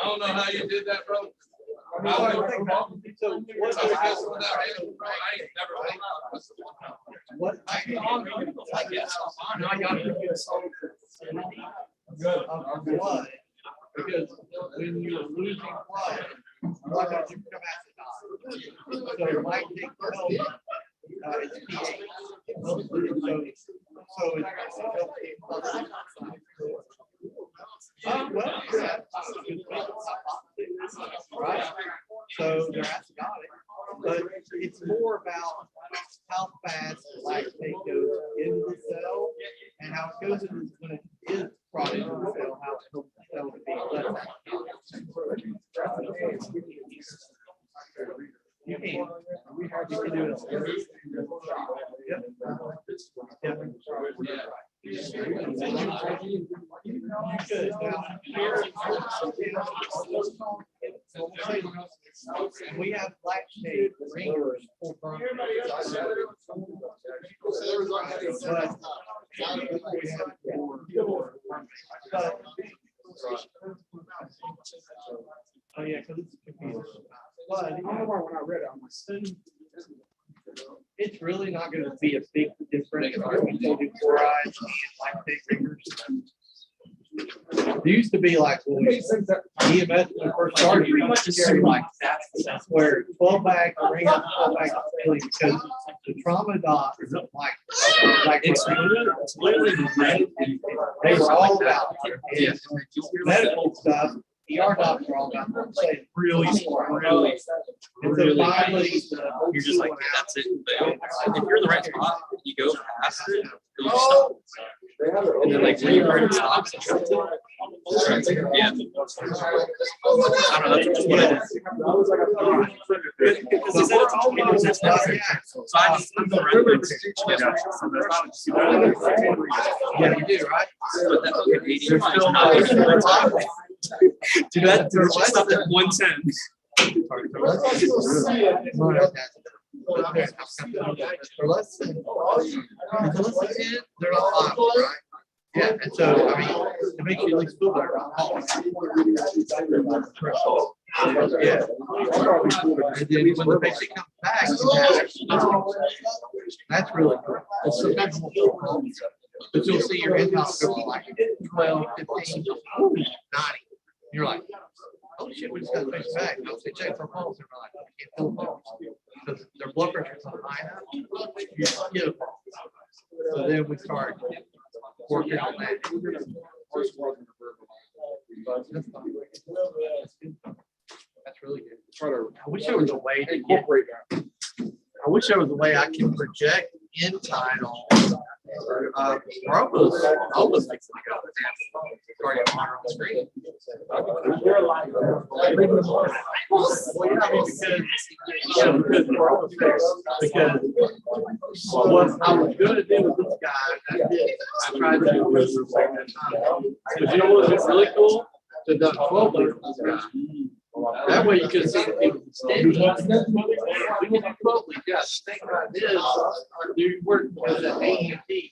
I don't know how you did that, bro. So what I guess I got to get of blood because when you're losing blood, blood doesn't come out the doctor. So it might take help. It's pH. So well, right? So they're acidotic, but it's more about how fast lactate goes into the cell and how it goes into when it is brought into the cell, how it helps the cell to be less acidotic. You can do it. Yep. And we have lactate ringers for oh yeah, because it's confusing. But when I read it, I'm like, it's really not going to be a big difference between sodium chloride and lactate ringers. There used to be like when EMS when we first started, pretty much carry like that's where 12 bag ring up 12 bag really because the trauma doc is like it's literally they were all about medical stuff. ER docs are all about saying really smart, really. And so finally, You're just like, that's it. But if you're in the right spot, you go past it, it'll just stop. And then like when you heard it stops. Yeah. I don't know, that's just what I did. Because he said it's all videos, it's necessary. So I just, I'm the reference. Yeah, you do, right? But that fucking 80 or 90. Dude, that just stopped at 110. For less than 10, they're not liable, right? Yeah, and so, I mean, it makes you at least feel better about policy. Yeah. And then when the patient comes back, that's really cool. Sometimes but you'll see your in-house go like 12, 15, 90. You're like, oh shit, we just got the patient back. No, they check for pulse. They're like, I can't feel the pulse. Because their blood pressure is not high enough. You get a pulse. So then we start working on that. That's really good. I wish there was a way to incorporate that. I wish there was a way I can project inside on almost makes it go cardiac monitor on the screen. Because what I was gonna do with this guy, I tried to do this for like that time. But you know what's really cool? To done 12 later with this guy. That way you can see the people standing. Just think about this. You work as an AEMT.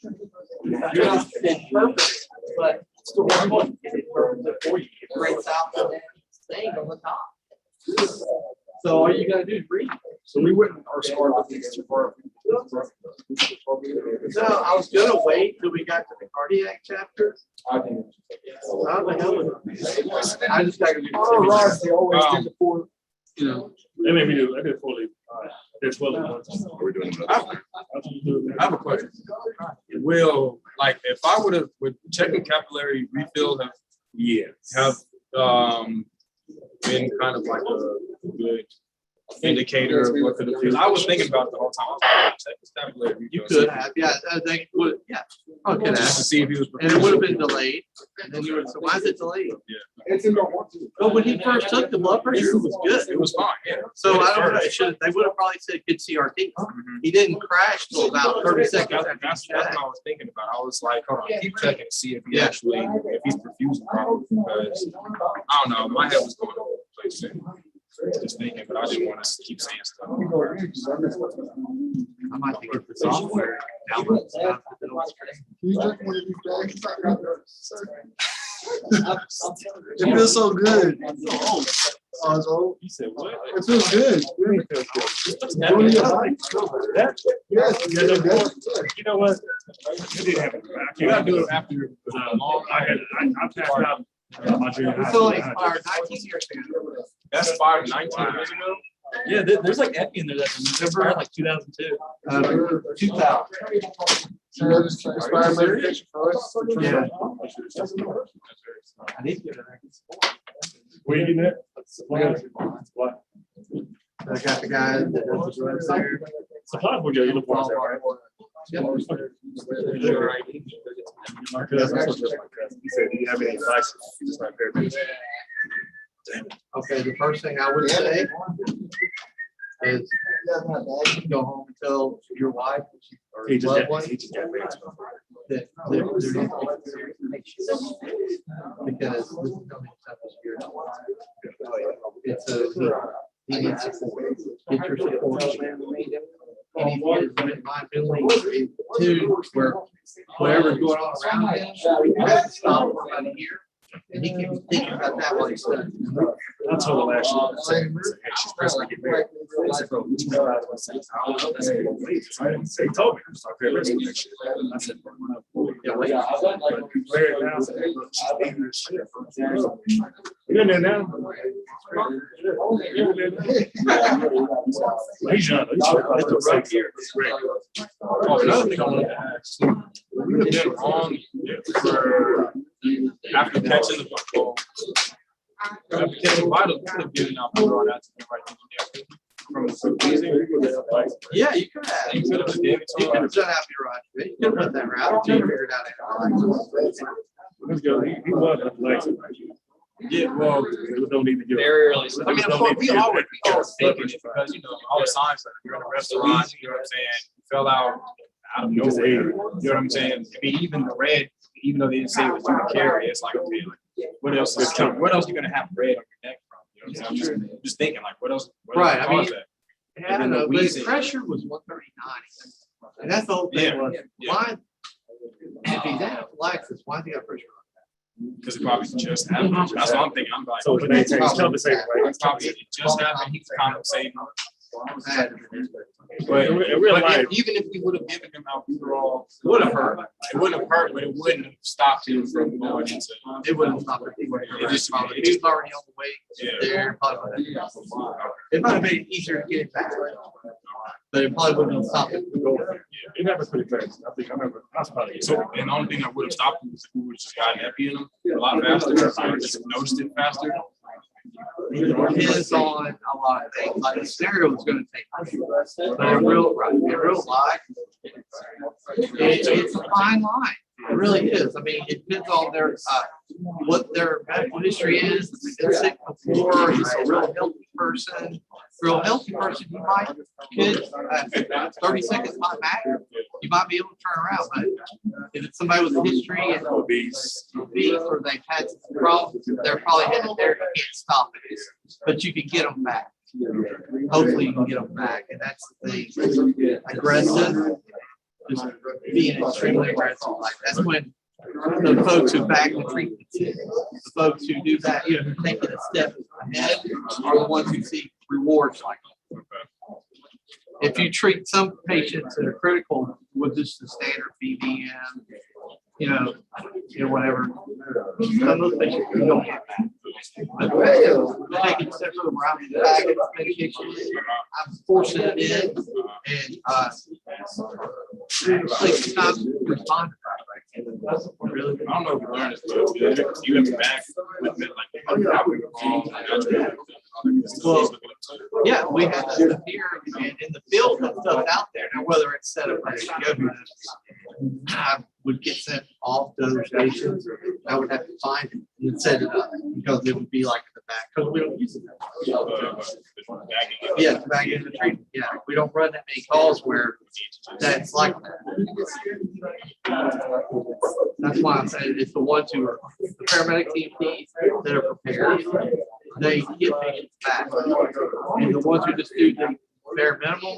You're not in purpose, but still working for you. It breaks out the thing on the top. So all you gotta do is breathe. So we wouldn't our score with these too far. So I was gonna wait till we got to the cardiac chapter. How the hell was it? I just got to do. You know, they made me do. I did fully. There's well. We're doing I have a question. Will, like, if I would check a capillary refill have been kind of like a good indicator of what could have been. I was thinking about it the whole time. I was like, check this capillary refill. You could have, yeah. They would, yeah. Okay, Just to see if he was. and it would have been delayed. And then you would have said, why is it delayed? Yeah. But when he first took the blood pressure, it was good. It was fine. Yeah. So I don't know. They would have probably said good CRT. He didn't crash till about 30 seconds after That's what I was thinking about. I was like, hold on, keep checking to see if he actually, if he's perfusing properly, because I don't know, my head was going all over the place. Just thinking, but I didn't want to keep saying stuff. I might have to get the software download stuff. It feels so good. He said, what? It feels good. You know what? It didn't happen. You gotta do it after long. I passed out. It's only expired 19 years ago. That's expired 19 years ago. Yeah, there's like epi in there that's expired like 2002. 2000. Expired medication for us. Yeah. I need to get it. Where you getting that? What? I got the guy that does the drugs there. Supply for your uniforms, right? Yep. He said, do you have any advice? Just my favorite. Okay, the first thing I would say is go home and tell your wife or He just loved got, one he just got married. that there needs to be serious patients. Because this is coming up as year. It's he needs support. Get your support. And he is my feeling too, where whatever's going on around him, you have to stop for about a year. And he can be thinking about that while he's studying. I told her last year, I said, hey, she's pressing to get married. I said, bro, what you know about this? I said, he told me, it's our favorite next year. I said, bro, Yeah, wait. but married now, I said, hey, look, she's leaving this shit. You're in there now? He's young. It's a rough year. It's great. Oh, another thing I wanted to ask. We would have been wrong for after catching the football. After catching the vital, we could have given out the right answer. Yeah, you could have. You could have done albuterol. You could have went that route. You figured out anaphylaxis. Let's go. He was anaphylaxis. Yeah, well, we don't need to give. Very early. I mean, of course, we always thinking it because, you know, all the signs that you're in a restaurant, you know what I'm saying, you fell out of nowhere, you know what I'm saying? I mean, even the red, even though they didn't say it was human carry, it's like, okay, like, what else are you gonna have red on your neck from? You know what I'm saying? I'm just thinking, like, what else? Right, I mean, that? I don't know, but his pressure was 139. And that's the whole thing was, why, if he's anaphylaxis, why does he got pressure on? Because it probably just happened. That's what I'm thinking. I'm like, So it's compensating, right? it's probably, it just happened. He was compensating. But In real life, even if we would have given him albuterol, it would have hurt. It wouldn't have hurt, but it wouldn't have stopped him from going into. It wouldn't stop it. It just probably, he was already on the way there. Probably. It might have made it easier to get it back. But it probably wouldn't have stopped it from going there. it happens pretty fast. I think I remember hospital. So, and the only thing that would have stopped him was if we would have just gotten epi in him a lot faster, or just noticed it faster. It depends on a lot of things. Like the scenario is going to take time. But in real life, it's a fine line. It really is. I mean, it depends on their what their medical history is. If they've been sick before, it's a real healthy person. Real healthy person, you might could 30 seconds might matter. You might be able to turn around, but if it's somebody with a history and obese or they've had some problems, they're probably headed there. You can't stop it, but you can get them back. Hopefully, you can get them back, and that's the thing. Aggressive, just being extremely aggressive. Like that's when the folks who back the treatment, the folks who do that, you know, taking a step ahead, are the ones who see rewards like that. If you treat some patients that are critical with just the standard BVM, you know, whatever, some of those patients you don't get back. But taking a step further around the back of the medication, I'm forcing it in and takes time to respond. Really, I don't know if you learned this, but you have to back with it, like, well, yeah, we have that stuff here and in the field and stuff out there. Now, whether it's set up ready to go, I would get sent off to other stations. I would have to find it and set it up because it would be like in the back because we don't use it. Yeah, back in the treatment. Yeah, we don't run that many calls where that's like that. That's why I said it's the ones who are the paramedic EMTs that are prepared. They get patients back. And the ones who just do the bare minimum,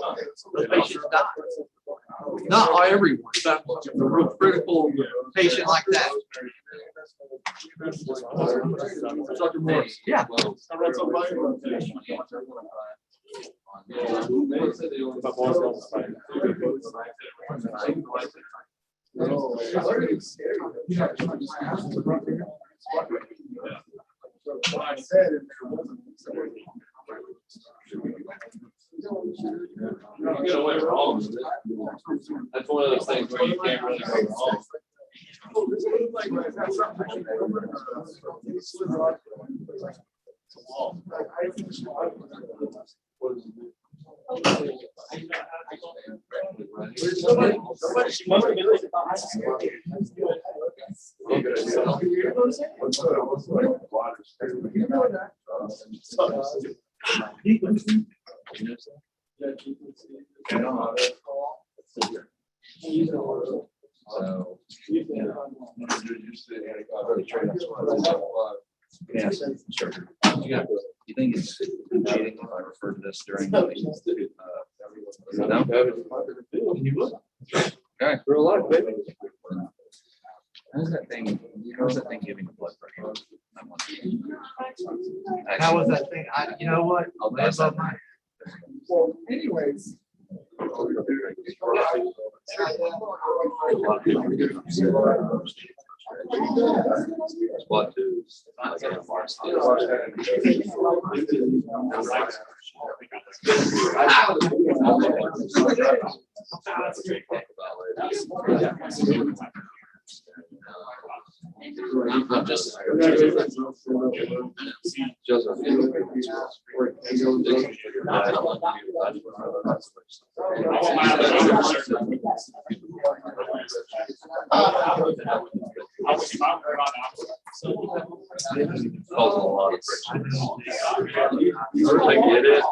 those patients die. Not everyone, but a real critical patient like that. Yeah. You get away wrong. That's one of those things where you can't really go wrong. Yeah, sure. You think it's cheating if I refer to this during the no? Okay. Real life, baby. How's that thing giving the blood pressure? How was that thing? You know what? I'll pass that. Well, anyways. Blood tubes. I'm just. Causing a lot of friction. I get it.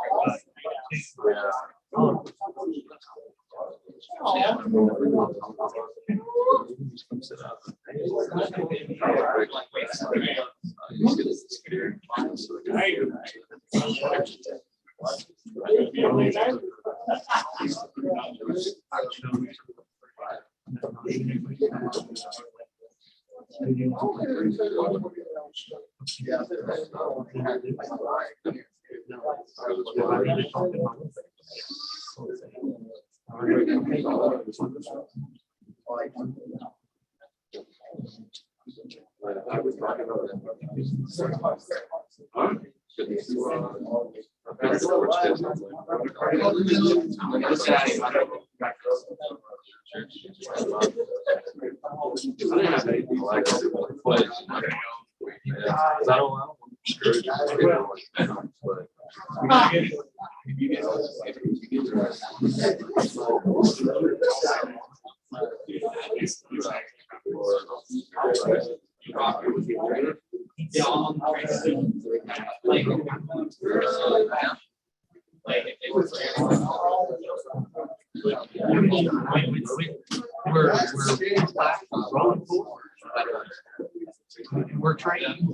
We're training.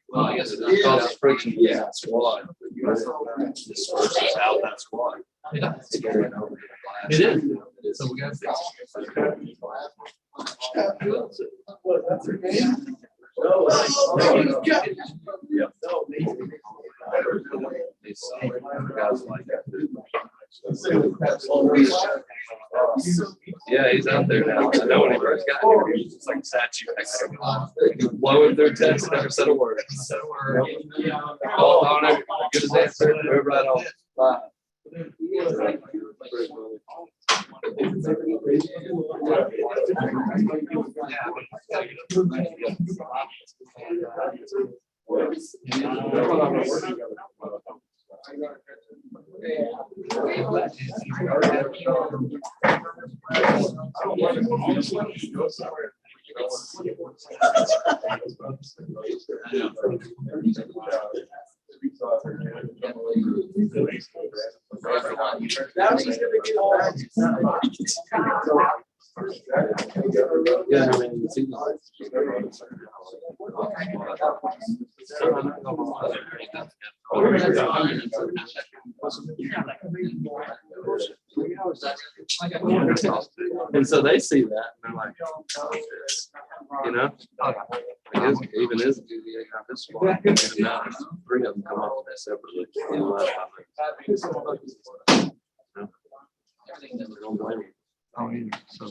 Well, I guess it causes friction. Yeah, squad. Disperses out that squad. Yeah. It is. So we got to fix it. Yeah, he's out there now. I know when he first got here, he was just like a statue next to him. Blowing through text, never said a word. Called on him, good as answer, move right on. Bye. Yeah, I mean, it's and so they see that and they're like, you know, even his this squad, and now there's 3 of them come up with that separately. Don't blame me. Oh, yeah. So,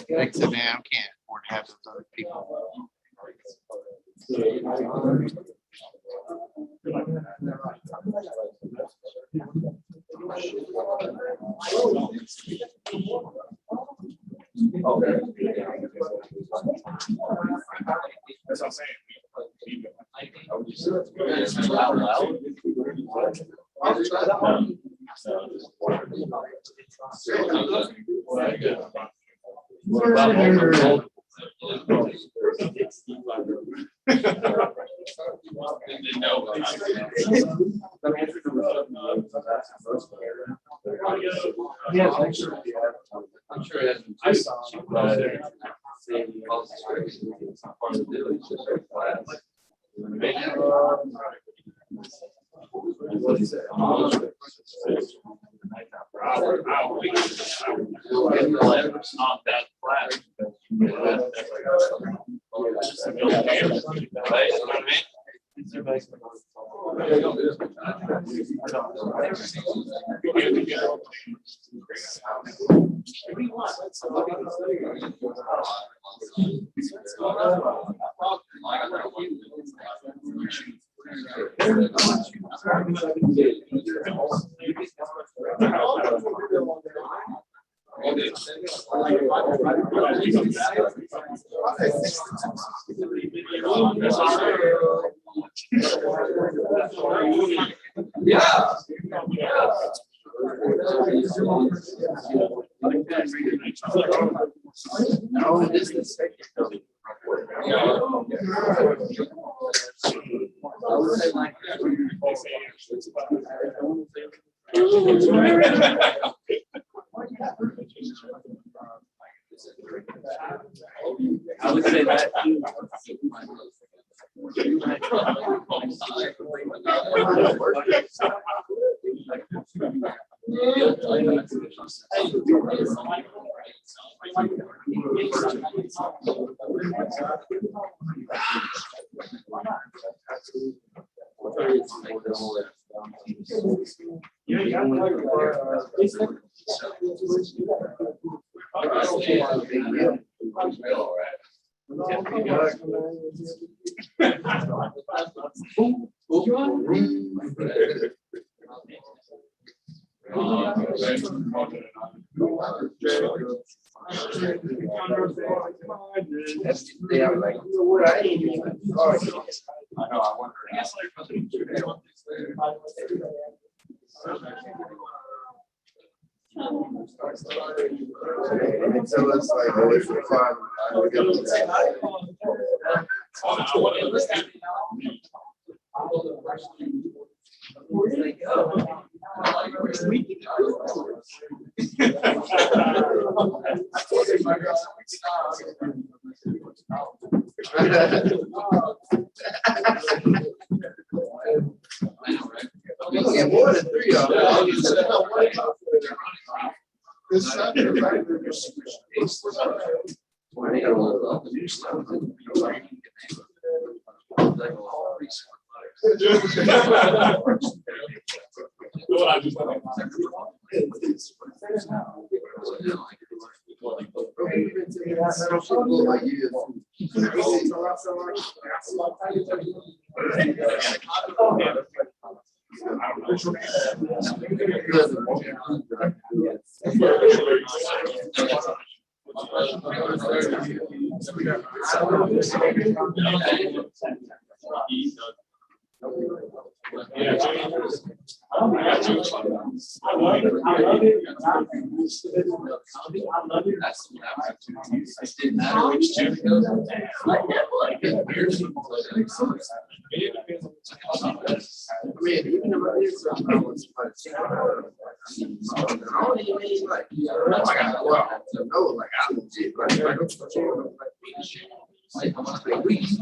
like I said, man, I can't afford to have those other people. That's what I'm saying. What about I'm sure it hasn't. Not that flat. Yeah. Oh, this is. I would say that. They are like. So it's like always for fun. Yeah, more than 3 of them.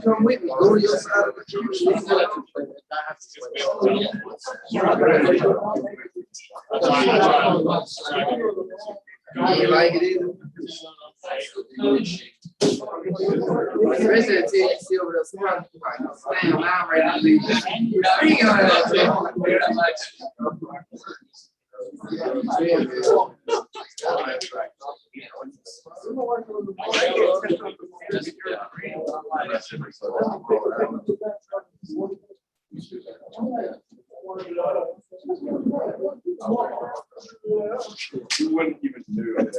Come with me, go to your side of the you like it either? Especially until you see over the front, like, damn, now I'm ready to You wouldn't even do it.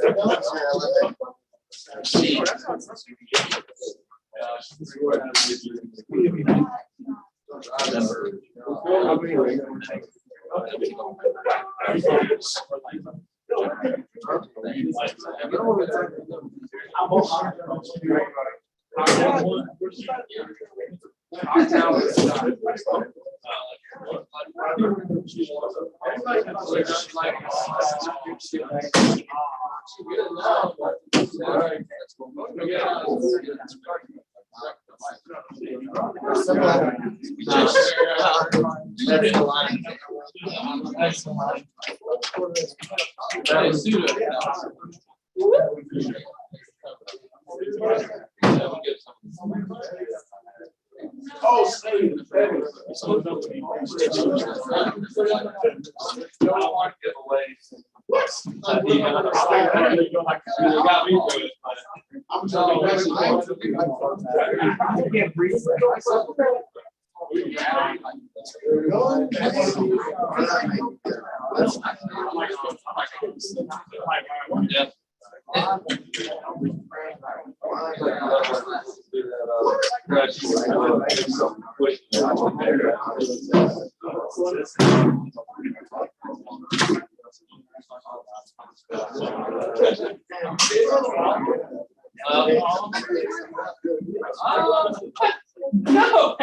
No.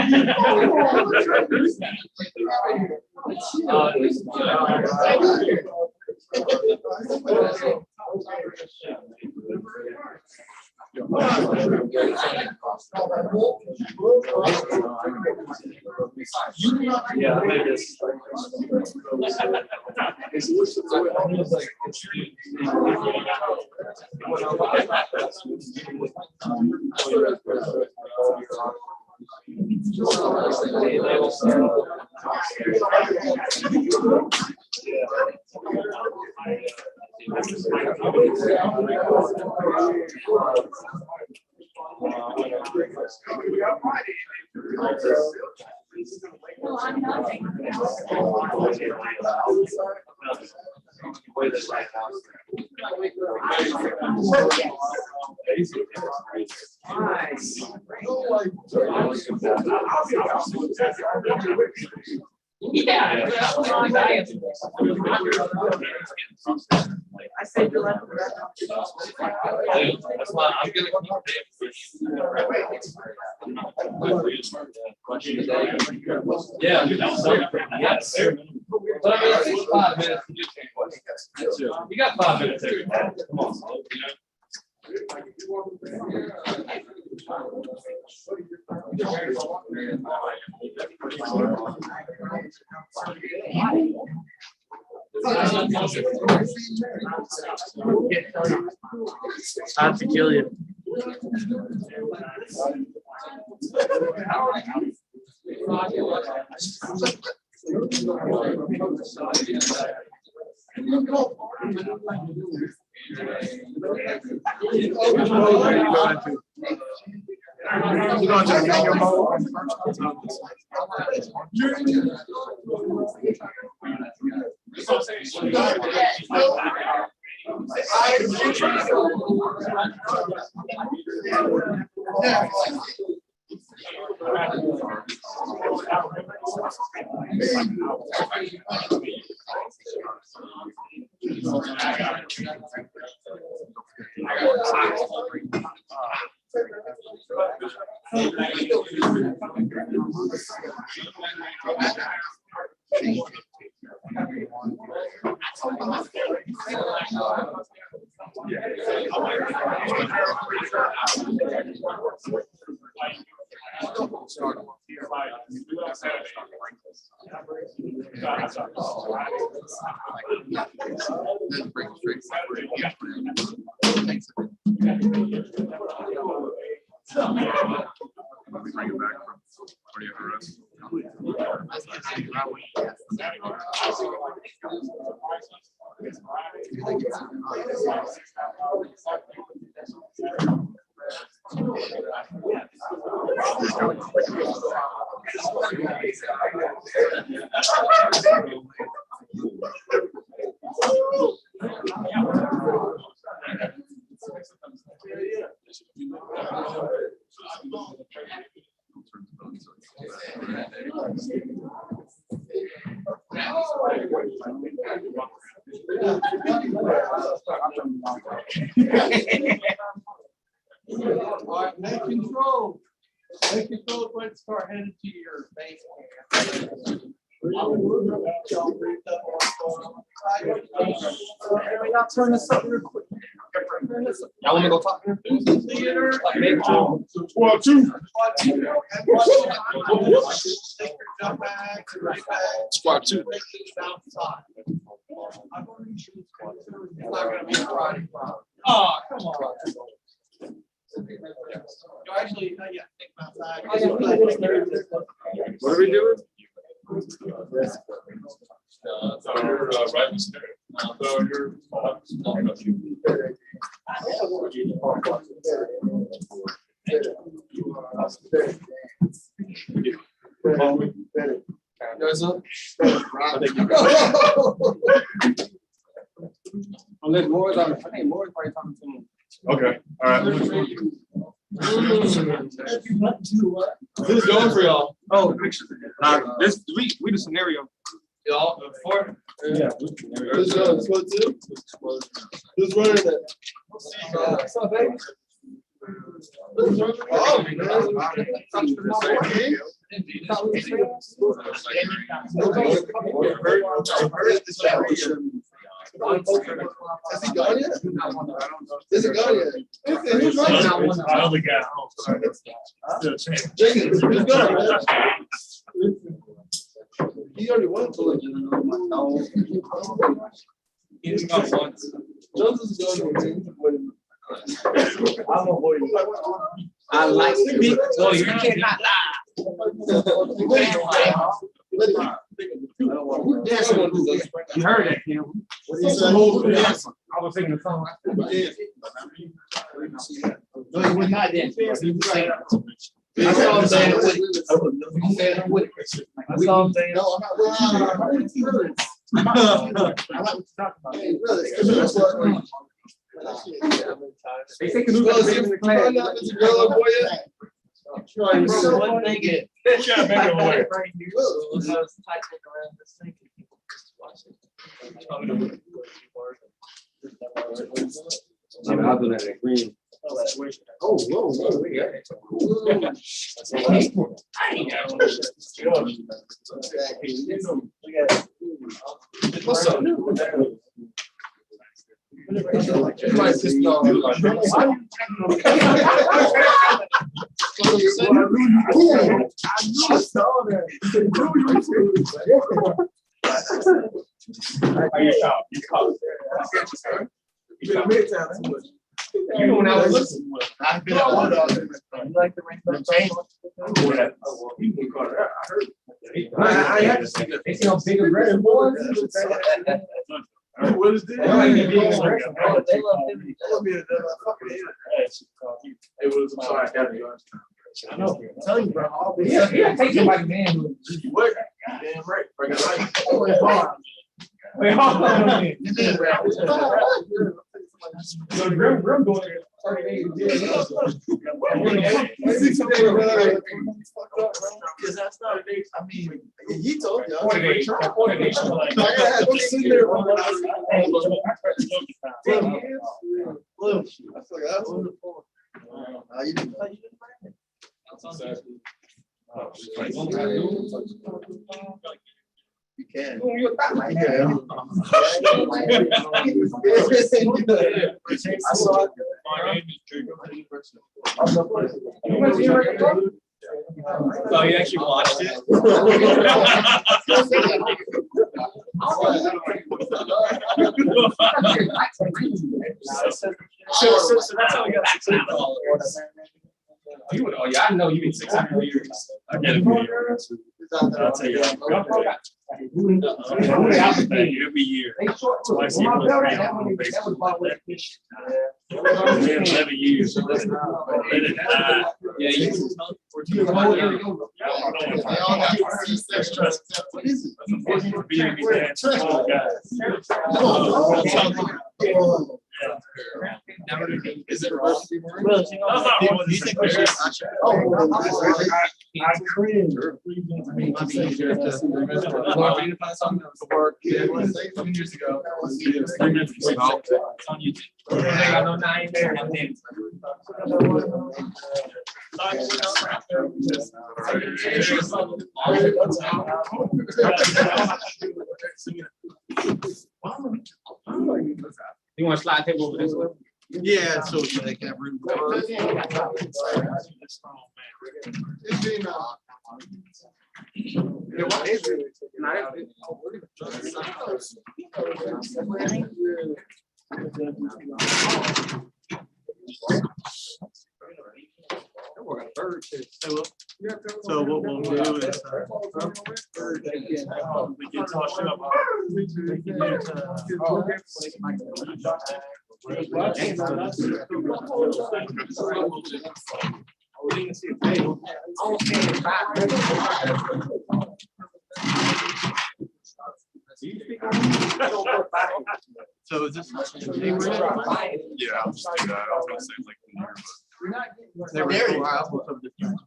Yeah, maybe it's. Yeah. I said you left. That's why I'm gonna keep yeah, yes. But I mean, it takes 5 minutes to do 10 questions. You got 5 minutes every time. Come on. I have to kill you. You going to the manual mode? All right, make control. Make control when it start heading to your base camp. I'll turn this up real quick. Y'all want me to go talk? Theater. Well, two. Jump back, right back. Squad two. It's not gonna be a Friday problem. Oh, come on. You actually, yeah, think about that. What are we doing? So you're right, Mr. So you're. Guys up? Unless more, I think more is probably talking to him. This is going for y'all. Oh, this we do scenario. Y'all, four. Yeah. This one too. Who's running it? What's up, baby? Oh, Has he gone yet? Is it gone yet? Who's running that one? I only got home. Jenkins, who's going, man? He already won. He's got once. Johnson's going. I'm a boy. I like speak. So you cannot lie. You heard that, Kim. I was singing the song. No, he was not there. That's all I'm saying. That's all I'm saying. No, I'm not. They think it's a girl or boy yet? one thing it. I'll do that in green. Oh, whoa, we got it. What's up? You know when I was listening. I've been at one of them. You like the rainbow chain? I had to see they see how big a red was. What is this? They love him. It was, I'm sorry, I gotta go. I know. I'm telling you, bro. Yeah, take it like man. What? Damn right. Bring it right. Wait, hold on. So Grim doing it 30 days. Because that's not a date. I mean, he told you. 40 days. 40 days. I'm sitting there. You can. I saw it. Oh, you actually watched it? So that's how we got $600. You would, oh yeah, I know you need 600 years. I get it. I'll tell you. Every year. Twice a year. 11 years. Yeah, you can tell. They all got C6 trust. What is Is it wrong? I cringe. Years ago. On YouTube. I got no 9 there. You want to slide table over this way? Yeah, so they can have room. So what we'll do is We get tossed up. So is this? Yeah, I'm just thinking that. I was gonna say like. They were so high, I was so distracted.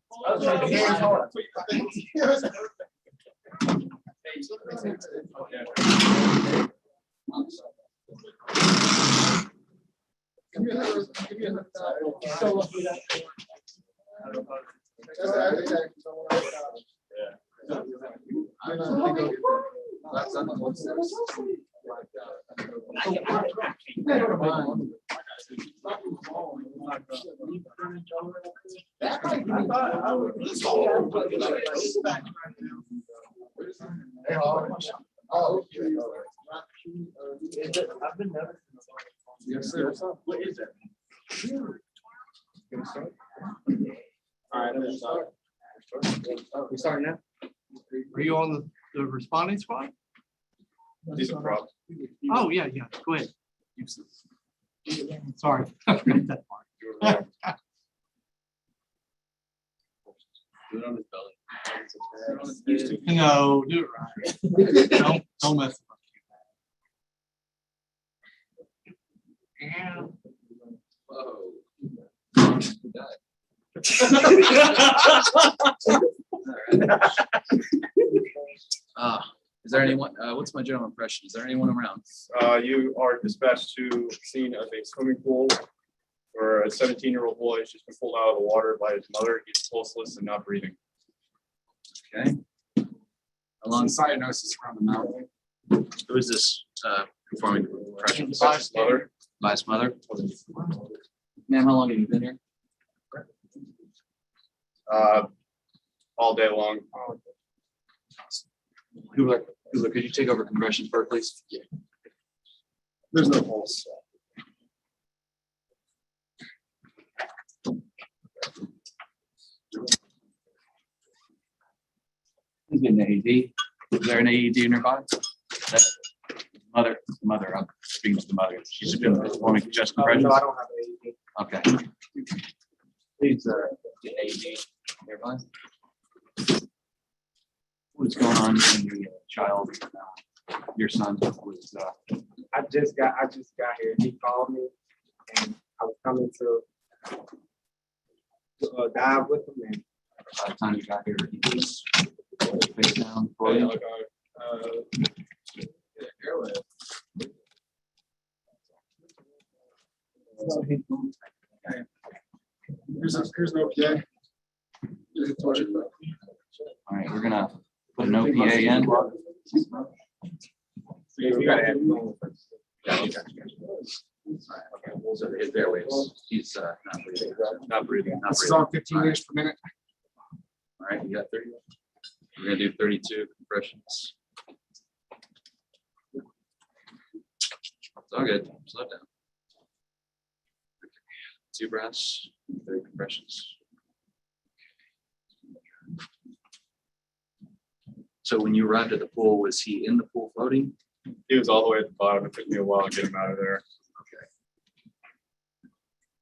Yes, sir. What is it? All right, We starting now? Are you on the responding squad? These are props. Oh, yeah, go ahead. Sorry. I forgot that part. Do it on his belly. No, do it right. Don't mess with Yeah. Whoa. Is there anyone, what's my general impression? Is there anyone around? You are dispatched to scene of a swimming pool where a 17-year-old boy has just been pulled out of the water by his mother. He's pulseless and not breathing. Okay. Alongside diagnosis around the mouth. Who is this performing the impression? By his mother. By his mother? Ma'am, how long have you been here? All day long. Hula, could you take over compression for, please? Yeah. There's no pulse. He's getting an AED. Is there an AED nearby? Mother, I'm speaking to the mother. She's been performing chest compressions. No, I don't have AED. Okay. Please, get AED nearby. What's going on in your child, your son was, I just got here. He called me and I was coming to dive with him, and by the time you got here, he was face down, floating. Here's no PA. All right, we're gonna put an OPA in. You gotta add. So his airways, he's not breathing. This is on 15 meters per minute. All right, you got 30. We're gonna do 32 compressions. It's all good. Slow down. 2 breaths, 30 compressions. So when you arrived at the pool, was he in the pool floating? He was all the way at the bottom. It took me a while to get him out of there. Okay.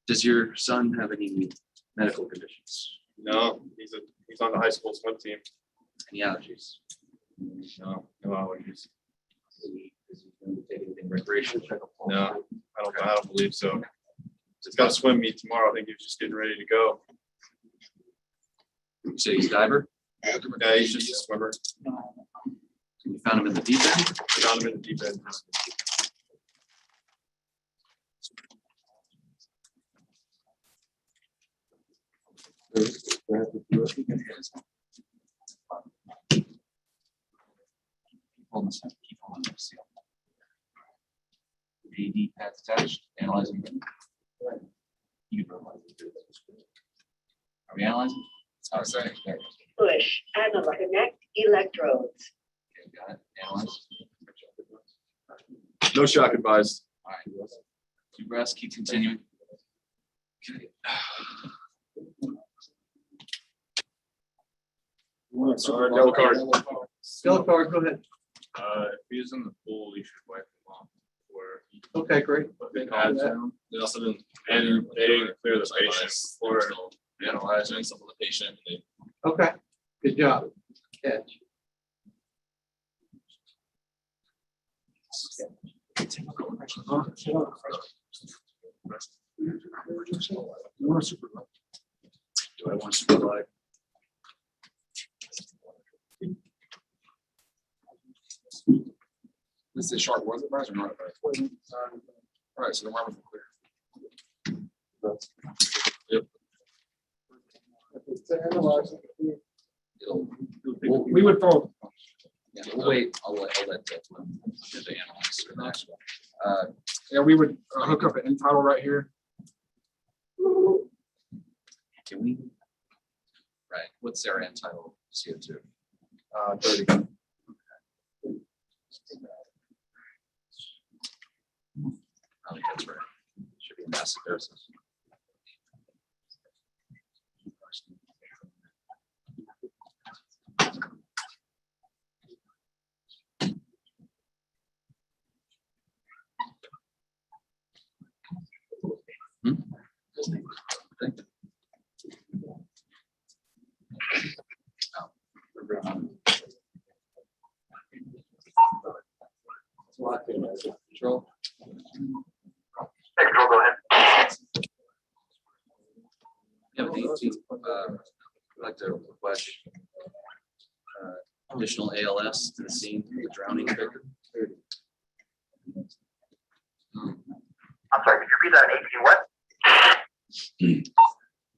Does your son have any medical conditions? No, he's on the high school swim team. Any allergies? No allergies. Is he going to take anything recreational? No, I don't believe so. He's got a swim meet tomorrow. I think he was just getting ready to go. You say he's a diver? Yeah, he's just a swimmer. You found him in the deep end? Found him in the deep end. AED pads attached, analyzing. Are we analyzing? Push, analyze, connect electrodes. Okay, got it. Analyze. No shock advised. All right. 2 breaths, keep continuing. Okay. Yellow card. Yellow card, go ahead. If he's in the pool, you should wipe him off. Okay, great. They also didn't, and they didn't clear the patient before Analyzing some of the patient. Okay, good job. Catch. You want a super light? Do I want to super light? This is sharp, was it, Bryce, or not? All right, so the marbles are clear. We would throw. Yeah, we'll wait. I'll let the analyst or next one. Yeah, we would hook up an end title right here. Can we? Right, what's their end title CO2? 30. I think that's right. Should be massive doses. Control. Control, go ahead. Yeah, we'd like to request additional ALS to the scene for the drowning victim. I'm sorry, could you repeat that? 18 what? We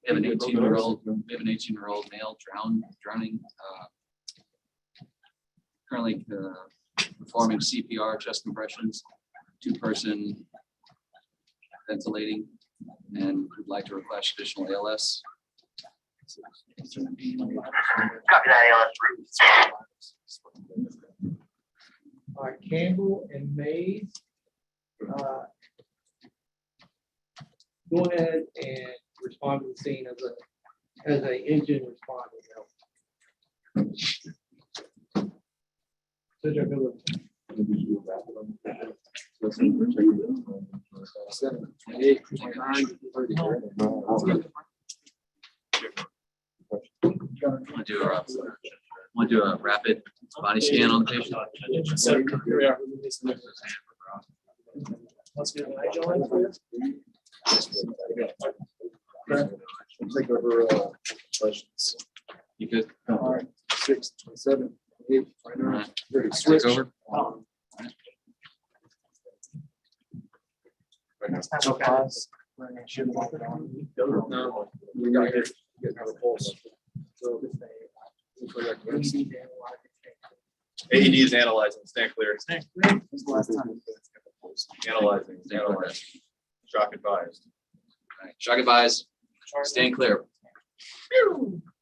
have an 18-year-old male drowning, currently performing CPR, chest compressions, 2-person ventilating, and would like to request additional ALS. Copy that, ALS. All right, Campbell and Mays. Go ahead and respond to the scene as a engine responder. Want to do a rapid body scan on the patient? Here we are. Let's get an eye on for you. Take over questions. You good? 6, 27, 8, 29, 30. Take Switch. over. No, we got here. Getting out of pulse. So AED is analyzing, stand clear. Analyzing. Shock advised. All right, shock advised. Stand clear.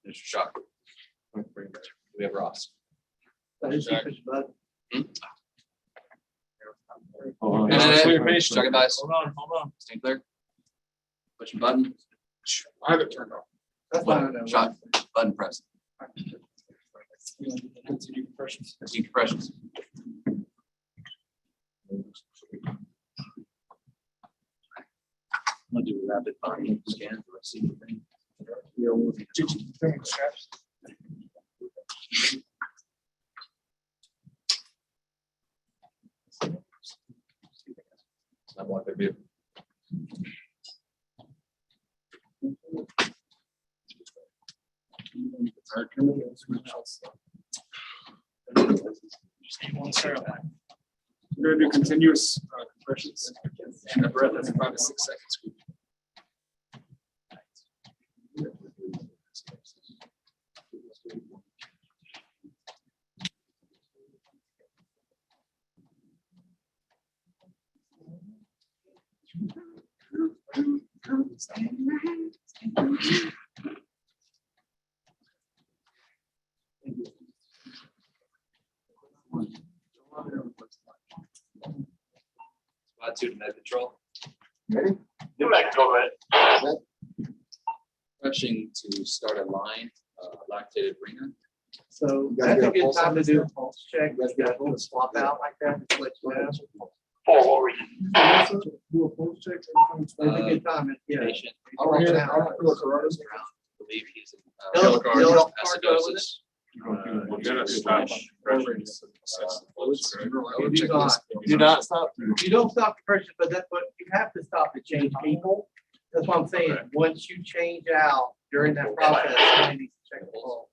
Mr. Shock. We have Ross. Shock advised. Hold on. Stand clear. Push your button. I have it turned off. Shot button press. Continue compressions. Continue compressions. I'm gonna do a rapid body scan for a single thing. Straps. I want to be. We're gonna do continuous compressions. And a breath that's 5 to 6 seconds. Attitude and med control. Ready? Do that, go ahead. Stretching to start a line, lactated bringer. So that's a good time to do a pulse check. You got to swap out like that. To let you know. For what reason? Do a pulse check. It's a good time. Yeah. Patient. I don't hear, I don't feel a coronavirus. Believe he's in Yellow card. acidosis. You gotta stop. Do not stop. You don't stop compression, but that's what you have to stop to change people. That's what I'm saying. Once you change out during that process, somebody needs to check the pulse.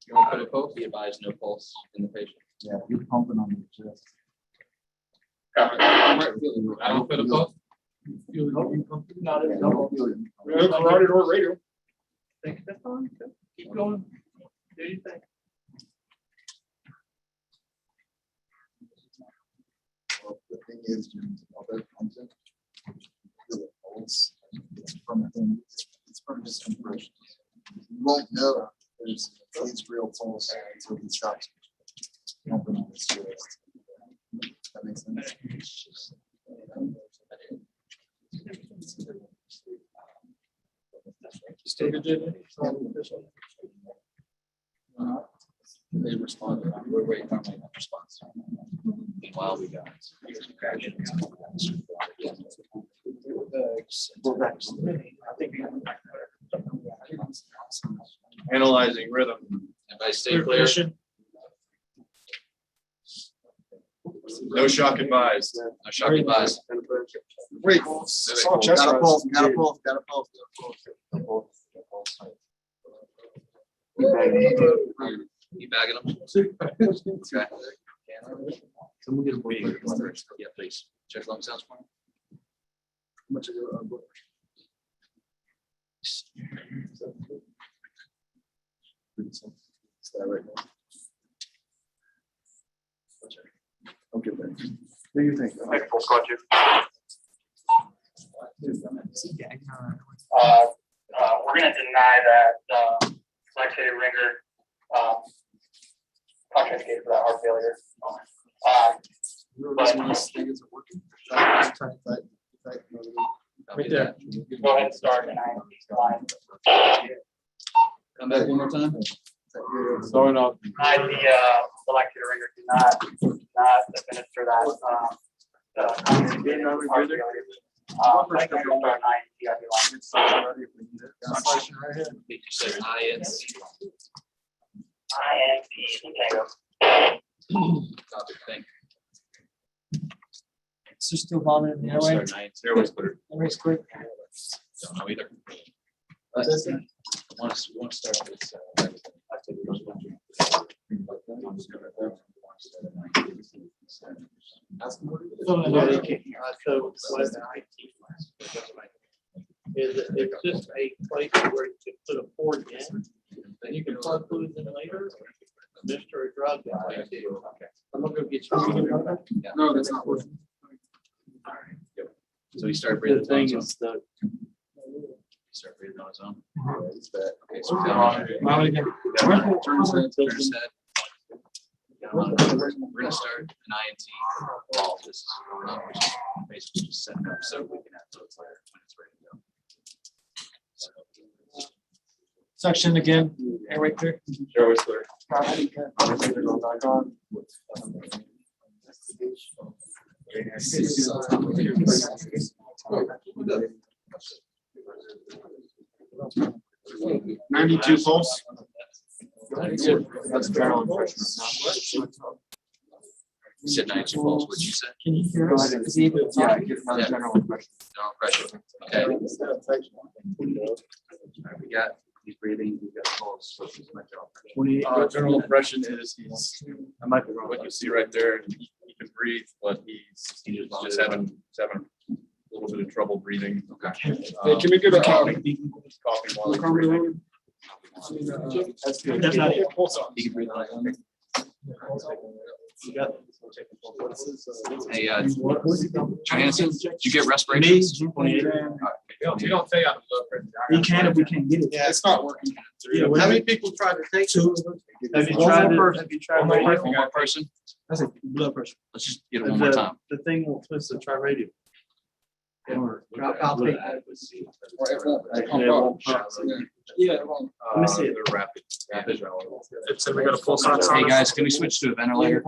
You want to put a pulse? He advised no pulse in the patient. Yeah, you're pumping on the chest. I don't feel the pulse. Not at all. Carotid or radial. Think that's fine. Keep going. Do your thing. The thing is, Jim, all that comes in. It's from just compression. You won't know there's it's real pulse until he stops pumping on his chest. That makes sense. They responded. We're waiting for my response. Meanwhile, we got. Analyzing rhythm. If I stay clear. No shock advised. No shock advised. Wait, chest got a pulse, rise. got a pulse, got a pulse. You bagging them? Okay. Someone get a blood pressure. Yeah, please. Check lung sounds for me. Much of your blood pressure. Stay right now. Okay, thanks. Do you think? Next, we'll cut you. We're gonna deny that, flexion ringer, contraindicated for that heart failure. Right there. Go ahead and start and Come back one more time. Starting off. deny the electric ringer, do not administer that, contraindicated for heart failure. Like, I'm gonna start an INT, You said INC. Copy, thank you. It's just still vomiting in the airway. Start an INC. Airway's clear. Airway's clear. Don't know either. That's it. Want to start this. It's just a place where you can put a port in, and you can plug fluids in later, administer a drug that way too. I'm not gonna get you. No, that's not working. So he started breathing on his own. The. He started breathing on his own. Okay, so down. Turn his head. We're gonna start an INT. All this is going on, which is basically just setting up so we can have those later when it's ready to go. Suction again, airway clear. Airway's clear. '92 pulse. That's general impression. You said 92 pulse, what'd you say? Can you hear us? Is he able to? Yeah, general impression. General impression. Okay. We got, he's breathing, we got pulse. So he's my job. General impression is I might be wrong. What you see right there, he can breathe, but he's just having a little bit of trouble breathing. Okay. Can we get a coffee while he's breathing? That's good. That's not it. He can breathe on his own. Hey, Johansson, did you get respirations? We don't tell you how to blood pressure. We can if we can't get it. Yeah, it's not working. How many people tried to take two? Have you One tried more it? Have you tried? One more person. That's a blood pressure. Let's just get it one more time. The thing will twist the tri-radial. I'll take that. Yeah. Let me see it. They're rapid. It's, we got a full sock Hey on. guys, can we switch to a ventilator?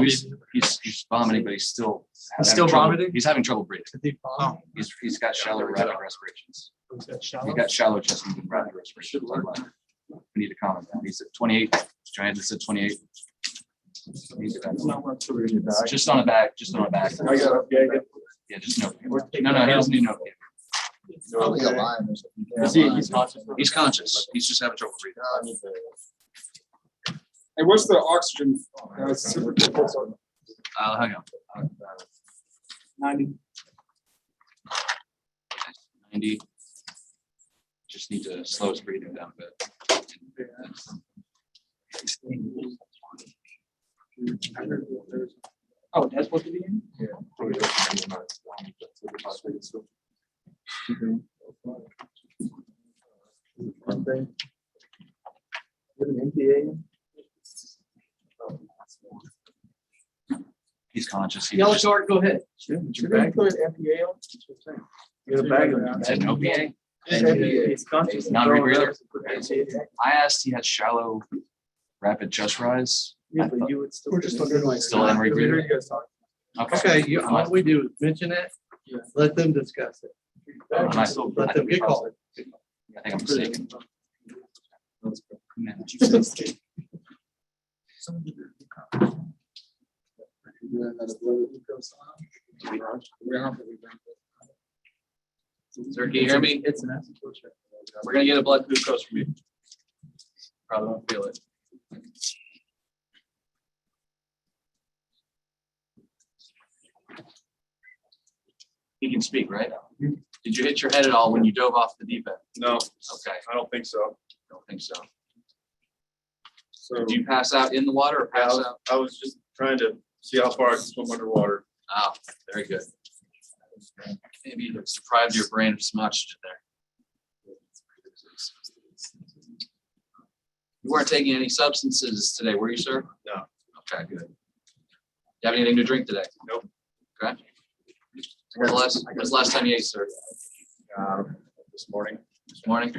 He's vomiting, but he's still. He's still vomiting? He's having trouble breathing. Oh. He's got shallow rapid respirations. He's got shallow chest and rapid respiration. We need to calm him down. He's at 28. Johansson said 28. Just on the back, just on the back. Yeah, just no. No, he doesn't need no. Probably a line or something. He's conscious. He's conscious. He's just having trouble breathing. Hey, what's the oxygen? Hang on. 90. 90. Just need to slow his breathing down a bit. Oh, that's what it is? Yeah. One thing. With an MPA. He's conscious. He Yellow just- card, go ahead. You're gonna put an MPA on? You're gonna bag him. Is it an OPA? He's conscious. Non-rebreather? I asked, he had shallow, rapid chest rise. Yeah, but you would still. We're just wondering like. Still in rebreather? Okay, all we do is mention it, let them discuss it. I Let them get called. think I'm mistaken. Sir, can you hear me? It's an acid. We're gonna get a blood glucose from you. Probably won't feel it. He can speak, right? Did you hit your head at all when you dove off the deep end? No, Okay, I don't think so. don't think so. So Did you pass out in the water or pass out? I was just trying to see how far I can swim underwater. Ah, very good. Maybe you deprived your brain of some oxygen there. You weren't taking any substances today, were you, sir? No. Okay, good. You have anything to drink today? Nope. Okay. When's the last time you ate, sir? This morning. This morning?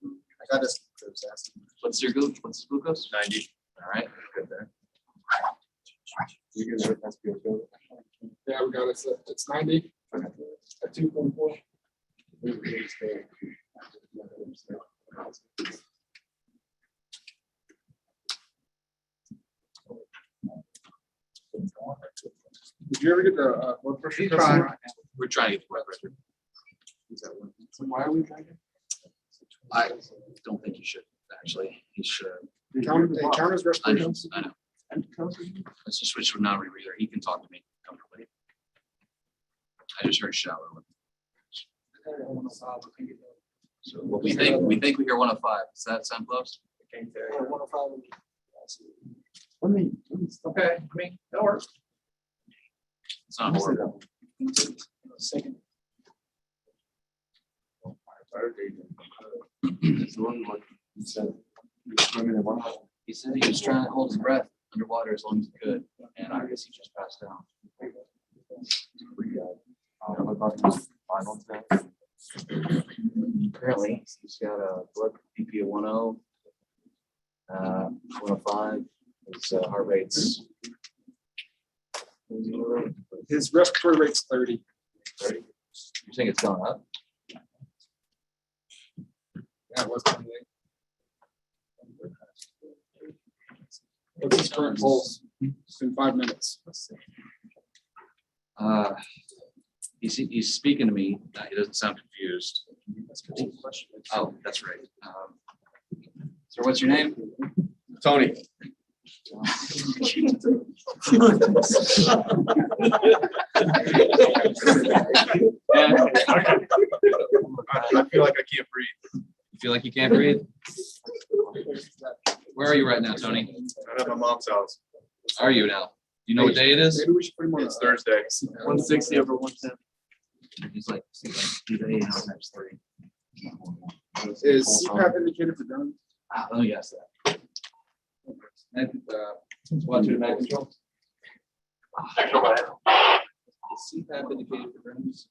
I got this. What's your glucose? 90. All right, good there. Yeah, we got it. It's 90. At 2.4. Did you ever get the blood pressure? He's test? trying. We're trying to get the blood pressure. Why are we drinking? I don't think you should, actually. You should. Count his I know, respiration. I know. Let's just switch to a non-rebreather. He can talk to me comfortably. I just heard shallow. So what we think we hear 105. Does that sound close? Okay, I mean, that works. It's not horrible. He said he was trying to hold his breath underwater as long as he could, and I guess he just passed out. Apparently, he's got a blood BP of 10, 105. His heart rate's His respiratory rate's 30. 30. You think it's going up? Yeah, it was 28. What's his current pulse? It's been 5 minutes. He's speaking to me. He doesn't sound confused. Oh, that's right. So what's your name? Tony. I feel like I can't breathe. You feel like you can't breathe? Where are you right now, Tony? I'm at my mom's house. Are you now? You know what day it is? Maybe we should put him on. It's Thursday. 160 over 110. He's like, today times 3. Is CPAP indicated for drowning? Let me ask that. What to the mag control? Is CPAP indicated for drowns?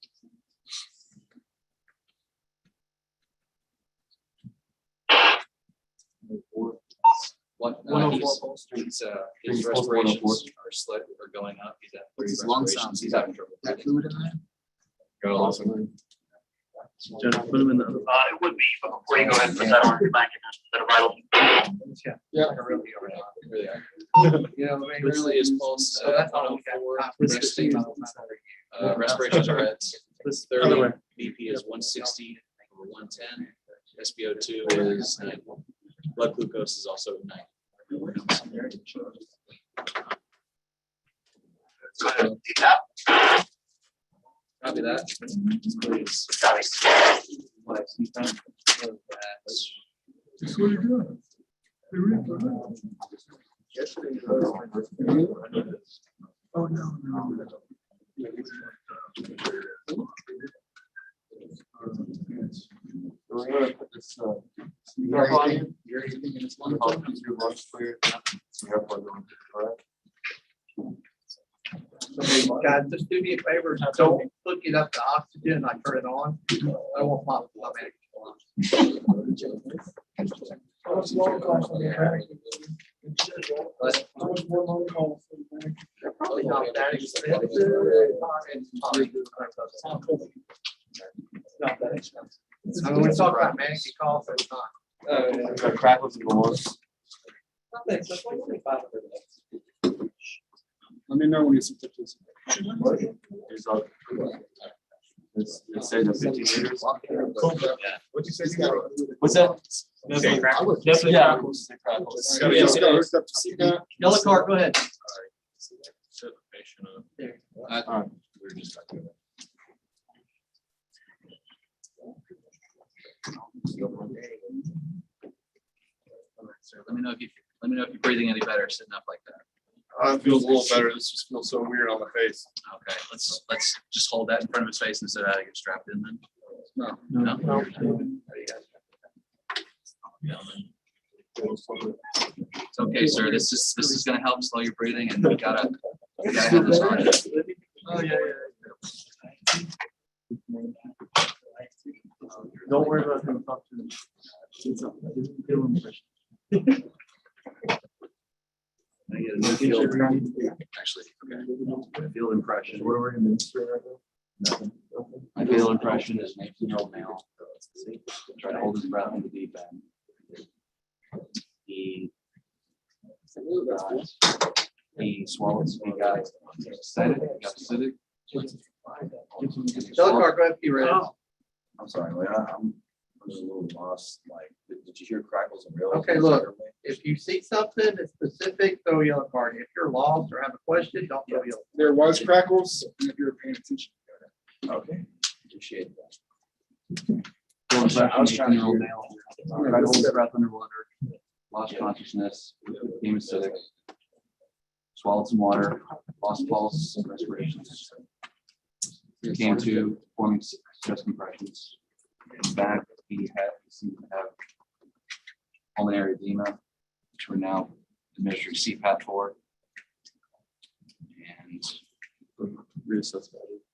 What, his respirations are slight or going up. He's at 30 respirations. He's having trouble. Fluid in there? Go awesome. Just put him in the. It would be, but before you go ahead and put that on, your back instead of vital. Yeah. Really are. You know, Literally his pulse, So that's all we got. 104, respirations are at This Other way. 30, BP is 160 over 110. SpO2 is 9. Blood glucose is also 9. Copy that. Please. That's what you're doing. Oh, no, no. Guys, just do me a favor, don't hook it up to oxygen, I turn it on. I want my Probably not that expensive. Not that expensive. I mean, we talk about managing costs, it's not. Crackles and balls. Let me know when you see pictures. It's saying 15 liters. What'd you say? What's that? Definitely Crackles. Definitely Yeah. crackles. Yellow card, go ahead. We're just talking about. Let me know if you're breathing any better sitting up like that. It feels a little better. This just feels so weird on the face. Okay, let's just hold that in front of his face instead of having it strapped in then. No. No? It's okay, sir. This is gonna help slow your breathing and we gotta have this on. Oh, yeah. Don't worry about him. Talk to him. I get a new field. Actually, okay. Field impression. What are we gonna do right now? My field impression is an 18-year-old male. Try to hold his breath in the deep end. He swallowed. He got excited. He got acidic. Yellow card, go ahead, P-Red. I'm sorry, wait, I'm just a little lost. Like, did you hear crackles and real? Okay, look, if you see something that's specific, throw a yellow card. If you're lost or have a question, don't throw yellow. There was crackles, if you're paying attention. Okay, appreciate that. Field impression, 18-year-old male. Tried to hold his breath underwater. Lost consciousness. Became acidic. Swallowed some water. Lost pulse. Respirations. Came to forming stress compressions. In fact, he seemed to have pulmonary edema, which we're now administering CPAP for. And reassess,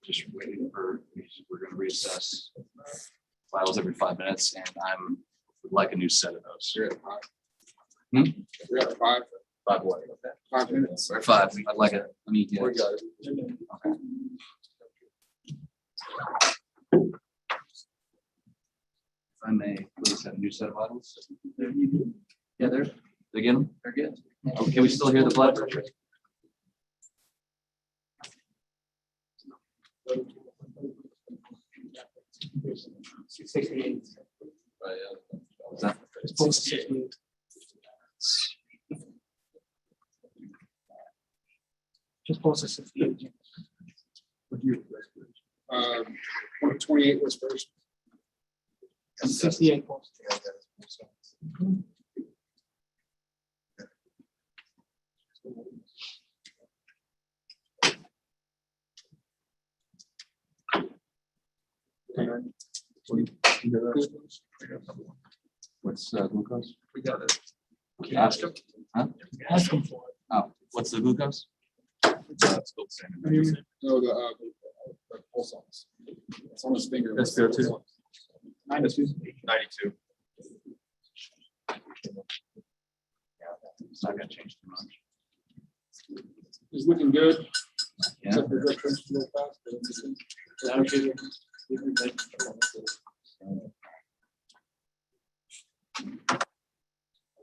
just waiting for, we're going to reassess vitals every 5 minutes, and would like a new set of those. You're at 5. We're at 5. 5 what? 5 minutes. Or 5. I'd like it. Let me get We it. got it. Okay. If I may, please have a new set of vitals. Yeah, they're good. They're good. Oh, can we still hear the blood pressure? Is that- It's supposed to be. Just post this. 28 was first. 68 points. What's glucose? We got it. Ask him. Huh? Ask him for it. Oh, what's the glucose? Still the same. No, the pulse ox. It's on his finger. That's fair too. 92. 92. It's not gonna change too much. He's looking good. Yeah. Except for the first real fast, but it's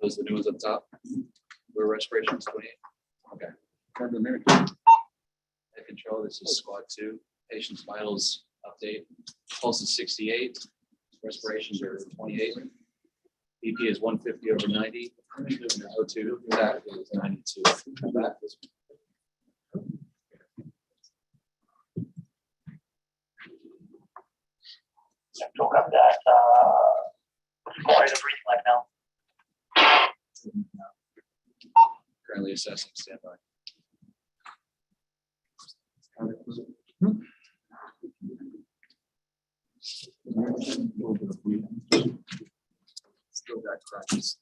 Those are the new ones up top. Where respiration 28. Okay. Head control. This is squad 2. Patient's vitals update. Pulse is 68, respirations are 28. BP is 150 over 90. O2 that is 92. Don't have that, what's it called, the brief like now. Currently assessing standby. Still got crutches.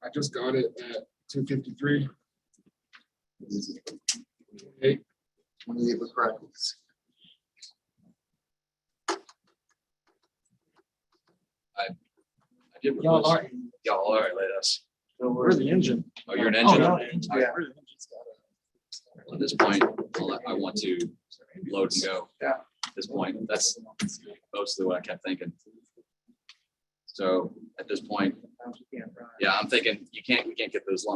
I just got it at 253. 28 with practice. I did. Y'all are- Y'all are, let us. We're the engine. Oh, you're an engine? Oh, Yeah. At this point, I want to load and go. Yeah. At this point, that's mostly what I kept thinking. So at this point, yeah, I'm thinking we can't get those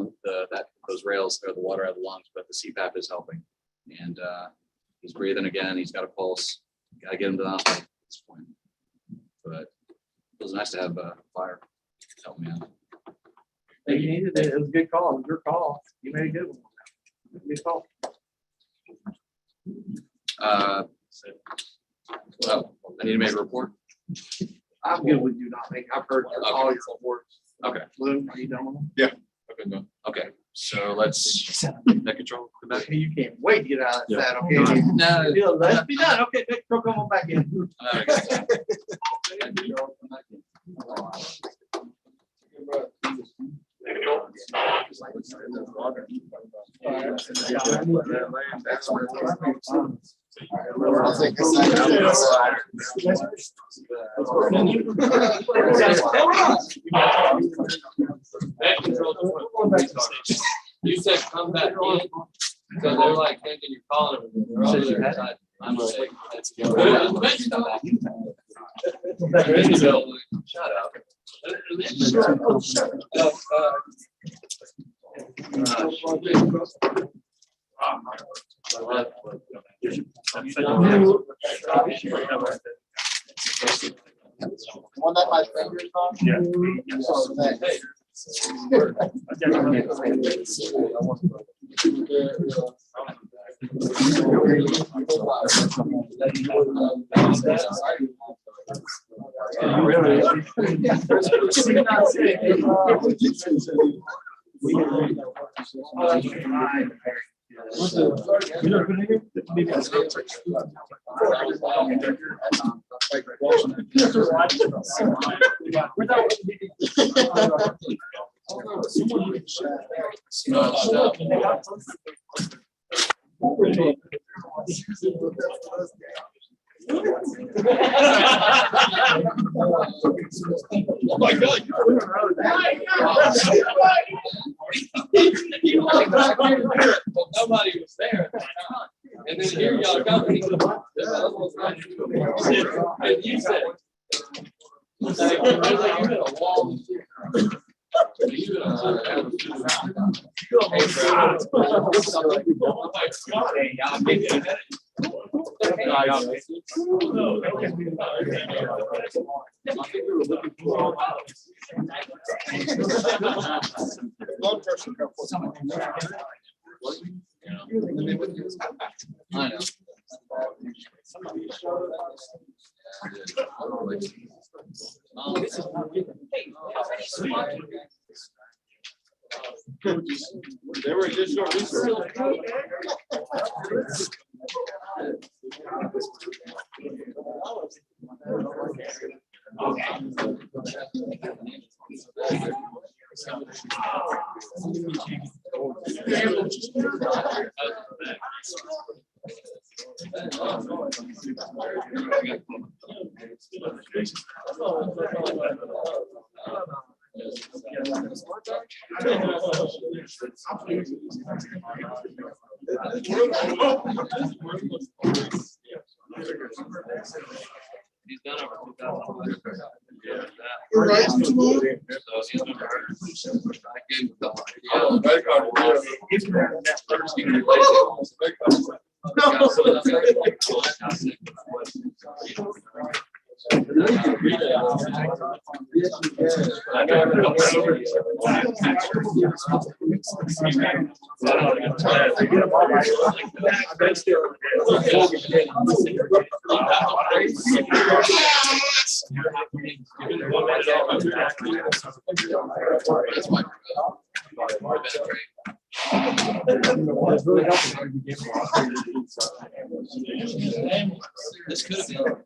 those rails or the water out of the lungs, but the CPAP is helping. And he's breathing again. He's got a pulse. Got to get him to the hospital at this point. But it was nice to have Fire help me out. Hey, you needed it. It was a good call. It was your call. You made a good one. Good call. Well, I need to make a report. I'm good with you not making. I've heard all your reports. Okay. Lou, are you done with them? Yeah. I've been done. Okay, so let's net control. Come back. You can't wait to get out of that. Okay. No. Yeah, let's be done. Okay, next come on back in. I'll take a second. You said come back in, so they're like thinking you're calling them. They're over there inside. I'm saying, that's good. Shut up. One that my fingers on? Yeah. Oh my God. Well, nobody was there at that time. And then here y'all come. And you said, you're in a wall. I know. There were additional resources. He's done over 2,000. Right. So he's been very- I gave him a couple. This could have been.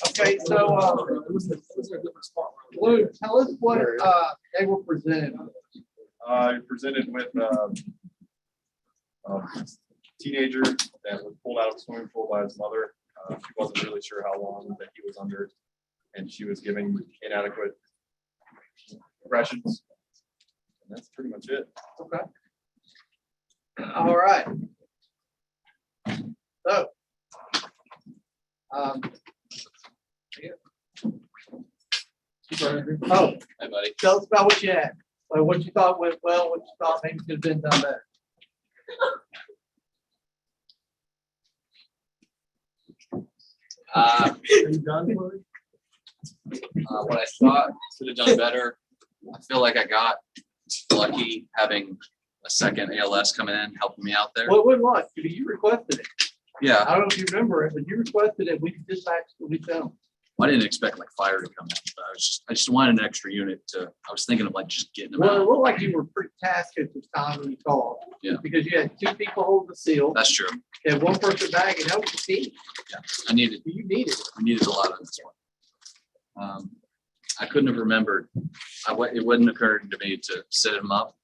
Okay, so, Lou, tell us what, they were presented. Presented with teenager that was pulled out of the swimming pool by his mother. She wasn't really sure how long that he was under, and she was giving inadequate impressions. And that's pretty much it. Okay. All right. So. Oh, Hey, buddy. tell us about what you had, like what you thought went well, what you thought maybe could have been done better. What I thought could have done better, I feel like I got lucky having a second ALS coming in, helping me out there. Well, it wasn't luck, you requested it. Yeah, I don't know if you remember it, but you requested it, we dispatched, we found. I didn't expect like fire to come in, but I just wanted an extra unit to, I was thinking of like just getting them Well, it out. looked like you were pretty tasked at this time when you called. Yeah. Because you had two people holding the seal, That's true. you had one person bagging, that was the team. I needed, You needed it. we needed a lot on this one. I couldn't have remembered, it wouldn't occur to me to set him up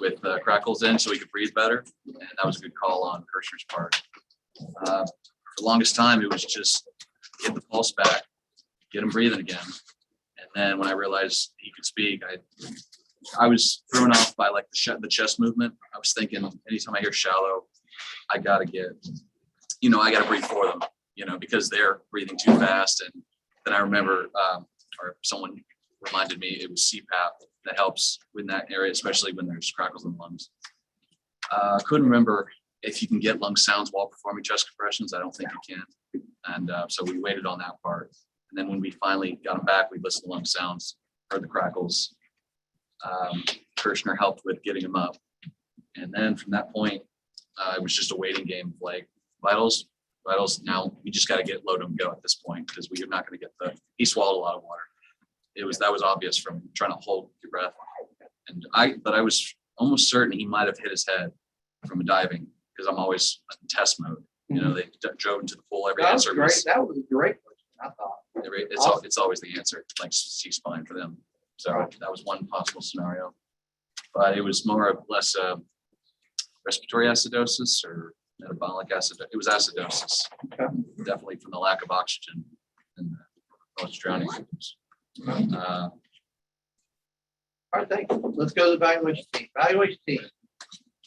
with crackles in so he could breathe better. And that was a good call on Kirshner's part. For the longest time, it was just get the pulse back, get him breathing again. And then when I realized he could speak, I was thrown off by like the chest movement. I was thinking anytime I hear shallow, I gotta breathe for them, because they're breathing too fast. And then I remember, or someone reminded me it was CPAP that helps in that area, especially when there's crackles in the lungs. Couldn't remember if you can get lung sounds while performing chest compressions. I don't think you can. And so we waited on that part. And then when we finally got him back, we listened to lung sounds, heard the crackles. Kirshner helped with getting him up. And then from that point, it was just a waiting game of like vitals. Now we just got to get low to him go at this point because we are not going to get he swallowed a lot of water. That was obvious from trying to hold your breath. But I was almost certain he might have hit his head from diving because I'm always in test mode. They drove into the pool every That was answer. great, that was a great question, I thought. It's always the answer, like C-spine for them. So that was one possible scenario. But it was more or less respiratory acidosis or metabolic acidosis. It was acidosis. Okay. Definitely from the lack of oxygen and most drowning victims. All right, thanks. Let's go to the evaluation team. Evaluation team.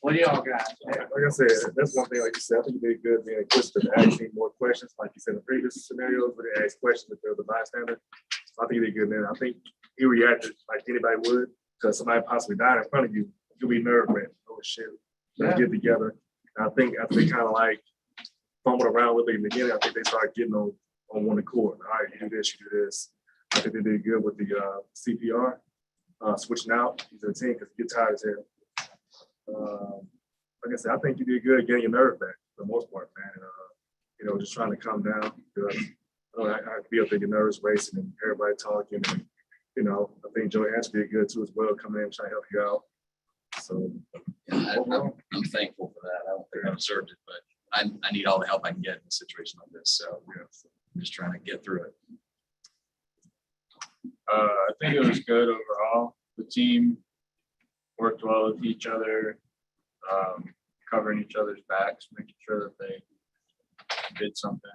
What do y'all got? Like I said, that's one thing, like you said, I think you did good being inquisitive, asking more questions, like you said, in previous scenarios, where they asked questions if there was a bystander. So I think you did good, man. I think he reacted like anybody would, because somebody possibly died in front of you, you'll be nerve-wracking. Oh shit, let's get together. And I think after they kind of like fumbled around with it in the beginning, I think they started getting on one accord. All right, you do this, you do this. I think they did good with the CPR, switching out. He's a team because he gets tired as hell. Like I said, I think you did good getting your nerve back for the most part, man. And, just trying to calm down. I feel like your nerves racing and everybody talking. And, I think Joey Ashley did good too as well, coming in and trying to help you out. So I'm thankful for that. I don't think I deserved it, but I need all the help I can get in a situation like this. So I'm just trying to get through it. I think it was good overall. The team worked well with each other, covering each other's backs, making sure that they did something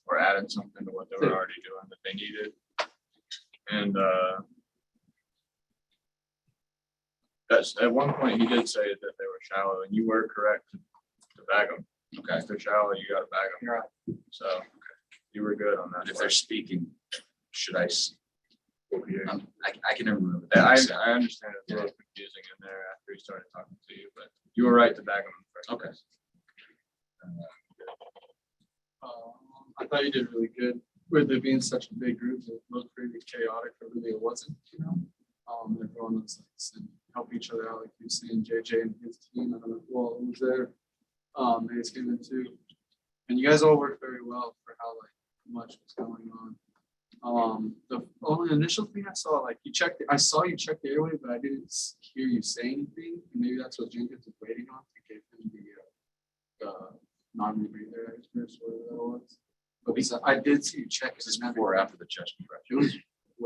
or added something to what they were already doing that they needed. And at one point he did say that they were shallow, and you were correct to bag them. Okay, if they're shallow, you got to bag them. Right. So you were good on that. If they're speaking, should I I can never remember. Yeah, that. I understand it's a little confusing in there after he started talking to you, but you were right to bag him first. Okay. I thought you did really good with it being such a big group. It looked pretty chaotic, but really it wasn't, you know. Everyone was like, said, help each other out, like you seeing JJ and his team. I don't know who all was there. Mace came in too. And you guys all worked very well for how like much was going on. The only initial thing I saw, like I saw you check the airway, but I didn't hear you say anything. And maybe that's what Jenkins was waiting on to give him the non-rebreather, I guess, whatever that was. But because I did see you check it. Is this before or after the chest compression? It was.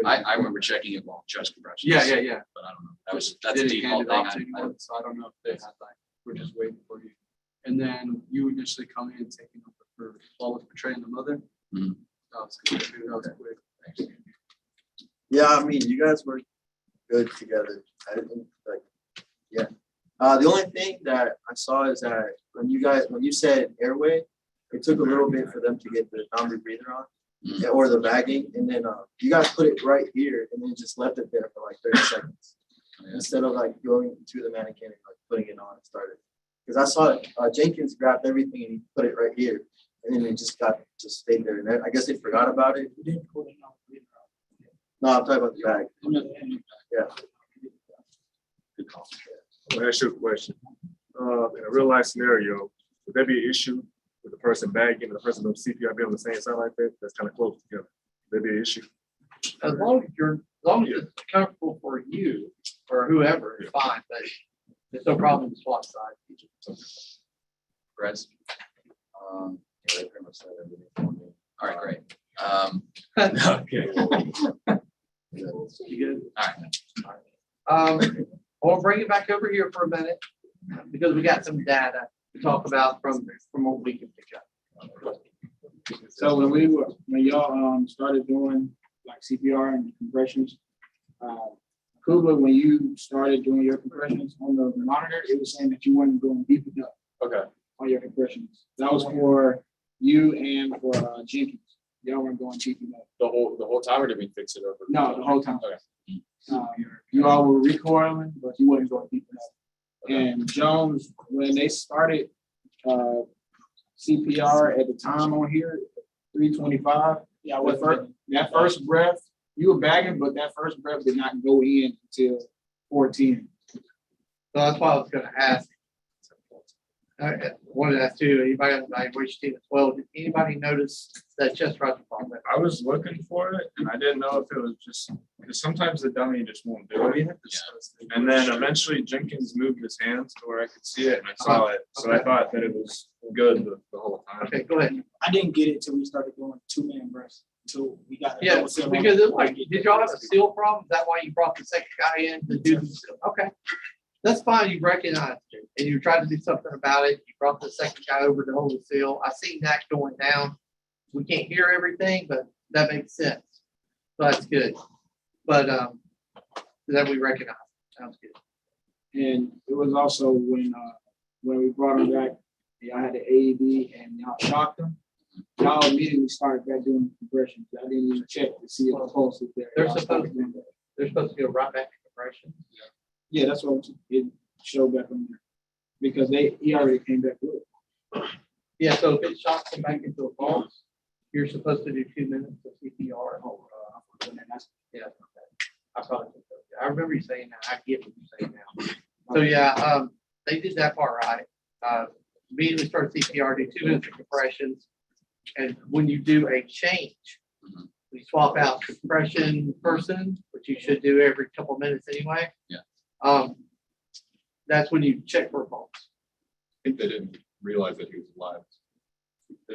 I remember checking it while chest compression. Yeah. But I don't know. That's a Didn't hand default it off to thing. anyone, so I don't know if they had like, we're just waiting for you. And then you initially coming in and taking over for flawless betraying the mother. Mhm. That was good. That was quick. Thanks. Yeah, I mean, you guys work good together. I didn't like, yeah. The only thing that I saw is that when you said airway, it took a little bit for them to get the non-rebreather on or the bagging. And then you guys put it right here and then just left it there for like 30 seconds instead of like going to the mannequin and like putting it on and started. Because I saw it, Jenkins grabbed everything and he put it right here. And then it just stayed there. And I guess they forgot about it. No, I'm talking about the bag. Yeah. Good call. I'll ask you a question. In a real life scenario, would there be an issue with the person bagging and the person doing CPR being on the same side like that? That's kind of close together. Would there be an issue? As long as it's comfortable for you or whoever, it's fine, but there's no problem to swap sides. Chris? Yeah, they pretty much said everything for me. All right, great. Okay. You good? All right. We'll bring it back over here for a minute because we got some data to talk about from what we can pick up. So when y'all started doing like CPR and compressions, Kugler, when you started doing your compressions on the monitor, it was saying that you weren't going deep enough. Okay. On your compressions. That was for you and for Jenkins. Y'all weren't going deep enough. The whole time, or did we fix it over? No, the whole time. Okay. You all were recoiling, but you wasn't going deep enough. And Jones, when they started CPR at the time on here, 325. Yeah, that first breath, you were bagging, but that first breath did not go in until 14. So that's why I was gonna ask. Wanted to ask too, anybody on the evaluation team as well, did anybody notice that chest rise problem? I was looking for it and I didn't know if it was just, because sometimes the dummy just won't do it. And then eventually Jenkins moved his hands to where I could see it and I saw it. So I thought that it was good the whole time. Okay, go ahead. I didn't get it till we started doing 2-man breaths. Until we got Yeah, because it's like, did y'all have a seal problem? Is that why you brought the second guy in to do the seal? Okay. That's fine, you recognized it, and you tried to do something about it. You brought the second guy over to hold the seal. I seen that going down. We can't hear everything, but that makes sense. So that's good. But that we recognize. Sounds good. And it was also when we brought him back, y'all had the AED and y'all shocked him. Y'all immediately started back doing compressions. I didn't even check to see if the pulse was there. They're supposed to go right back to compression. Yeah, that's what it showed back on there. Because he already came back with it. Yeah, so if it shocks them back into a pulse, you're supposed to do 2 minutes of CPR. Yeah, I probably think so. I remember you saying that. I get what you're saying now. So yeah, they did that part right. Immediately start CPR, do 2 minutes of compressions. And when you do a change, we swap out compression person, which you should do every couple of minutes anyway. Yeah. That's when you check for a pulse. I think they didn't realize that he was alive.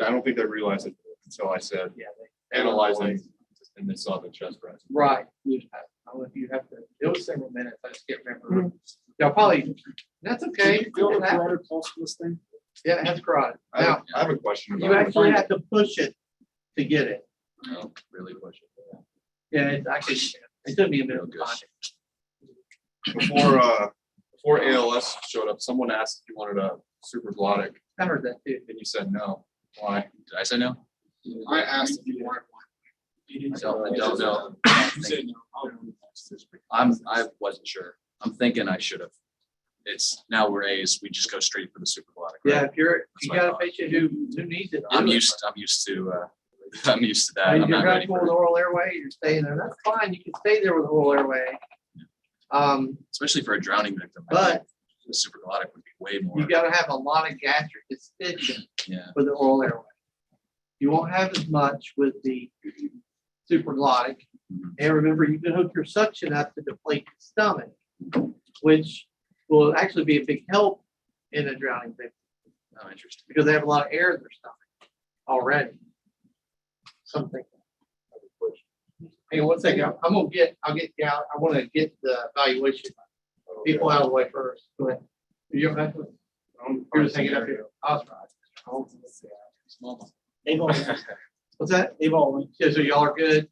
I don't think they realized it until I said, yeah, analyzing, and they saw the chest rise. Right. I don't know if you have to, it was several minutes. I just can't remember. Y'all probably, that's okay. Feel the carotid pulse for this thing? Yeah, it has carotid. Now, I have a question about you actually have to push it to get it. No, really push it. Yeah, it's actually, it took me a minute to find it. Before ALS showed up, someone asked if you wanted a supraglottic, I heard that too. and you said no. Why? Did I say no? I asked if you wanted I don't know. I wasn't sure. I'm thinking I should have. It's now we're A's, we just go straight for the supraglottic. Yeah, right? if you That's what I got a thought. patient who needs it. I'm do it. used to that. And I'm you're not ready comfortable for with it. oral airway, you're staying there, that's fine, you can stay there with oral airway. Especially for a drowning victim. I But think the supraglottic would be way more. you gotta have a lot of gastric distension Yeah. with the oral airway. You won't have as much with the supraglottic. And remember, you can hook your suction up to deflate the stomach, which will actually be a big help in a drowning victim. Oh, interesting. Because they have a lot of air in their stomach already. Something. Hey, one second, I'll get down, I want to get the evaluation. People out of the way first. Go ahead. You have that? You're just hanging up here. I'll try. They've all, What's that? they've all went. Yeah, so y'all are good.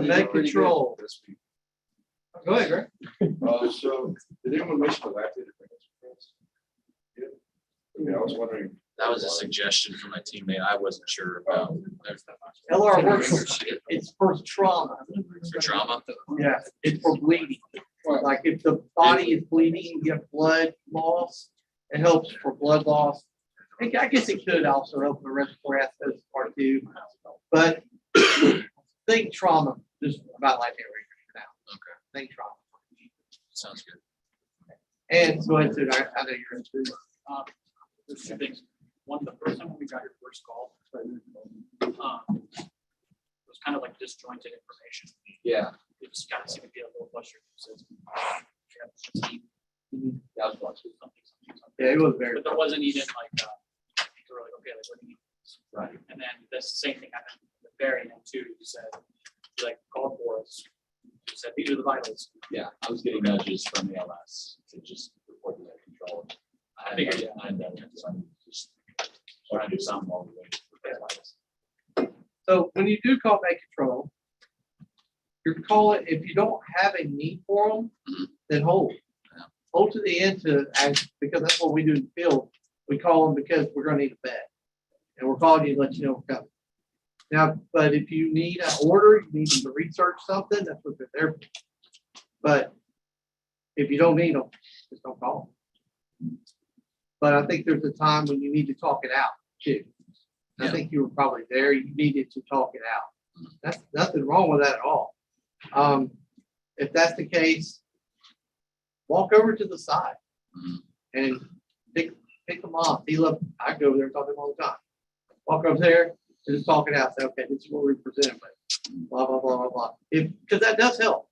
Med control. Go ahead, Greg. So did anyone mention the lactated pregnancy? Yeah, I was wondering. That was a suggestion from my teammate. I wasn't sure about. LR works, it's for trauma. For trauma. Yeah, it's for bleeding. Like if the body is bleeding, you have blood loss, it helps for blood loss. I guess it could also help the respiratory aspects part too. But think trauma, just about like that right now. Okay. Think trauma. Sounds good. And go ahead, Sue, I know you're into it. There's two things. One, the first time when we got your first call, it was kind of like disjointed information. Yeah. It just kind of seemed to get a little frustrated. That was watching. Yeah, it was very. But there wasn't even like, you were like, okay, like what do you need? Right. And then the same thing happened at the very end too. You said, you like called for us. You said, these are the vitals. Yeah, I was getting nudges from the LS to just report the control. I figured, I had that, so I'm just trying to do something while we wait for the vitals. So when you do call med control, you call it, if you don't have a need for them, then hold. Yeah. Hold to the end because that's what we do in the field. We call them because we're gonna need a bed. And we're calling you to let you know we're coming. Now, but if you need an order, you need them to research something, that's what they're there for. But if you don't need them, just don't call them. But I think there's a time when you need to talk it out too. I think you were probably there, you needed to talk it out. That's nothing wrong with that at all. If that's the case, walk over to the side and pick them off. I go over there and talk to them all the time. Walk over there and just talk it out. Say, okay, this is what we presented with. Blah, blah, blah, blah, blah. Because that does help.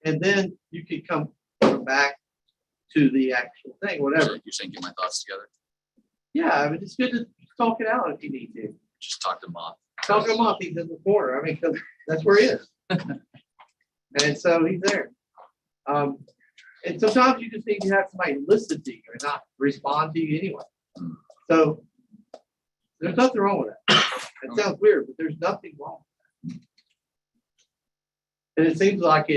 And then you can come back to the actual thing, whatever. You're saying get my thoughts together? Yeah, I mean, it's good to talk it out if you need to. Just talk to Moth. Talk to him off, he's in the corner. I mean, 'cause that's where he is. And so he's there. And sometimes you just need to have somebody listen to you and not respond to you anyway. So there's nothing wrong with that. It sounds weird, but there's nothing wrong. And it seems like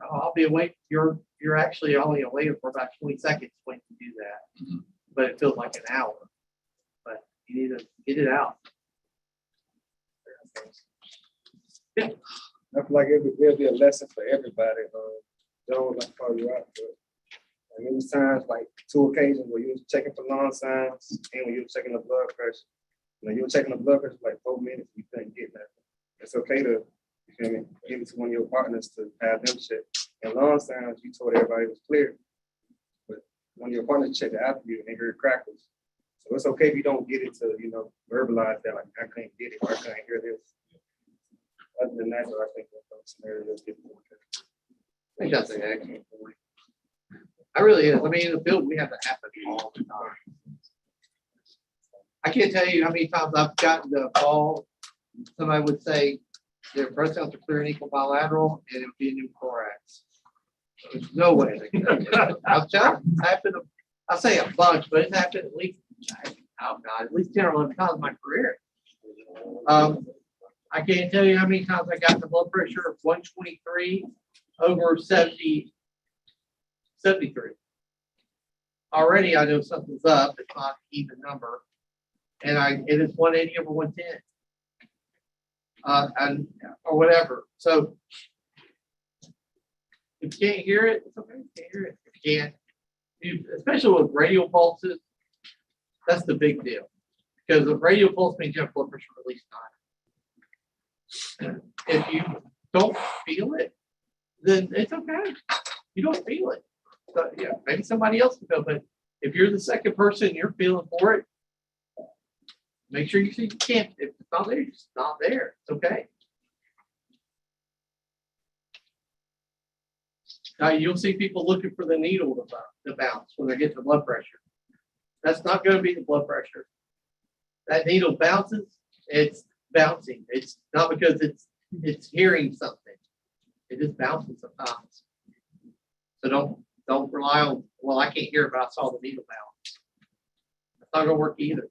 I'll be awake. You're actually only awake for about 20 seconds when you do that. But it feels like an hour. But you need to get it out. I feel like it'll be a lesson for everybody. Don't like call you out, but and there was times like 2 occasions where you was checking for lung signs and when you were checking the blood pressure. When you were checking the blood pressure for like 4 minutes, you couldn't get that. It's okay to give it to one of your partners to have them check. And lung signs, you told everybody it was clear, but one of your partners checked it after you and they heard crackles. So it's okay if you don't get it to verbalize that like I couldn't get it or I couldn't hear this. Other than that, I think those scenarios get more. I think that's an excellent point. I really is. I mean, in the field, we have that happen all the time. I can't tell you how many times I've gotten the call. Somebody would say their breast counts are clear and equal bilateral, and it would be a new thorax. There's no way. I'll tell you, it's happened. I say a bunch, but it's happened at least, oh God, at least 10 or 11 times in my career. I can't tell you how many times I got the blood pressure of 123 over 73. Already I know something's up. It's not an even number. And it is 180 over 110. and, or whatever. So if you can't hear it, it's okay. You can't hear it. If you can't, especially with radial pulses, that's the big deal. Because a radial pulse means you have blood pressure at least 9. If you don't feel it, then it's okay. You don't feel it. So, yeah, maybe somebody else can feel, but if you're the second person and you're feeling for it, make sure you see you can't. If it's not there, it's not there. It's okay. Now you'll see people looking for the needle to bounce when they're getting the blood pressure. That's not going to be the blood pressure. That needle bounces, it's bouncing. It's not because it's hearing something. It just bounces sometimes. So don't rely on, well, I can't hear it, but I saw the needle bounce. It's not gonna work either.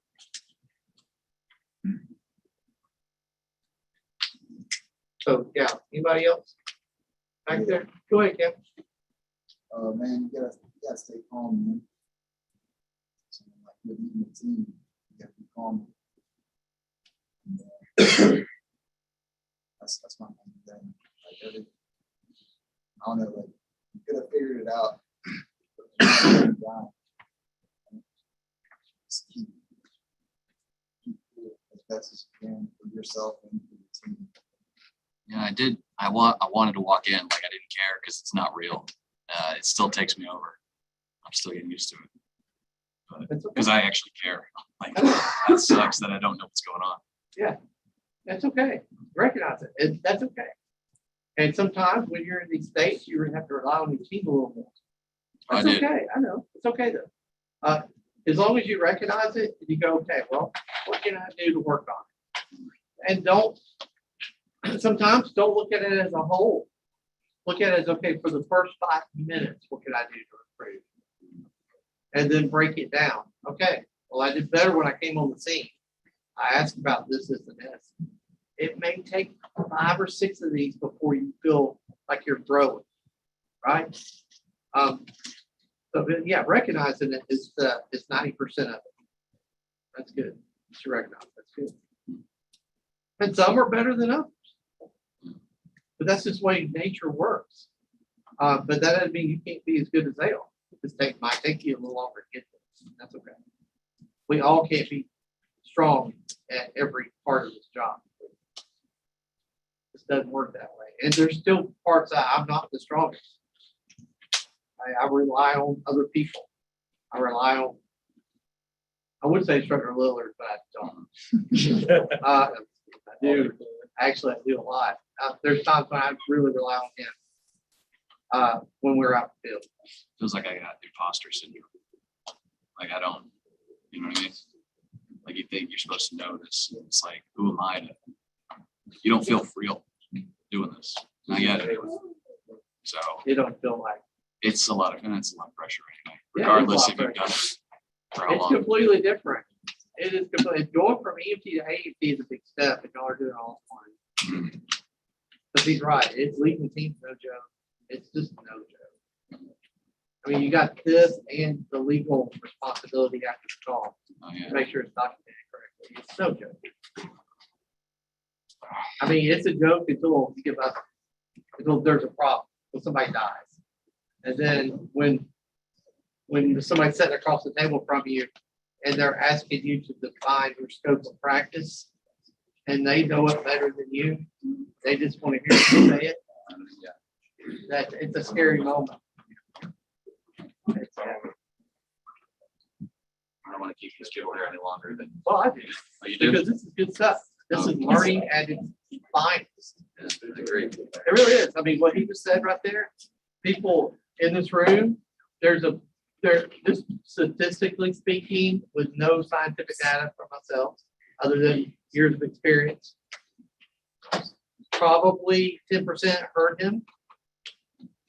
So yeah, anybody else back there? Go ahead, Kevin. Man, you gotta stay calm, man. So, like with leading the team, you gotta be calm. And, that's my main thing. Like, I don't know, like you could have figured it out. Just keep cool as best as you can for yourself and for the team. Yeah, I did. I wanted to walk in like I didn't care because it's not real. It still takes me over. I'm still getting used to it. But because I actually care. Like that sucks that I don't know what's going on. Yeah, that's okay. Recognize it. That's okay. And sometimes when you're in these states, you're gonna have to rely on your team a little more. That's okay. I know. It's okay though. As long as you recognize it and you go, okay, well, what can I do to work on it? And sometimes don't look at it as a whole. Look at it as, okay, for the first 5 minutes, what can I do to improve? And then break it down. Okay, well, I did better when I came on the scene. I asked about this, and this. It may take 5 or 6 of these before you feel like you're growing, right? So yeah, recognizing it is 90% of it. That's good. You should recognize that's good. And some are better than others. But that's just the way nature works. But that doesn't mean you can't be as good as they are. It might take you a little longer to get there. That's okay. We all can't be strong at every part of this job. This doesn't work that way. And there's still parts that I'm not the strongest. I rely on other people. I would say Instructor Lillard, but I don't. I do. Actually, I do a lot. There's times when I really rely on him when we're out in the field. Feels like I got imposter syndrome. Like I don't, you know what I mean? Like you think you're supposed to know this. It's like, who am I to? You don't feel real doing this. And I get it. So you don't feel like it's a lot of pressure anyway, yeah, regardless if you've done it for how it's long. completely different. It is completely going from EMT to AEMT is a big step, and y'all are doing all the time. But he's right. It's leading the team, no joke. It's just no joke. I mean, you got this and the legal responsibility after the call to make sure it's documented correctly. It's no joke. I mean, it's a joke until you give us until there's a problem, when somebody dies. And then when somebody's sitting across the table from you and they're asking you to define your scope of practice and they know it better than you, they just want to hear you say it. That it's a scary moment. I don't want to keep this kid here any longer than. Well, I do. Oh, you do? Because this is good stuff. This is learning at its finest. Yeah, I agree. It really is. I mean, what he just said right there, people in this room, there's just statistically speaking, with no scientific data for myself, other than years of experience, probably 10% heard him,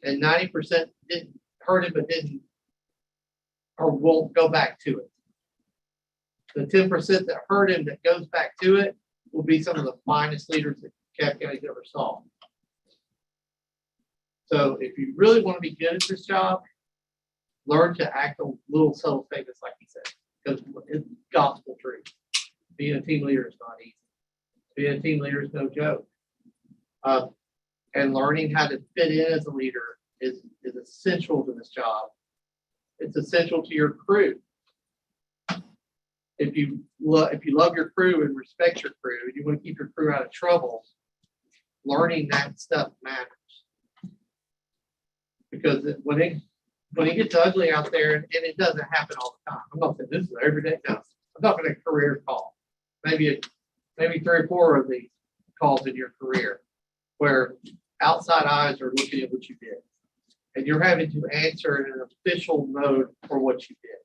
and 90% didn't heard him but didn't or won't go back to it. The 10% that heard him that goes back to it will be some of the finest leaders that Cat County's ever saw. So if you really want to be good at this job, learn to act on little subtle statements like he said, because it's gospel truth. Being a team leader is not easy. Being a team leader is no joke. And learning how to fit in as a leader is essential to this job. It's essential to your crew. If you love your crew and respect your crew, and you want to keep your crew out of trouble, learning that stuff matters. Because when it gets ugly out there, and it doesn't happen all the time. I'm not saying this is every day. No, I'm talking a career call. Maybe 3 or 4 of these calls in your career where outside eyes are looking at what you did. And you're having to answer in an official mode for what you did.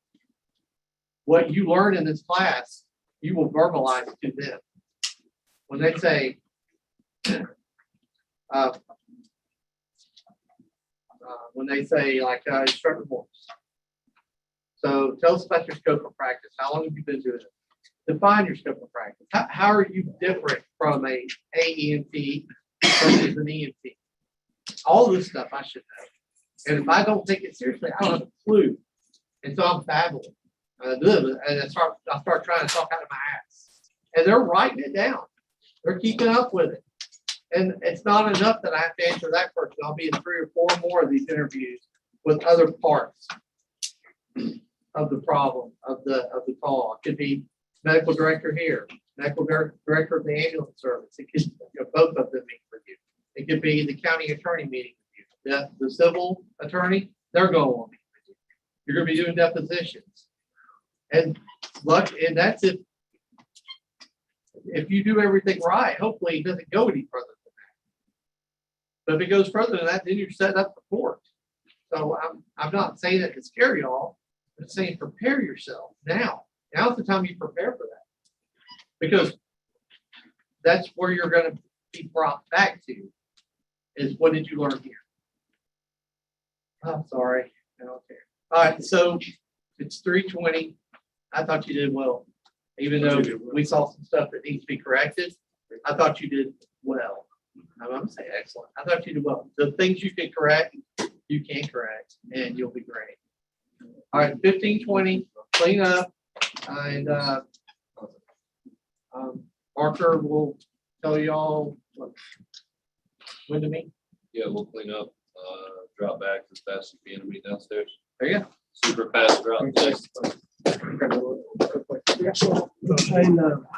What you learn in this class, you will verbalize to them. When they say, like instructor boards. So tell us about your scope of practice. How long have you been doing it? Define your scope of practice. How are you different from a AEMT versus an EMT? All this stuff I should know. And if I don't take it seriously, I don't have a clue. And so I'm babbling. And I start trying to talk out of my ass. And they're writing it down. They're keeping up with it. And it's not enough that I have to answer that question. I'll be in 3 or 4 more of these interviews with other parts of the problem, of the call. It could be medical director here, medical director of the ambulance service. It could, both of them meet with you. It could be the county attorney meeting with you. The civil attorney, they're going to meet with you. You're going to be doing depositions. And that's if you do everything right, hopefully it doesn't go any further than that. But if it goes further than that, then you're set up for court. So I'm not saying that to scare y'all, I'm saying prepare yourself now. Now's the time you prepare for that. Because that's where you're going to be brought back to, is what did you learn here? I'm sorry. I don't care. All right, so it's 3:20. I thought you did well. Even though we saw some stuff that needs to be corrected, I thought you did well. I'm going to say excellent. I thought you did well. The things you can correct, you can correct, and you'll be great. All right, 15:20, clean up, and Parker will tell y'all when to meet. Yeah, we'll clean up, drop back as fast as we can, meet downstairs. There you go. Super fast drop.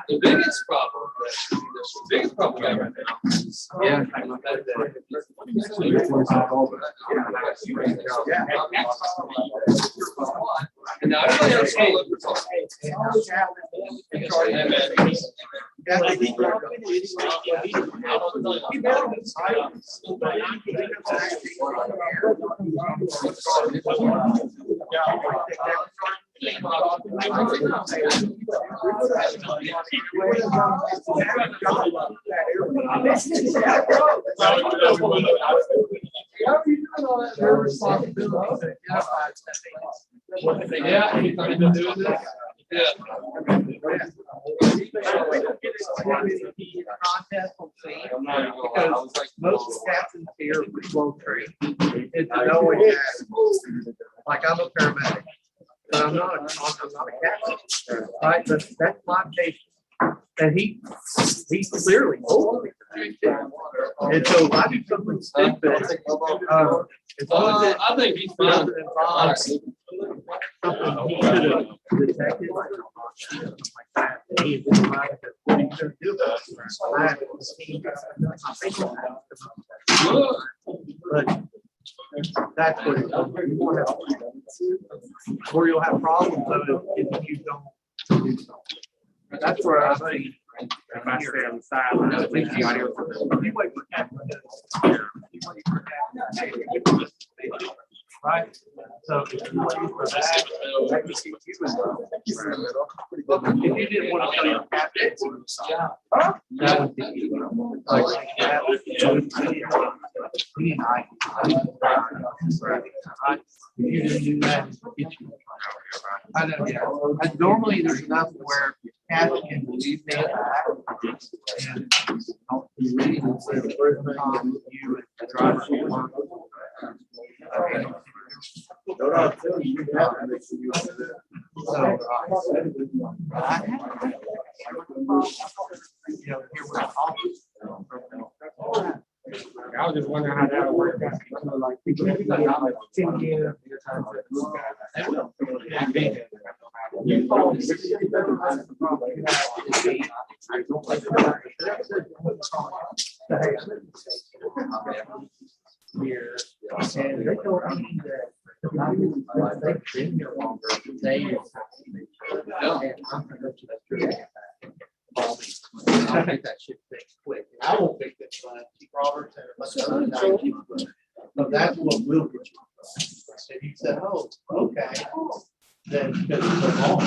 The biggest problem we got right now. Yeah. And now everybody else will look for yeah, anytime you've been doing this. Yeah. Because most captains here are slow trained. It's no way. Like I'm a paramedic, but I'm not a captain. Right, but that's my patient. And he clearly told me. And so if I do something stupid, as long as I think he's doesn't fine. involve something he should have detected, like that, he didn't like it, what he should do. I have seen but that's what where you'll have problems if you don't do something. That's where I think if I stay on the side, at least you wait for right? So if you wait for that, that can keep you involved. If you didn't want to tell your captain, that would be like that. If you didn't do that, I know, yeah. And normally there's enough where captain can leave me and you leave and say the first time you and the driver will work. you know, here we're all. I was just wondering how that would work out. You know, like people that be like, I'm like 10 years. They will. You know, here, and they told me that they've been here longer. They. I'll make that shit fixed quick. I won't fix it, but Chief Roberts and a bunch of other guys keep it. So that's what will get you. So he said, oh, okay. Then because it's so long.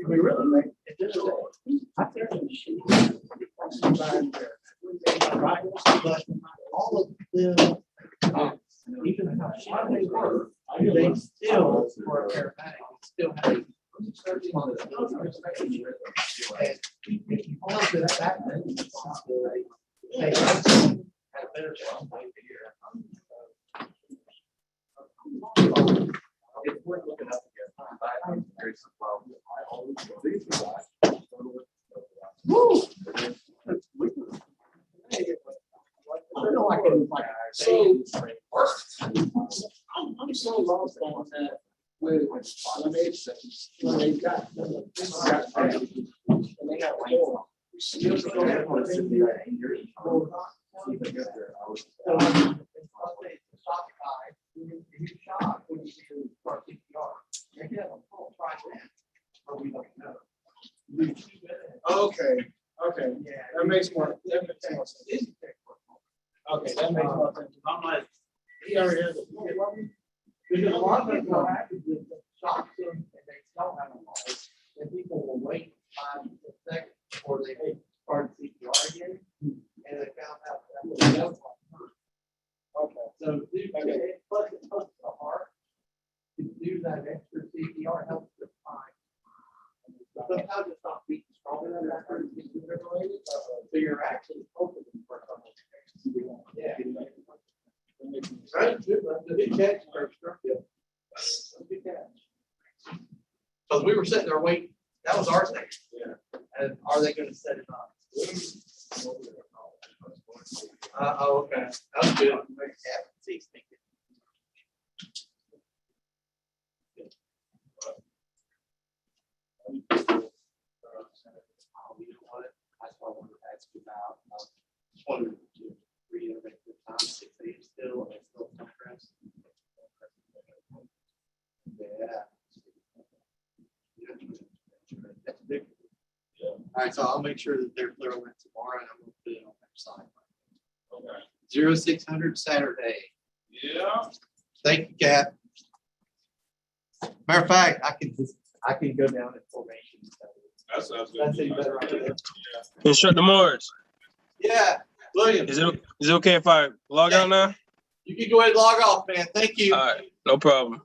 We really make it just I think all of them, even how shy they were, they still were a paramedic, still had. And if you hold to that responsibility, they had a better chance here. It's worth looking up again. Woo! I'm so lost on that with when they got and they got okay, okay, yeah, that makes more sense. Okay, that makes more sense. I'm like, he already has a. Because a lot of people have to do shock them and they don't have a life, and people will wait 5 to 6 seconds before they start CPR again, and they found out that was okay. So plus it helps the heart to do that extra CPR helps the time. Sometimes it's not beating stronger than that, so you're actually opening for a couple of seconds. Yeah. Right, the big catch. Because we were sitting there waiting. That was our thing. Yeah. And are they going to set it up? Oh, okay. That was good. That's what I wanted to ask you about. Just wanted to reiterate the time, 6 a.m. still, and it's still contrast. Yeah. That's big. Yeah. All right, so I'll make sure that they're clear on that tomorrow, and I'm going to put it on their side. Okay. 0600 Saturday. Yeah. Thank you, Cap. Matter of fact, I can go down in formation. That's even better idea. Instructor Morris. Yeah, William. Is it okay if I log out now? You can go ahead and log off, man. Thank you. All right, no problem.